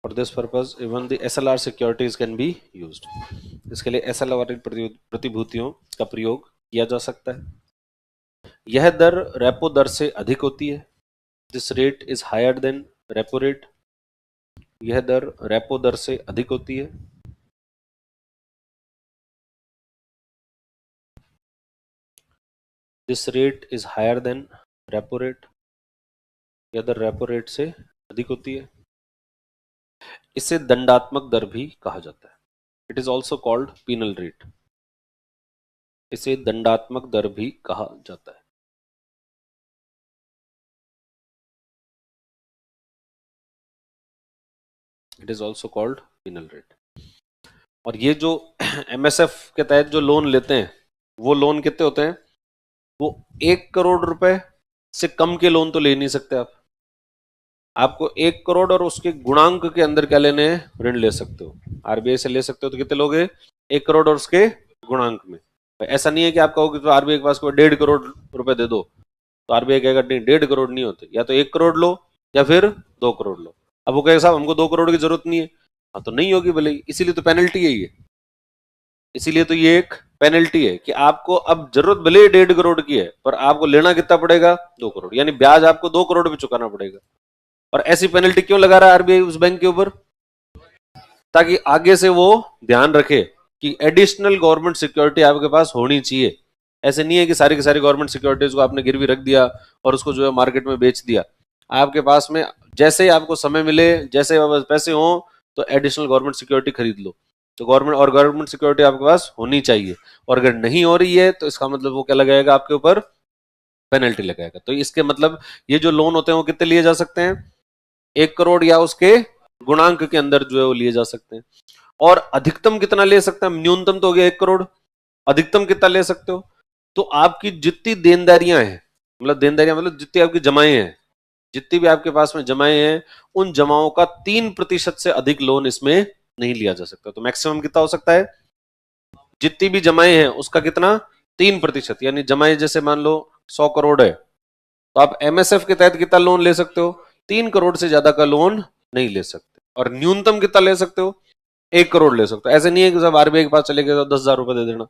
For this purpose, even the SLR securities can be used. इसके लिए SLR वाली प्रतिभूतियों का प्रयोग किया जा सकता है। यह दर रेपो दर से अधिक होती है। This rate is higher than repo rate. यह दर रेपो दर से अधिक होती है। This rate is higher than repo rate. यह दर रेपो रेट से अधिक होती है। इसे दंडात्मक दर भी कहा जाता है। It is also called penal rate, इसे दंडात्मक दर भी कहा जाता है। It is also called penal rate. और ये जो एमएसएफ के तहत जो लोन लेते हैं वो लोन कितने होते हैं? वो 1 करोड़ रुपए से कम के लोन तो ले नहीं सकते आप। आपको 1 करोड़ और उसके गुणांक के अंदर क्या लेने हैं? ऋण ले सकते हो। आरबीआई से ले सकते हो तो कितने लोगे? 1 करोड़ और उसके गुणांक में। ऐसा नहीं है कि आप कहोगे तो आरबीआई के पास कोई 1.5 करोड़ रुपए दे दो, तो आरबीआई कहेगा नहीं 1.5 करोड़ नहीं होते, या तो 1 करोड़ लो या फिर 2 करोड़ लो। अब वो कहेगा साहब हमको 2 करोड़ की जरूरत नहीं है, हाँ तो नहीं होगी भले, इसीलिए तो पेनल्टी है ये। इसीलिए तो ये एक पेनल्टी है कि आपको अब जरूरत भले 1.5 करोड़ की है पर आपको लेना कितना पड़ेगा? 2 करोड़, यानी ब्याज आपको 2 करोड़ भी चुकाना पड़ेगा। और ऐसी पेनल्टी क्यों लगा रहा है आरबीआई उस बैंक के ऊपर? ताकि आगे से वो ध्यान रखे कि एडिशनल गवर्नमेंट सिक्योरिटी आपके पास होनी चाहिए। ऐसे नहीं है कि सारी की सारी गवर्नमेंट सिक्योरिटीज को आपने गिरवी रख दिया और उसको जो है मार्केट में बेच दिया। आपके पास में जैसे ही आपको समय मिले, जैसे पैसे हो, तो एडिशनल गवर्नमेंट सिक्योरिटी खरीद लो। तो गवर्नमेंट सिक्योरिटी आपके पास होनी चाहिए, और अगर नहीं हो रही है तो इसका मतलब वो क्या लगाएगा आपके ऊपर? पेनल्टी लगाएगा। तो इसके मतलब ये जो लोन होते हैं वो कितने लिए जा सकते हैं? 1 करोड़ या उसके गुणांक के अंदर जो है वो लिए जा सकते हैं। और अधिकतम कितना ले सकते हैं? न्यूनतम तो हो गया 1 करोड़, अधिकतम कितना ले सकते हो? तो आपकी जितनी देनदारियां हैं, मतलब देनदारियां मतलब जितनी आपकी जमाएं हैं, जितनी भी आपके पास में जमाएं हैं, उन जमाओं का 3% से अधिक लोन इसमें नहीं लिया जा सकता। तो मैक्सिमम कितना हो सकता है? जितनी भी जमाएं हैं उसका कितना? 3%। यानी जमाएं जैसे मान लो 100 करोड़ है, तो आप एमएसएफ के तहत कितना लोन ले सकते हो? 3 करोड़ से ज्यादा का लोन नहीं ले सकते। और न्यूनतम कितना ले सकते हो? 1 करोड़ ले सकते हो। ऐसे नहीं है कि सब आरबीआई के पास चले गए तो 10,000 रुपए दे देना,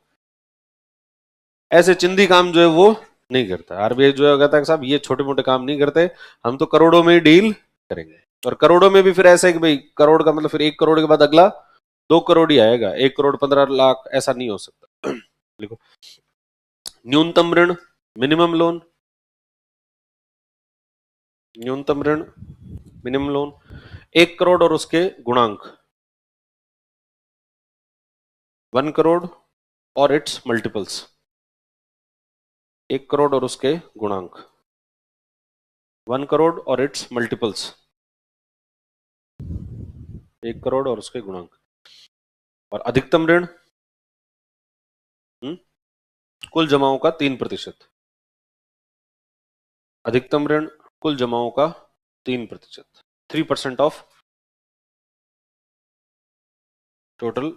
ऐसे चिंदी काम जो है वो नहीं करता। आरबीआई जो है कहता है साहब ये छोटे मोटे काम नहीं करते, हम तो करोड़ों में ही डील करेंगे। और करोड़ों में भी फिर ऐसा है कि भाई करोड़ का मतलब फिर 1 करोड़ के बाद अगला 2 करोड़ ही आएगा, 1 करोड़ 15 लाख ऐसा नहीं हो सकता। देखो, न्यूनतम ऋण, मिनिमम लोन, न्यूनतम ऋण मिनिमम लोन 1 करोड़ और उसके गुणांक 1 करोड़ और इट्स मल्टीपल्स, 1 करोड़ और उसके गुणांक 1 करोड़ और इट्स मल्टीपल्स, 1 करोड़ और उसके गुणांक। और अधिकतम ऋण कुल जमाओं का 3%, अधिकतम ऋण कुल जमाओं का 3%, 3% ऑफ टोटल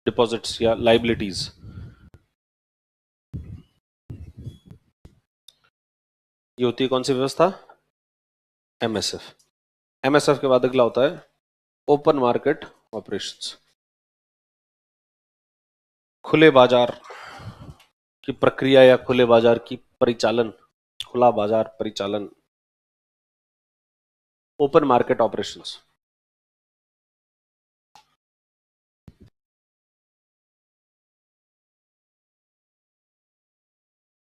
डिपॉजिट्स या लाइबिलिटीज। ये होती है कौन सी व्यवस्था? एमएसएफ। एमएसएफ के बाद अगला होता है ओपन मार्केट ऑपरेशंस। खुले बाजार की प्रक्रिया या खुले बाजार की परिचालन, खुला बाजार परिचालन, open market operations.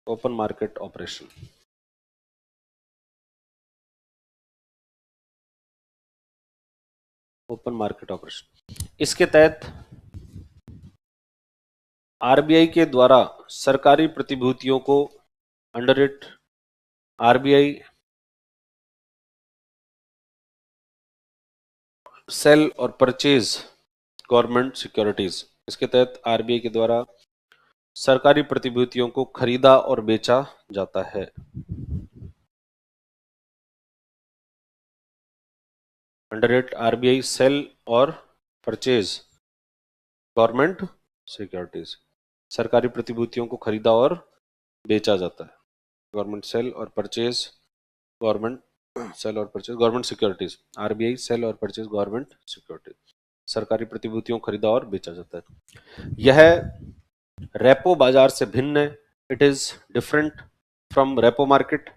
Open market operation, open market operation, इसके तहत आरबीआई के द्वारा सरकारी प्रतिभूतियों को अंडर इट आरबीआई सेल और परचेज गवर्नमेंट सिक्योरिटीज, इसके तहत आरबीआई के द्वारा सरकारी प्रतिभूतियों को खरीदा और बेचा जाता है। अंडर इट आरबीआई सेल और परचेज गवर्नमेंट सिक्योरिटीज, सरकारी प्रतिभूतियों को खरीदा और बेचा जाता है। गवर्नमेंट सेल और परचेज, गवर्नमेंट सेल और purchase government securities, RBI sell और परचेज गवर्नमेंट सिक्योरिटीज, सरकारी प्रतिभूतियों को खरीदा और बेचा जाता है। यह रेपो बाजार से भिन्न है। It is different from repo market.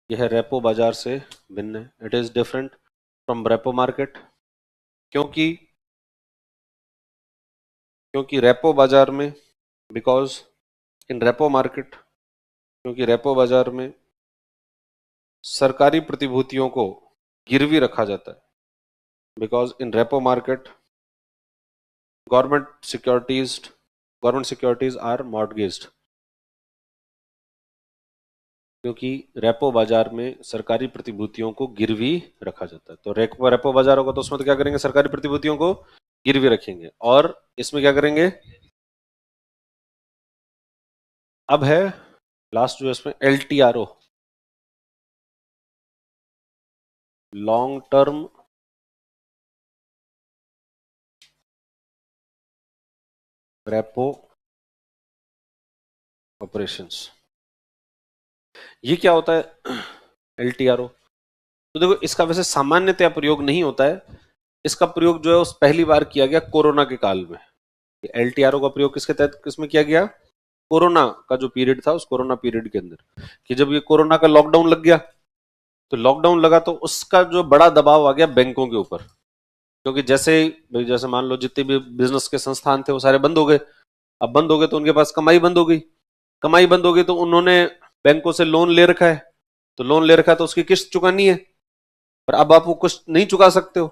यह रेपो बाजार से भिन्न है। It is different from repo market, क्योंकि रेपो बाजार में, बिकॉज इन रेपो मार्केट, क्योंकि रेपो बाजार में सरकारी प्रतिभूतियों को गिरवी रखा जाता है, because in repo market government securities are mortgaged, क्योंकि रेपो बाजार में सरकारी प्रतिभूतियों को गिरवी रखा जाता है। तो रेपो बाजार होगा तो उसमें तो क्या करेंगे, सरकारी प्रतिभूतियों को गिरवी रखेंगे, और इसमें क्या करेंगे। अब है लास्ट जो इसमें LTRO, long term repo operations. ये क्या होता है LTRO? तो देखो, इसका वैसे सामान्यतया प्रयोग नहीं होता है, इसका प्रयोग जो है उस पहली बार किया गया कोरोना के काल में। LTRO का प्रयोग किसके तहत किसमें किया गया, कोरोना का जो पीरियड था उस कोरोना पीरियड के अंदर, कि जब ये कोरोना का लॉकडाउन लग गया, तो लॉकडाउन लगा तो उसका जो बड़ा दबाव आ गया बैंकों के ऊपर, क्योंकि जैसे मान लो जितने भी बिजनेस के संस्थान थे वो सारे बंद हो गए। अब बंद हो गए तो उनके पास कमाई बंद हो गई, कमाई बंद हो गई तो उन्होंने बैंकों से लोन ले रखा है, तो लोन ले रखा है तो उसकी किस्त चुकानी है, पर अब आप वो किस्त नहीं चुका सकते हो।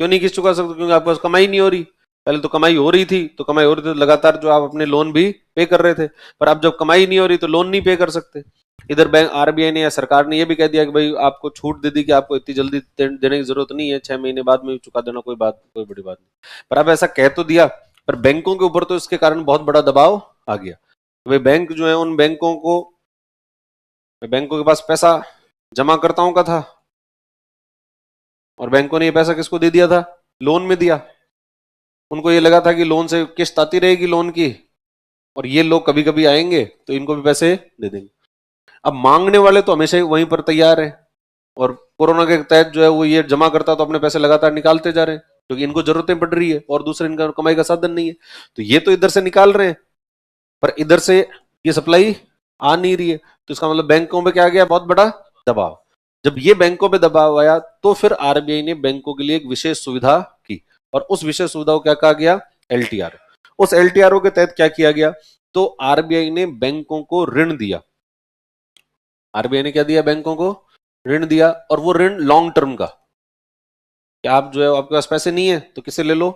क्यों नहीं किस्त चुका सकते, क्योंकि आपके पास कमाई नहीं हो रही। पहले तो कमाई हो रही थी, तो लगातार जो आप अपने लोन भी पे कर रहे थे, पर अब जब कमाई नहीं हो रही तो लोन नहीं पे कर सकते। इधर बैंक RBI ने या सरकार ने ये भी कह दिया कि भाई आपको छूट दे दी कि आपको इतनी जल्दी देने की जरूरत नहीं है, 6 महीने बाद में चुका देना, कोई बड़ी बात नहीं। पर अब ऐसा कह तो दिया, पर बैंकों के ऊपर तो इसके कारण बहुत बड़ा दबाव आ गया। भाई बैंक जो है, उन बैंकों के पास पैसा जमाकर्ताओं का था, और बैंकों ने ये पैसा किसको दे दिया था, लोन में दिया। उनको ये लगा था कि लोन से किस्त आती रहेगी लोन की, और ये लोग कभी कभी आएंगे तो इनको भी पैसे दे देंगे। अब मांगने वाले तो हमेशा ही वहीं पर तैयार है, और कोरोना के तहत जो है वो ये जमा करता तो अपने पैसे लगातार निकालते जा रहे हैं, क्योंकि इनको जरूरतें पड़ रही है और दूसरे इनका कमाई का साधन नहीं है। तो ये तो इधर से निकाल रहे हैं, पर इधर से ये सप्लाई आ नहीं रही है, तो इसका मतलब बैंकों पे क्या आ गया, बहुत बड़ा दबाव। जब ये बैंकों पे दबाव आया तो फिर RBI ने बैंकों के लिए एक विशेष सुविधा की, और उस विशेष सुविधा को क्या कहा गया, LTRO। उस LTRO के तहत क्या किया गया, तो RBI ने बैंकों को ऋण दिया। RBI ने क्या दिया, बैंकों को ऋण दिया, और वो ऋण लॉन्ग टर्म का, कि आप जो है आपके पास पैसे नहीं है तो किससे ले लो,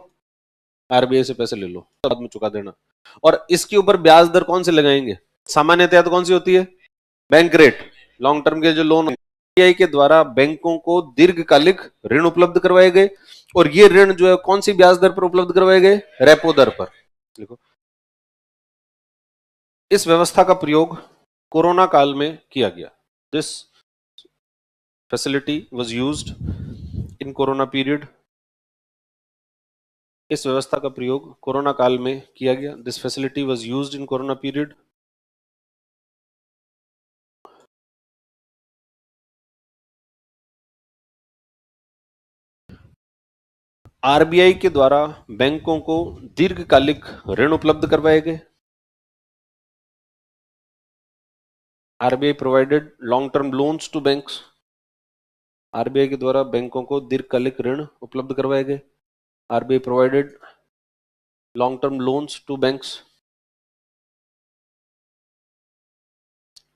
RBI से पैसे ले लो, बाद में चुका देना। और इसके ऊपर ब्याज दर कौन से लगाएंगे, सामान्यतया तो कौन सी होती है, बैंक रेट। लॉन्ग टर्म के जो लोन RBI के द्वारा बैंकों को दीर्घकालिक ऋण उपलब्ध करवाए गए, और ये ऋण जो है कौन सी ब्याज दर पर उपलब्ध करवाए गए, रेपो दर पर। देखो, इस व्यवस्था का प्रयोग कोरोना काल में किया गया। This facility was used in corona period. इस व्यवस्था का प्रयोग कोरोना काल में किया गया। This facility was used in corona period. RBI के द्वारा बैंकों को दीर्घकालिक ऋण उपलब्ध करवाए गए। RBI provided long term loans to banks. RBI के द्वारा बैंकों को दीर्घकालिक ऋण उपलब्ध करवाए गए। RBI provided long term loans to banks.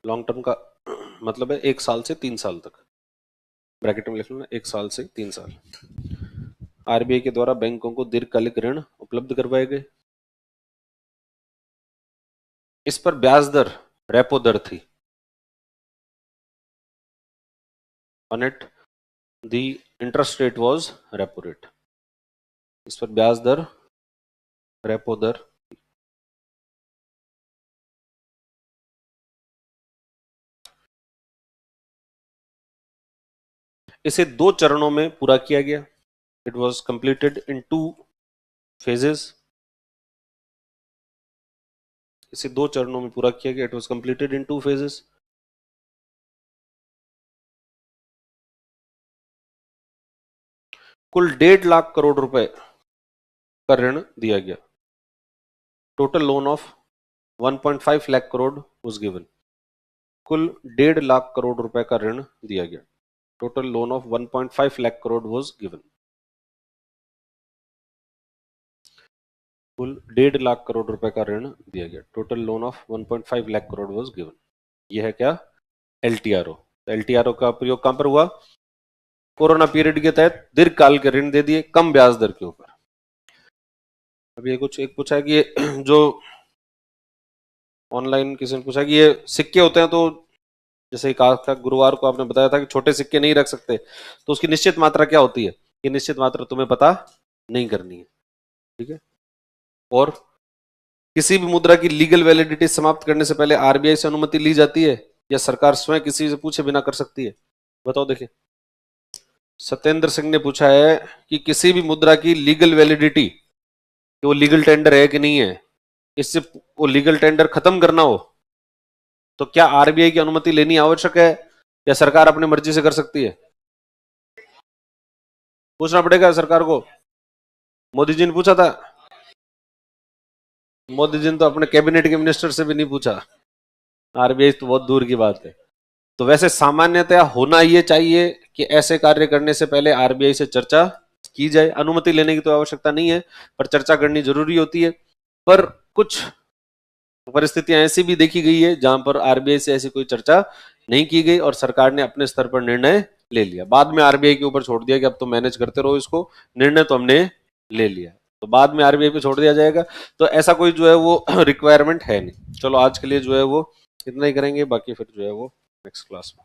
Long term का मतलब है 1 साल से 3 साल तक, ब्रैकेट में लिख लो ना, 1 साल से 3 साल। RBI के द्वारा बैंकों को दीर्घकालिक ऋण उपलब्ध करवाए गए। इस पर ब्याज दर रेपो दर थी। On it, the interest rate was repo rate. इस पर ब्याज दर रेपो दर। इसे 2 चरणों में पूरा किया गया। It was completed in 2 phases. इसे 2 चरणों में पूरा किया गया। It was completed in 2 phases. कुल 1.5 लाख करोड़ रुपए का ऋण दिया गया। Total loan of 1.5 lakh crore was given. कुल 1.5 लाख करोड़ रुपए का ऋण दिया गया। Total loan of 1.5 lakh crore was given. कुल 1.5 लाख करोड़ रुपए का ऋण दिया गया। Total loan of 1.5 lakh crore was given. यह है क्या, LTRO। LTRO का प्रयोग कहां पर हुआ, कोरोना पीरियड के तहत दीर्घकाल के ऋण दे दिए कम ब्याज दर के ऊपर। अब ये कुछ एक पूछा है कि ये जो ऑनलाइन किसी ने पूछा कि ये सिक्के होते हैं, तो जैसे कहा था गुरुवार को आपने बताया था कि छोटे सिक्के नहीं रख सकते, तो उसकी निश्चित मात्रा क्या होती है, ये निश्चित मात्रा तुम्हें पता नहीं करनी है, ठीक है। और किसी भी मुद्रा की लीगल वैलिडिटी समाप्त करने से पहले आरबीआई से अनुमति ली जाती है या सरकार स्वयं किसी से पूछे बिना कर सकती है? बताओ। देखिए सत्येंद्र सिंह ने पूछा है कि किसी भी मुद्रा की लीगल वैलिडिटी, कि वो लीगल टेंडर है कि नहीं है, इससे वो लीगल टेंडर खत्म करना हो तो क्या आरबीआई की अनुमति लेनी आवश्यक है या सरकार अपनी मर्जी से कर सकती है? पूछना पड़ेगा सरकार को। मोदी जी ने पूछा था, मोदी जी ने तो अपने कैबिनेट के मिनिस्टर से भी नहीं पूछा, आरबीआई तो बहुत दूर की बात है। तो वैसे सामान्यतया होना ये चाहिए कि ऐसे कार्य करने से पहले आरबीआई से चर्चा की जाए। अनुमति लेने की तो आवश्यकता नहीं है, पर चर्चा करनी जरूरी होती है। पर कुछ परिस्थितियां ऐसी भी देखी गई है जहां पर आरबीआई से ऐसी कोई चर्चा नहीं की गई और सरकार ने अपने स्तर पर निर्णय ले लिया। बाद में आरबीआई के ऊपर छोड़ दिया कि अब तो मैनेज करते रहो इसको, निर्णय तो हमने ले लिया, तो बाद में आरबीआई पे छोड़ दिया जाएगा। तो ऐसा कोई जो है वो रिक्वायरमेंट है नहीं। चलो आज के लिए जो है वो इतना ही करेंगे, बाकी फिर जो है वो नेक्स्ट क्लास में।